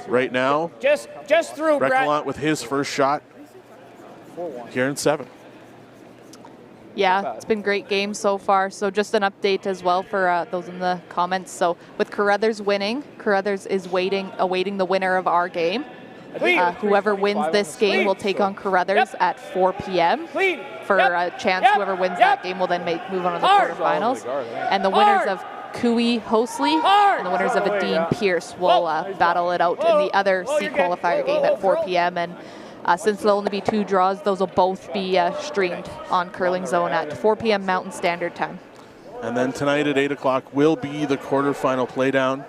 Right now, just through, Breckland with his first shot here in 7. Yeah, it's been great games so far. So just an update as well for those in the comments. So with Carruthers winning, Carruthers is awaiting the winner of our game. Whoever wins this game will take on Carruthers at 4 p.m. for a chance. Whoever wins that game will then move on to the quarterfinals. And the winners of Cooey Hostley and the winners of Edine Pierce will battle it out in the other C qualifier game at 4 p.m. And since there'll only be 2 draws, those will both be streamed on Curling Zone at 4 p.m. Mountain Standard Time. And then tonight at 8 o'clock will be the quarterfinal playdown.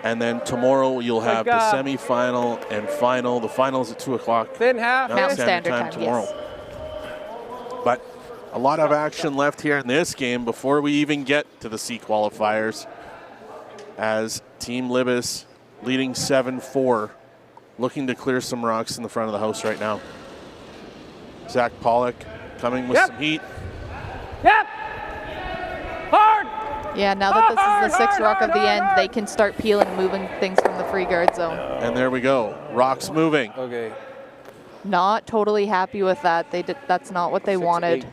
And then tomorrow you'll have the semifinal and final. The finals at 2 o'clock. Mountain Standard Time tomorrow. Yes. But a lot of action left here in this game before we even get to the C qualifiers. As Team Libbus leading 7-4, looking to clear some rocks in the front of the house right now. Zach Pollock coming with some heat. Hard! Yeah, now that this is the 6th rock of the end, they can start peeling and moving things from the free guard zone. And there we go. Rocks moving. Okay. Not totally happy with that. That's not what they wanted.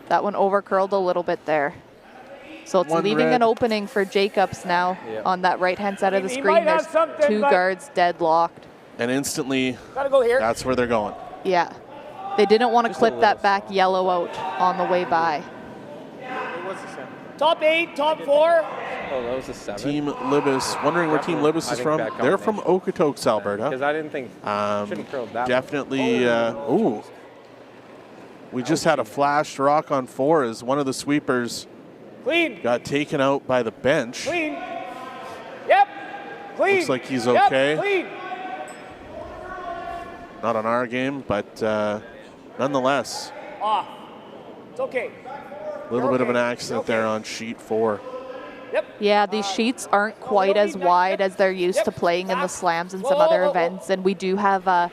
That one over-curled a little bit there. So it's leaving an opening for Jacobs now on that right-hand side of the screen. There's 2 guards deadlocked. And instantly, that's where they're going. Yeah. They didn't want to clip that back yellow out on the way by. Top 8, top 4. Oh, that was a 7. Team Libbus, wondering where Team Libbus is from. They're from Okotoks, Alberta. Because I didn't think, shouldn't curl that definitely, ooh. We just had a flashed rock on 4 as one of the sweepers got taken out by the bench. Clean. Yep. Clean. Looks like he's okay. Clean. Not on our game, but nonetheless. Off. It's okay. A little bit of an accident there on sheet 4. Yeah, these sheets aren't quite as wide as they're used to playing in the slams and some other events. And we do have,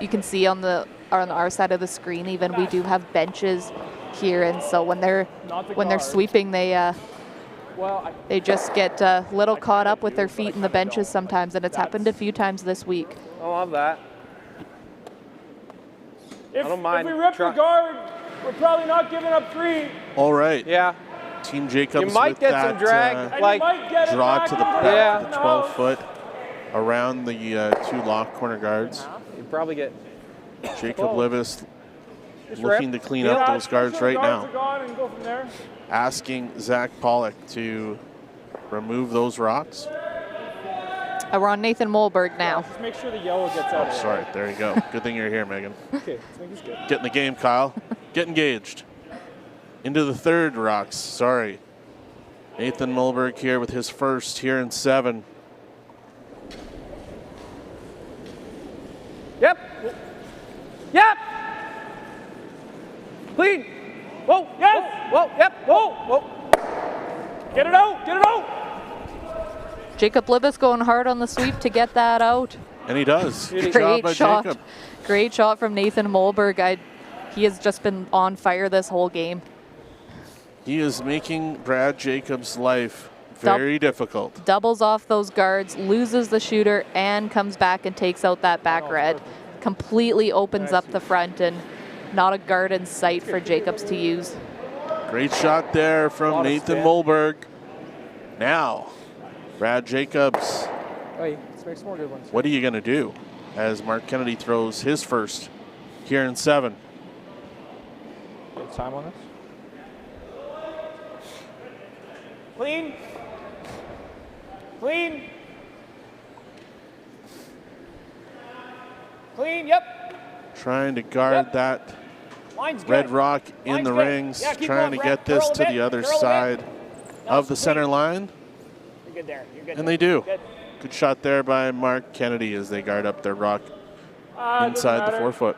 you can see on our side of the screen even, we do have benches here. And so when they're sweeping, they just get a little caught up with their feet in the benches sometimes. And it's happened a few times this week. I love that. I don't mind. If we rip the guard, we're probably not giving up 3. All right. Yeah. Team Jacobs you might with get that, some drag, like draw to the back of the 12-foot around the 2 lock corner guards. You probably get Jacob Libbus looking to clean up those guards right now. Asking Zach Pollock to remove those rocks. We're on Nathan Molberg now. Just make sure the yellow gets out. Oh, sorry. There you go. Good thing you're here, Megan. Okay, let's make this good. Get in the game, Kyle. Get engaged. Into the 3rd rocks. Sorry. Nathan Molberg here with his first here in 7. Yep. Yep. Clean. Whoa. Yes. Whoa. Yep. Whoa. Whoa. Get it out. Get it out. Jacob Libbus going hard on the sweep to get that out. And he does. Good Great job by shot. Jacob. Great shot from Nathan Molberg. He has just been on fire this whole game. He is making Brad Jacobs' life very difficult. Doubles off those guards, loses the shooter, and comes back and takes out that back red. Completely opens up the front, and not a guard in sight for Jacobs to use. Great shot there from Nathan Molberg. Now, Brad Jacobs, let's make some more good ones. What are you going to do as Mark Kennedy throws his first here in 7? What's the time on this? Clean. Clean. Clean, yep. Trying to guard that Line's good. red rock in Line's the good. rings, Yeah, keep trying to going, get Brad. this Curl a to bit, the other curl a bit. side Now of the center clean. line. You're good there. You're good And there. they do. Good. Good shot there by Mark Kennedy as they guard up their rock inside the 4 foot.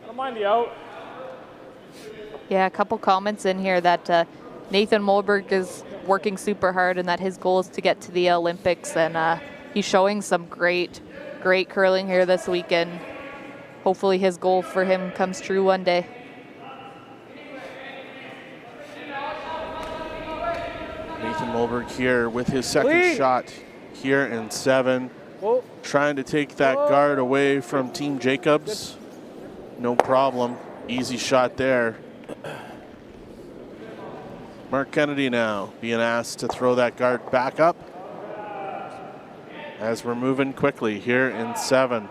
I don't mind the out. Yeah, a couple comments in here that Nathan Molberg is working super hard and that his goal is to get to the Olympics, and he's showing some great curling here this weekend. Hopefully his goal for him comes true one day. Nathan Molberg here with his second shot here in 7. Whoa. Trying to take that guard away from Team Jacobs. No problem. Easy shot there. Mark Kennedy now being asked to throw that guard back up as we're moving quickly here in 7.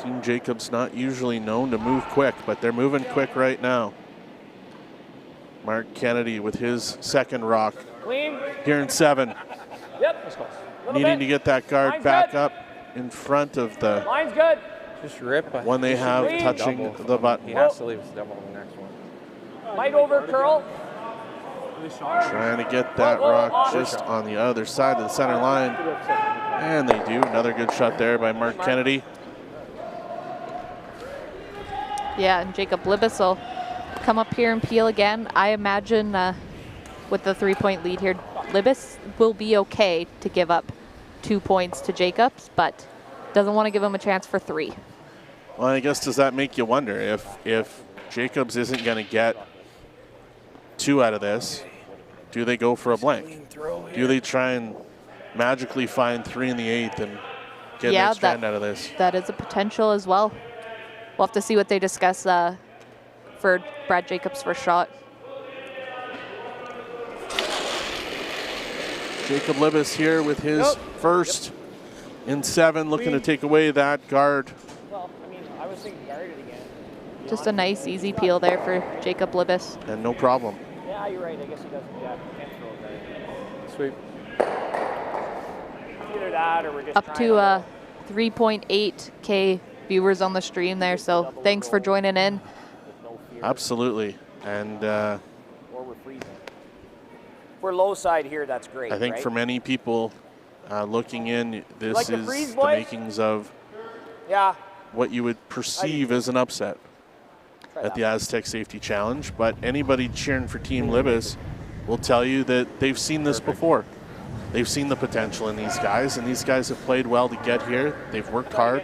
Team Jacobs not usually known to move quick, but they're moving quick right now. Mark Kennedy with his second rock Clean. here in 7. Yep. Needing to get that guard Line's back good. up in front of the Line's good. Just rip. one they have Clean. touching Double. the button. He has to leave his double on the next one. Might over curl. Trying to get that rock just on the other side of the center line. And they do. Another good shot there by Mark Kennedy. Yeah, and Jacob Libbus will come up here and peel again. I imagine with the 3-point lead here, Libbus will be okay to give up 2 points to Jacobs, but doesn't want to give him a chance for 3. Well, I guess does that make you wonder if Jacobs isn't going to get 2 out of this, do they go for a blank? Do they try and magically find 3 in the 8th and get an extra end out of this? That is a potential as well. We'll have to see what they discuss for Brad Jacobs' first shot. Jacob Libbus here with his first in 7, looking to take away that guard. Well, I mean, I was thinking guard it again. Just a nice, easy peel there for Jacob Libbus. And no problem. Yeah, you're right. I guess he doesn't. Yeah, he can't throw it there. Sweep. Either that or we're just Up to 3.8K viewers on the stream there, so thanks for joining in. Absolutely. And or we're freezing. If we're low side here, that's great. I think right? for many people looking in, this like the is freeze, the boys? makings of Yeah. what you would perceive as an upset at the Astec Safety Challenge. But anybody cheering for Team Libbus will tell you that they've seen this before. They've seen the potential in these guys, and these guys have played well to get here. They've worked hard,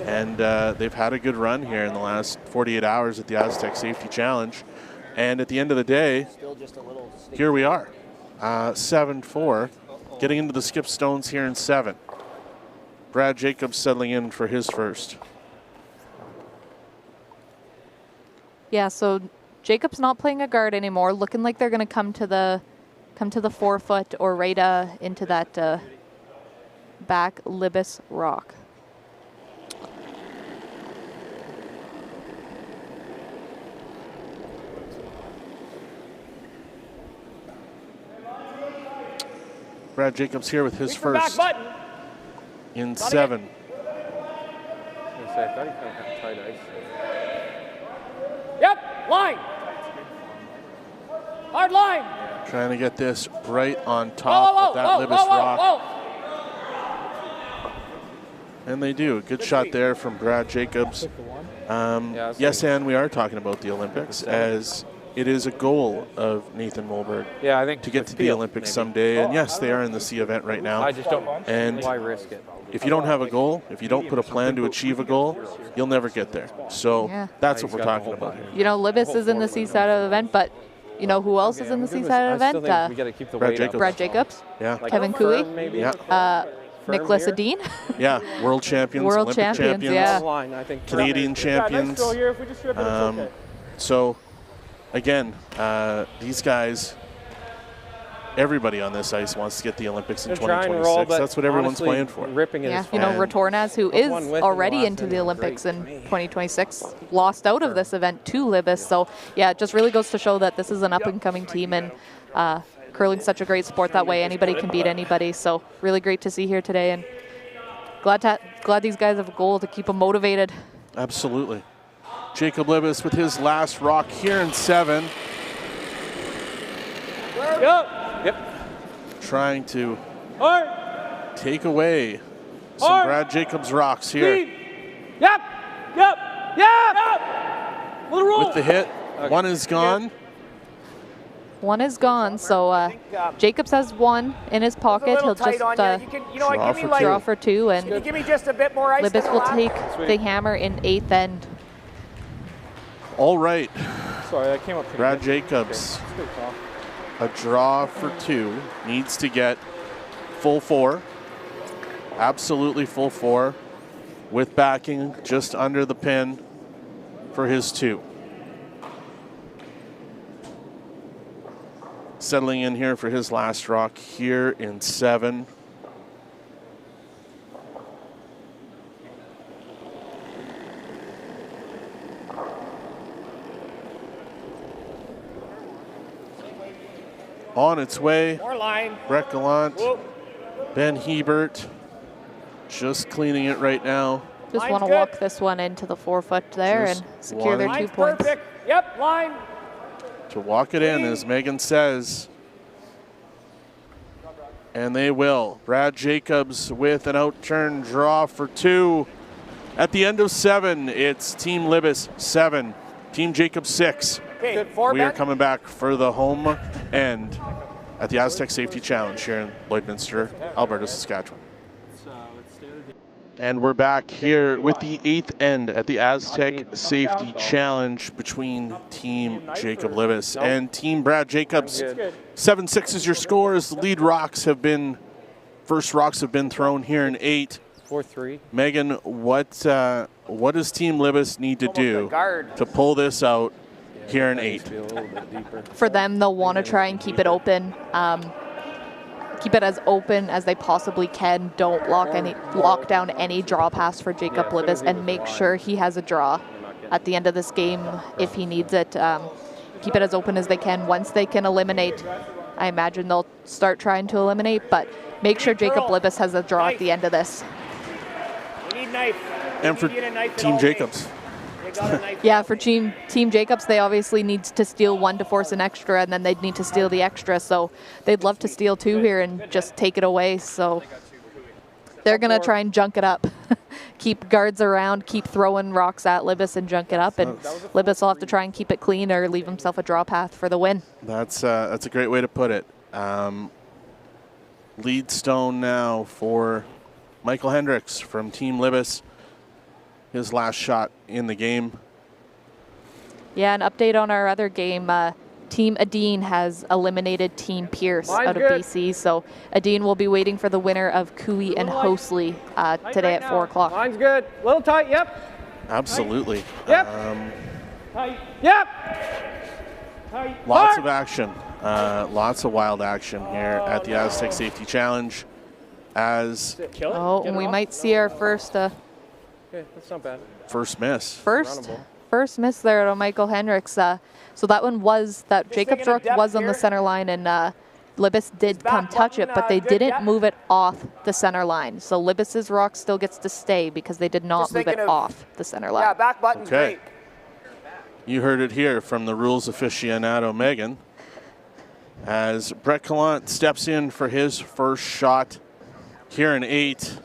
and they've had a good run here in the last 48 hours at the Astec Safety Challenge. And at the end of the day, here we are, 7-4, getting into the skip stones here in 7. Brad Jacobs settling in for his first. Yeah, so Jacob's not playing a guard anymore. Looking like they're going to come to the 4 foot or right into that back Libbus rock. Brad Jacobs here with his first in 7. I thought he kind of had tight ice. Yep, line. Hard line. Trying to get this right on top of that Libbus rock. And they do. Good shot there from Brad Jacobs. Yes, and we are talking about the Olympics, as it is a goal of Nathan Molberg I think to get to the Olympics someday. And yes, they are in the C event right now. I just don't. And why risk it? if you don't have a goal, if you don't put a plan to achieve a goal, you'll never get there. So that's what we're talking about here. You know, Libbus is in the C side of the event, but you know who else is in the C side of the event? We got to keep the Brad weight Jacobs. up. Brad Jacobs, Yeah. Kevin Cooley, Yeah. Nicholas here? Adine. Yeah. World champions, World Olympic champions, champions, yeah. Line, I think. Canadian champions. Nice throw here. If we just rip it, it's okay. So, again, these guys everybody on this ice wants to get the Olympics in They're trying to roll, 2026. but That's what everyone's honestly, playing for. Ripping it Yeah, is you know, fine. Retornaz, who Took is one with him already last into night, the it was Olympics great. in 2026, lost out of this event to Libbus. So, yeah, it just really goes to show that this is an up-and-coming team, and curling's such a great sport that way. Anybody can beat anybody. So, really great to see here today, and glad these guys have a goal to keep them motivated. Absolutely. Jacob Libbus with his last rock here in 7. Yep. Trying to take away some Brad Jacobs rocks here. Yep. With the hit, one is gone. One is gone, so Jacobs has one in his pocket. He'll just draw for 2, and give me just a bit more ice. Libbus will take the hammer in 8th end. All right. Sorry, that came up. Brad Jacobs, a draw for 2, needs to get full 4. Absolutely full 4 with backing just under the pin for his 2. Settling in here for his last rock here in 7. On its way, More line. Brett Gallant, Ben Hebert, just cleaning it right now. Just want to walk this one into the 4-foot there Just and secure their 2 Line's points. perfect. Yep, line. To walk it in, as Megan says. And they will. Brad Jacobs with an outturn draw for 2. At the end of 7, it's Team Libbus 7, Team Jacobs 6. Okay, We are coming back for the home end at the Astec Safety Challenge here in Lloydminster, Alberta, Saskatchewan. And we're back here with the 8th end at the Astec Safety Challenge between Team Jacob Libbus and Team Brad Jacobs. 7-6 is your score as the lead first rocks have been thrown here in 8. 4-3. Megan, what does Team Libbus need to do to pull this out here in 8? For them, they'll want to try and keep it open. Keep it as open as they possibly can. Don't lock down any draw pass for Jacob Libbus, and make sure he has a draw at the end of this game if he needs it. Keep it as open as they can. Once they can eliminate, I imagine they'll start trying to eliminate, but make sure Jacob Libbus has a draw at the end of this. We need knife. And for Team Jacobs. Yeah, for Team Jacobs, they obviously need to steal 1 to force an extra, and then they'd need to steal the extra. So they'd love to steal 2 here and just take it away. So they're going to try and junk it up. Keep guards around, keep throwing rocks at Libbus and junk it up. And Libbus will have to try and keep it clean or leave himself a draw path for the win. That's a great way to put it. Lead stone now for Michael Hendricks from Team Libbus. His last shot in the game. Yeah, an update on our other game. Team Adine has eliminated Team Pierce out of BC. So Adine will be waiting for the winner of Cooey and Hosley today at 4 o'clock. Line's good. A little tight, yep. Absolutely. Yep. Yep. Lots of action. Lots of wild action here at the Astec Safety Challenge. And we might see our first Okay, that's not bad. first miss. First miss there to Michael Hendricks. So that one Jacob's rock was on the center line, and Libbus did come touch it, but they didn't move it off the center line. So Libbus's rock still gets to stay because they did not move it off the center line. Yeah, back button's great. You heard it here from the rules aficionado, Megan, as Brett Gallant steps in for his first shot here in 8.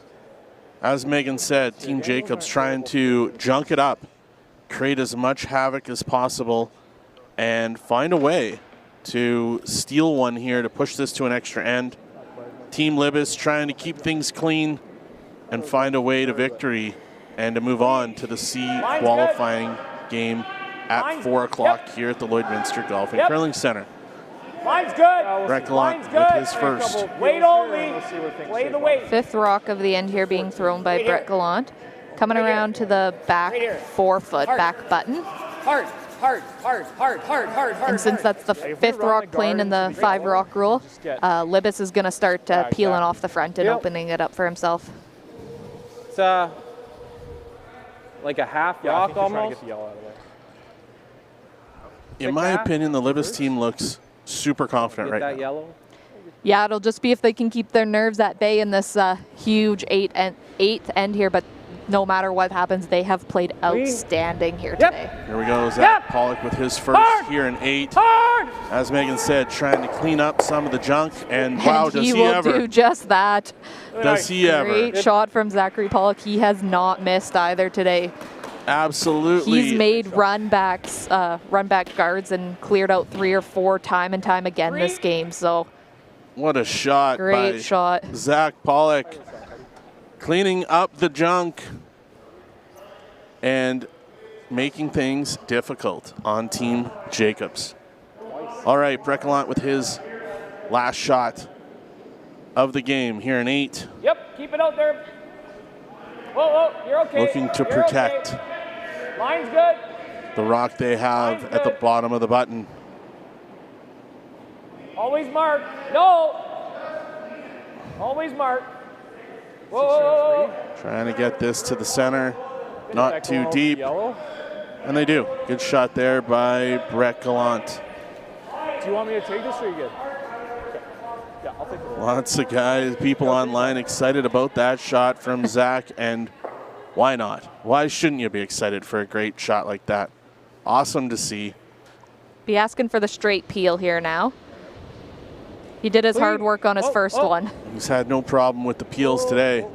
As Megan said, Team Jacobs trying to junk it up, create as much havoc as possible, and find a way to steal one here to push this to an extra end. Team Libbus trying to keep things clean and find a way to victory and to move on to the C qualifying game at 4 o'clock here at the Lloydminster Golf and Curling Center. Line's good. Brett Gallant with his first. Wait only. Play the weight. 5th rock of the end here being thrown by Brett Gallant. Coming around to the back 4-foot back button. Hard. And since that's the 5th rock plane in the 5 rock rule, Libbus is going to start peeling off the front and opening it up for himself. It's like a half rock almost. In my opinion, the Libbus team looks super confident right now. Yellow. Yeah, it'll just be if they can keep their nerves at bay in this huge 8th end here, but no matter what happens, they have played outstanding here today. Here we go, Zach Pollock with his first here in 8. As Megan said, trying to clean up some of the junk, and wow, does he ever. He will do just that. Does he ever. Great shot from Zachary Pollock. He has not missed either today. Absolutely. He's made run back guards and cleared out 3 or 4 time and time again this game. So what a shot. Great shot. Zach Pollock cleaning up the junk and making things difficult on Team Jacobs. All right, Breckland with his last shot of the game here in 8. Yep, keep it out there. Whoa, you're okay. Looking to protect Line's good. the rock they have at the bottom of the button. Always mark. No. Always mark. Whoa. Trying to get this to the center. Not too deep. And they do. Good shot there by Brett Gallant. Do you want me to take this or are you good? Okay. Yeah, I'll take it. Lots of guys, people online excited about that shot from Zach, and why not? Why shouldn't you be excited for a great shot like that? Awesome to see. Be asking for the straight peel here now. He did his hard work on his first one. He's had no problem with the peels today.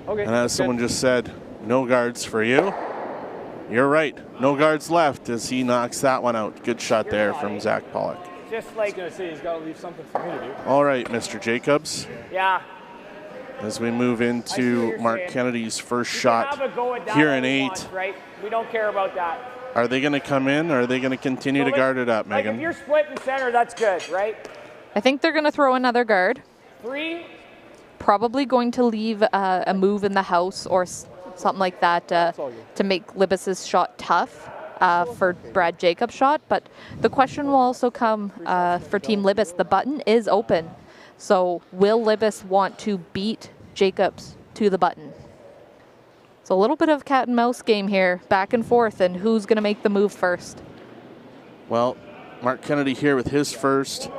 Okay. And as someone just said, no guards for you. You're right. No guards left as he knocks that one out. Good shot there from Zach Pollock. Just like I was going to say, he's got to leave something for me to do. All right, Mr. Jacobs. Yeah. As we move into Mark Kennedy's first shot here in 8. Right? We don't care about that. Are they going to come in, or are they going to continue to guard it up, Megan? Like if you're split in center, that's good, right? I think they're going to throw another guard. 3. Probably going to leave a move in the house or something like that to make Libbus's shot tough for Brad Jacobs' shot. But the question will also come for Team Libbus. The button is open. So will Libbus want to beat Jacobs to the button? It's a little bit of cat and mouse game here, back and forth, and who's going to make the move first? Well, Mark Kennedy here with his first.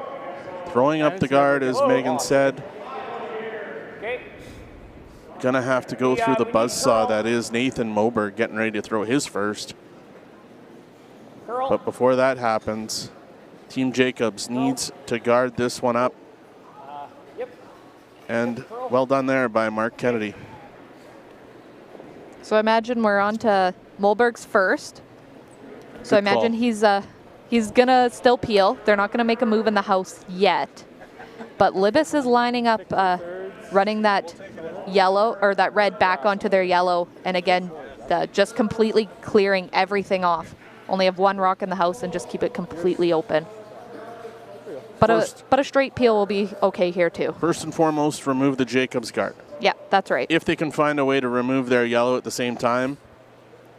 Throwing up the guard, as Megan said. Gonna have to go through the buzzsaw that is Nathan Moberg getting ready to throw his first. But before that happens, Team Jacobs needs to guard this one up. And well done there by Mark Kennedy. So I imagine we're on to Moberg's first. So I imagine he's gonna still peel. They're not gonna make a move in the house yet. But Libbus is lining up, running that yellow or that red back onto their yellow, and again, just completely clearing everything off. Only have 1 rock in the house and just keep it completely open. But a straight peel will be okay here too. First and foremost, remove the Jacobs guard. Yeah, that's right. If they can find a way to remove their yellow at the same time,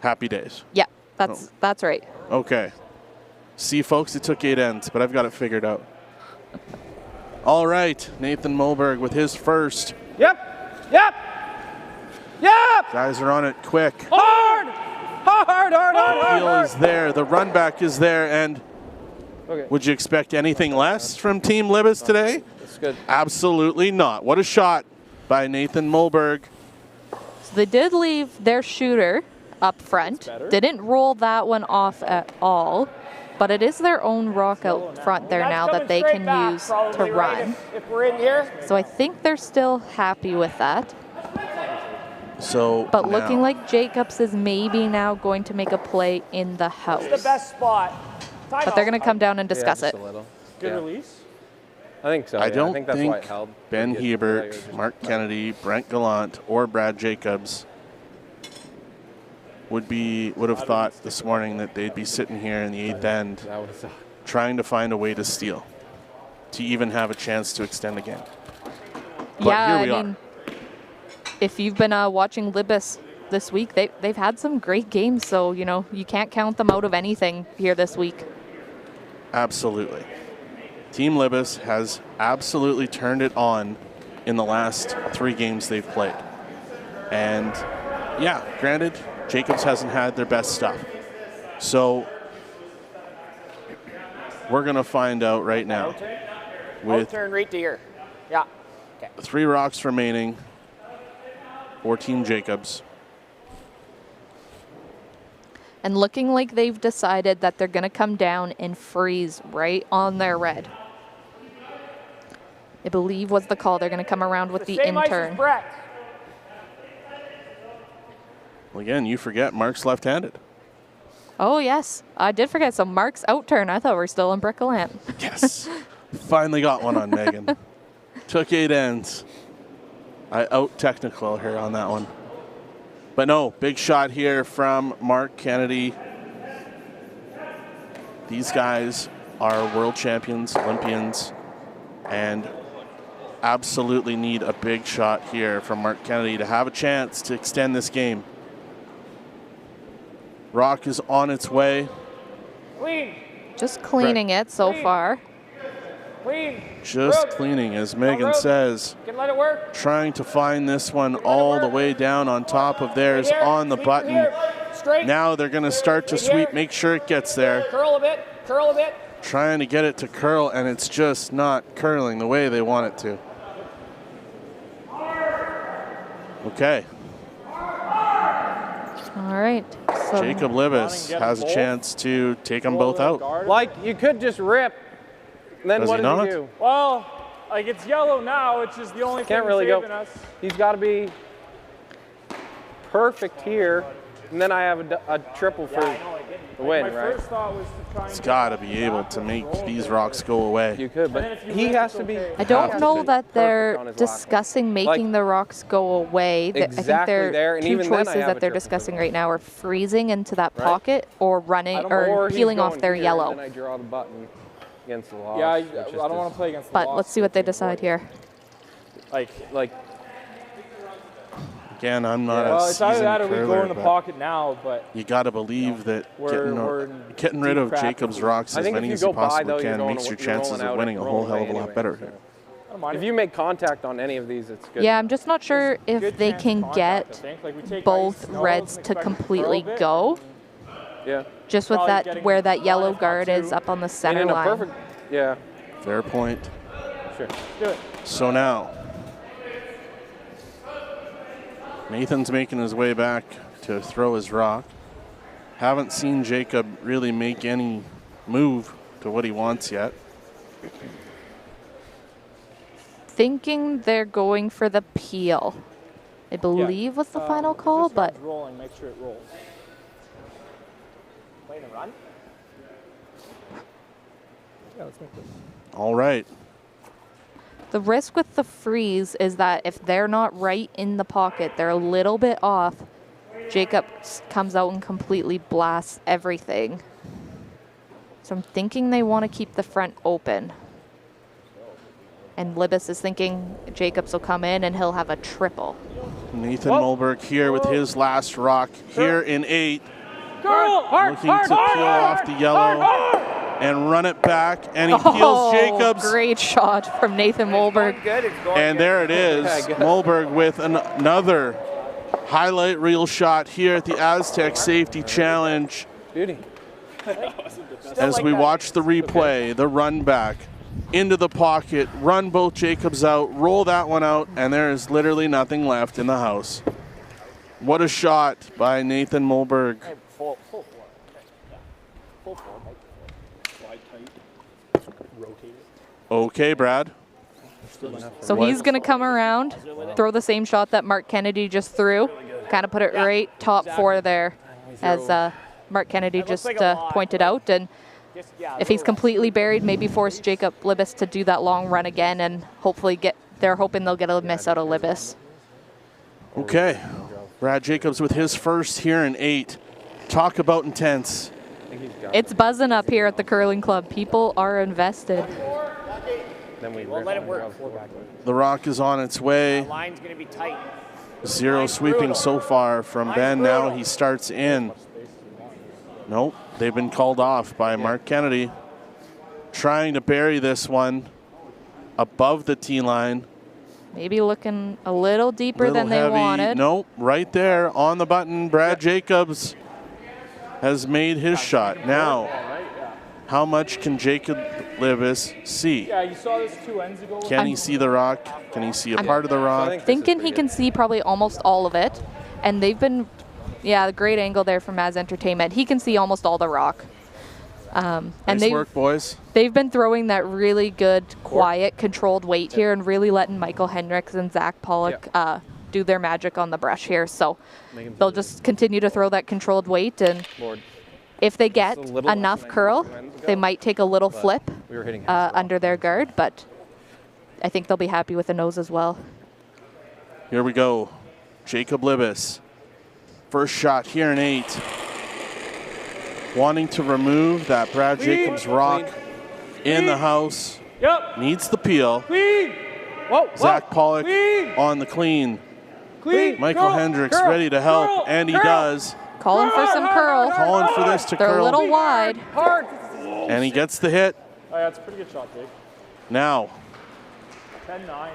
happy days. Yeah, that's right. Okay. See, folks, it took 8 ends, but I've got it figured out. All right, Nathan Moberg with his first. Yep. Guys are on it quick. Hard. The peel is there. The run back is there. And would you expect anything less from Team Libbus today? That's good. Absolutely not. What a shot by Nathan Moberg. So they did leave their shooter up front. Didn't roll that one off at all. But it is their own rock out front there now that they can use to run. If we're in here. So I think they're still happy with that. But looking like Jacobs is maybe now going to make a play in the house. It's the best spot. But they're going to come down and discuss it. Good release? I think so. I don't think that's why it held. Ben Hebert, Mark Kennedy, Brent Gallant, or Brad Jacobs would have thought this morning that they'd be sitting here in the 8th end trying to find a way to steal to even have a chance to extend the game. But yeah, here we are. If you've been watching Libbus this week. They've had some great games, so, you know, you can't count them out of anything here this week. Absolutely. Team Libbus has absolutely turned it on in the last 3 games they've played. And yeah, granted, Jacobs hasn't had their best stuff. So we're going to find out right now. With turn right to here. Yeah. Okay. 3 rocks remaining for Team Jacobs. And looking like they've decided that they're going to come down and freeze right on their red. I believe was the call. They're going to come around with the in-turn. Well, again, you forget Mark's left-handed. Oh, yes. I did forget. So Mark's out-turn. I thought we were still in Brickland. Yes. Finally got one on Megan. Took 8 ends. I out-technical her on that one. But no, big shot here from Mark Kennedy. These guys are world champions, Olympians, and absolutely need a big shot here from Mark Kennedy to have a chance to extend this game. Rock is on its way. Clean. Just cleaning it so far. Clean. Just cleaning, as Megan says. Can let it work. Trying to find this one all the way down on top of theirs on the button. Now they're going to start to sweep, make sure it gets there. Curl a bit. Curl a bit. Trying to get it to curl, and it's just not curling the way they want it to. Okay. All right. So Jacob Libbus has a chance to take them both out. Like, you could just rip. Then Does what he does not? he do? Well, like it's yellow now, which is the only thing Can't really saving go. us. He's got to be perfect here, and then I have a triple for the win, My right? first thought was to try and He's got to be able to make these rocks go away. You could, but he has to be. I don't know that they're on his discussing making the rocks go away. I think Exactly they're there, and two even then I choices have that a they're triple discussing for right now are freezing into that Right. pocket or running or he's peeling off going their here, yellow. And then I draw the button against the loss. Yeah, I which is don't want just- to play against the But loss. let's see what they decide here. Like, Again, I'm not well, a it's either that or seasoned we go in the curler, but pocket now, but you got to believe that we're getting rid of deep crap. Jacob's rocks I as think if many you as you go by, possibly though, you're can going- makes your you're chances rolling of out winning a and whole rolling hell of a away lot better anyway, here. I don't mind If it. you make contact on any of these, it's good. Yeah, I'm just not sure if Good they chance can of contact, I get think. Like, we take both ice, snows, reds and to expect to completely curl a bit. go. Yeah. Just with Probably that, getting where that line yellow if not guard is two. up on the And center in a line. perfect, yeah, Fair point. sure. Do it. So now, Nathan's making his way back to throw his rock. Haven't seen Jacob really make any move to what he wants yet. Thinking they're going for the peel. I believe was the final call, This but one's rolling, make sure it rolls. Play the run. Yeah, let's make this. All right. the risk with the freeze is that if they're not right in the pocket, they're a little bit off, Jacob comes out and completely blasts everything. So I'm thinking they want to keep the front open. And Libbus is thinking Jacobs will come in and he'll have a triple. Nathan Mulberg here with his last rock here in 8. Looking to peel off the yellow and run it back, and he peels Jacobs. Great shot from Nathan Mulberg. And there it is, Mulberg with another highlight reel shot here at the Astec Safety Challenge. Beauty. As we watch the replay, the run back into the pocket, run both Jacobs out, roll that one out, and there is literally nothing left in the house. What a shot by Nathan Mulberg. Full floor. Full floor. Slide tight. Rotate it. Okay, Brad. So he's going to come around, throw the same shot that Mark Kennedy just threw, kind of put it right top four there, as Mark Kennedy just pointed out. And if he's completely buried, maybe force Jacob Libbus to do that long run again, and hopefully they're hoping they'll get a miss out of Libbus. Okay. Brad Jacobs with his first here in 8. Talk about intense. It's buzzing up here at the curling club. People are invested. Then we We'll let it work. The rock is on its way. Line's going to be tight. 0 sweeping so far from Ben. Now he starts in. Nope, they've been called off by Mark Kennedy. Trying to bury this one above the tee line. Maybe looking a little deeper than they wanted. Nope, right there on the button. Brad Jacobs has made his shot. Now, how much can Jacob Libbus see? Yeah, you saw this 2 ends ago. Can he see the rock? Can he see a part of the rock? Thinking he can see probably almost all of it. And they've been, yeah, great angle there from Maz Entertainment. He can see almost all the rock. Nice work, boys. They've been throwing that really good, quiet, controlled weight here and really letting Michael Hendricks and Zach Pollock do their magic on the brush here. So they'll just continue to throw that controlled weight, and if they get enough curl, they might take a little flip under their guard, but I think they'll be happy with the nose as well. Here we go. Jacob Libbus. First shot here in 8. Wanting to remove that Brad Jacobs rock in the house. Yep. Needs the peel. Clean. Whoa, Zach Pollock clean. on the clean. Clean. Michael Hendricks ready to help, and he does. Calling for some curl. Calling for this to They're curl. a little wide. Hard. And he gets the hit. Oh, yeah, it's a pretty good shot, Jake. Now, 10-9.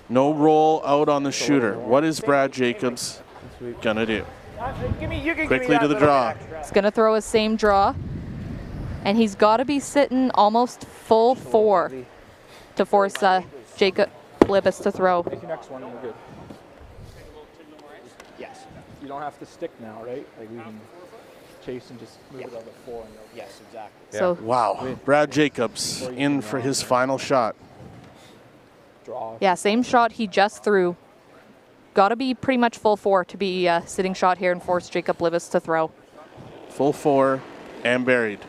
no roll out on the shooter. What is Brad Jacobs gonna do? Quickly to the draw. He's going to throw his same draw. And he's got to be sitting almost full 4 to force Jacob Libbus to throw. Make your next one, you're good. Yes. You don't have to stick now, right? Like we can chase and just move it out of 4. And yes, exactly. So wow, Brad Jacobs in for his final shot. Draw. Yeah, same shot he just threw. Got to be pretty much full 4 to be sitting shot here and force Jacob Libbus to throw. Full 4 and buried.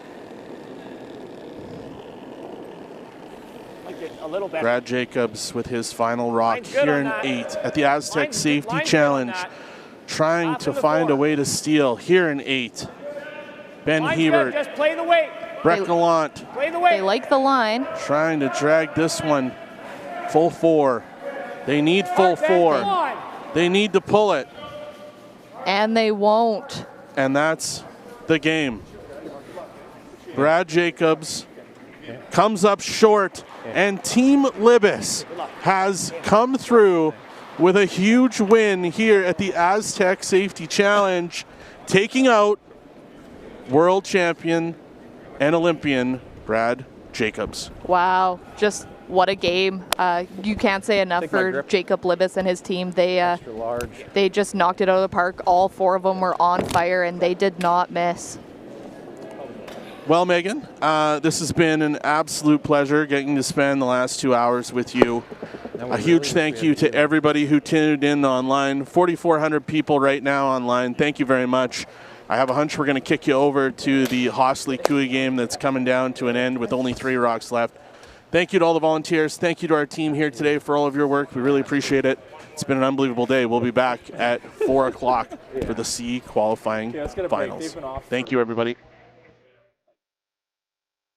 A little better. Brad Jacobs with his final rock here in 8 at the Astec Safety Challenge. Trying to find a way to steal here in 8. Ben Hebert. Just play the weight. Brett Gallant. Play the weight. They like the line. Trying to drag this one full 4. They need full 4. They need to pull it. And they won't. And that's the game. Brad Jacobs comes up short, and Team Libbus has come through with a huge win here at the Astec Safety Challenge, taking out world champion and Olympian Brad Jacobs. Wow, just what a game. You can't say enough for Jacob Libbus and his team. They just knocked it out of the park. All 4 of them were on fire, and they did not miss. Well, Megan, this has been an absolute pleasure getting to spend the last 2 hours with you. A huge thank you to everybody who tuned in online. 4,400 people right now online. Thank you very much. I have a hunch we're going to kick you over to the Hostley-Cooey game that's coming down to an end with only 3 rocks left. Thank you to all the volunteers. Thank you to our team here today for all of your work. We really appreciate it. It's been an unbelievable day. We'll be back at 4 o'clock for the C qualifying finals. Thank you, everybody.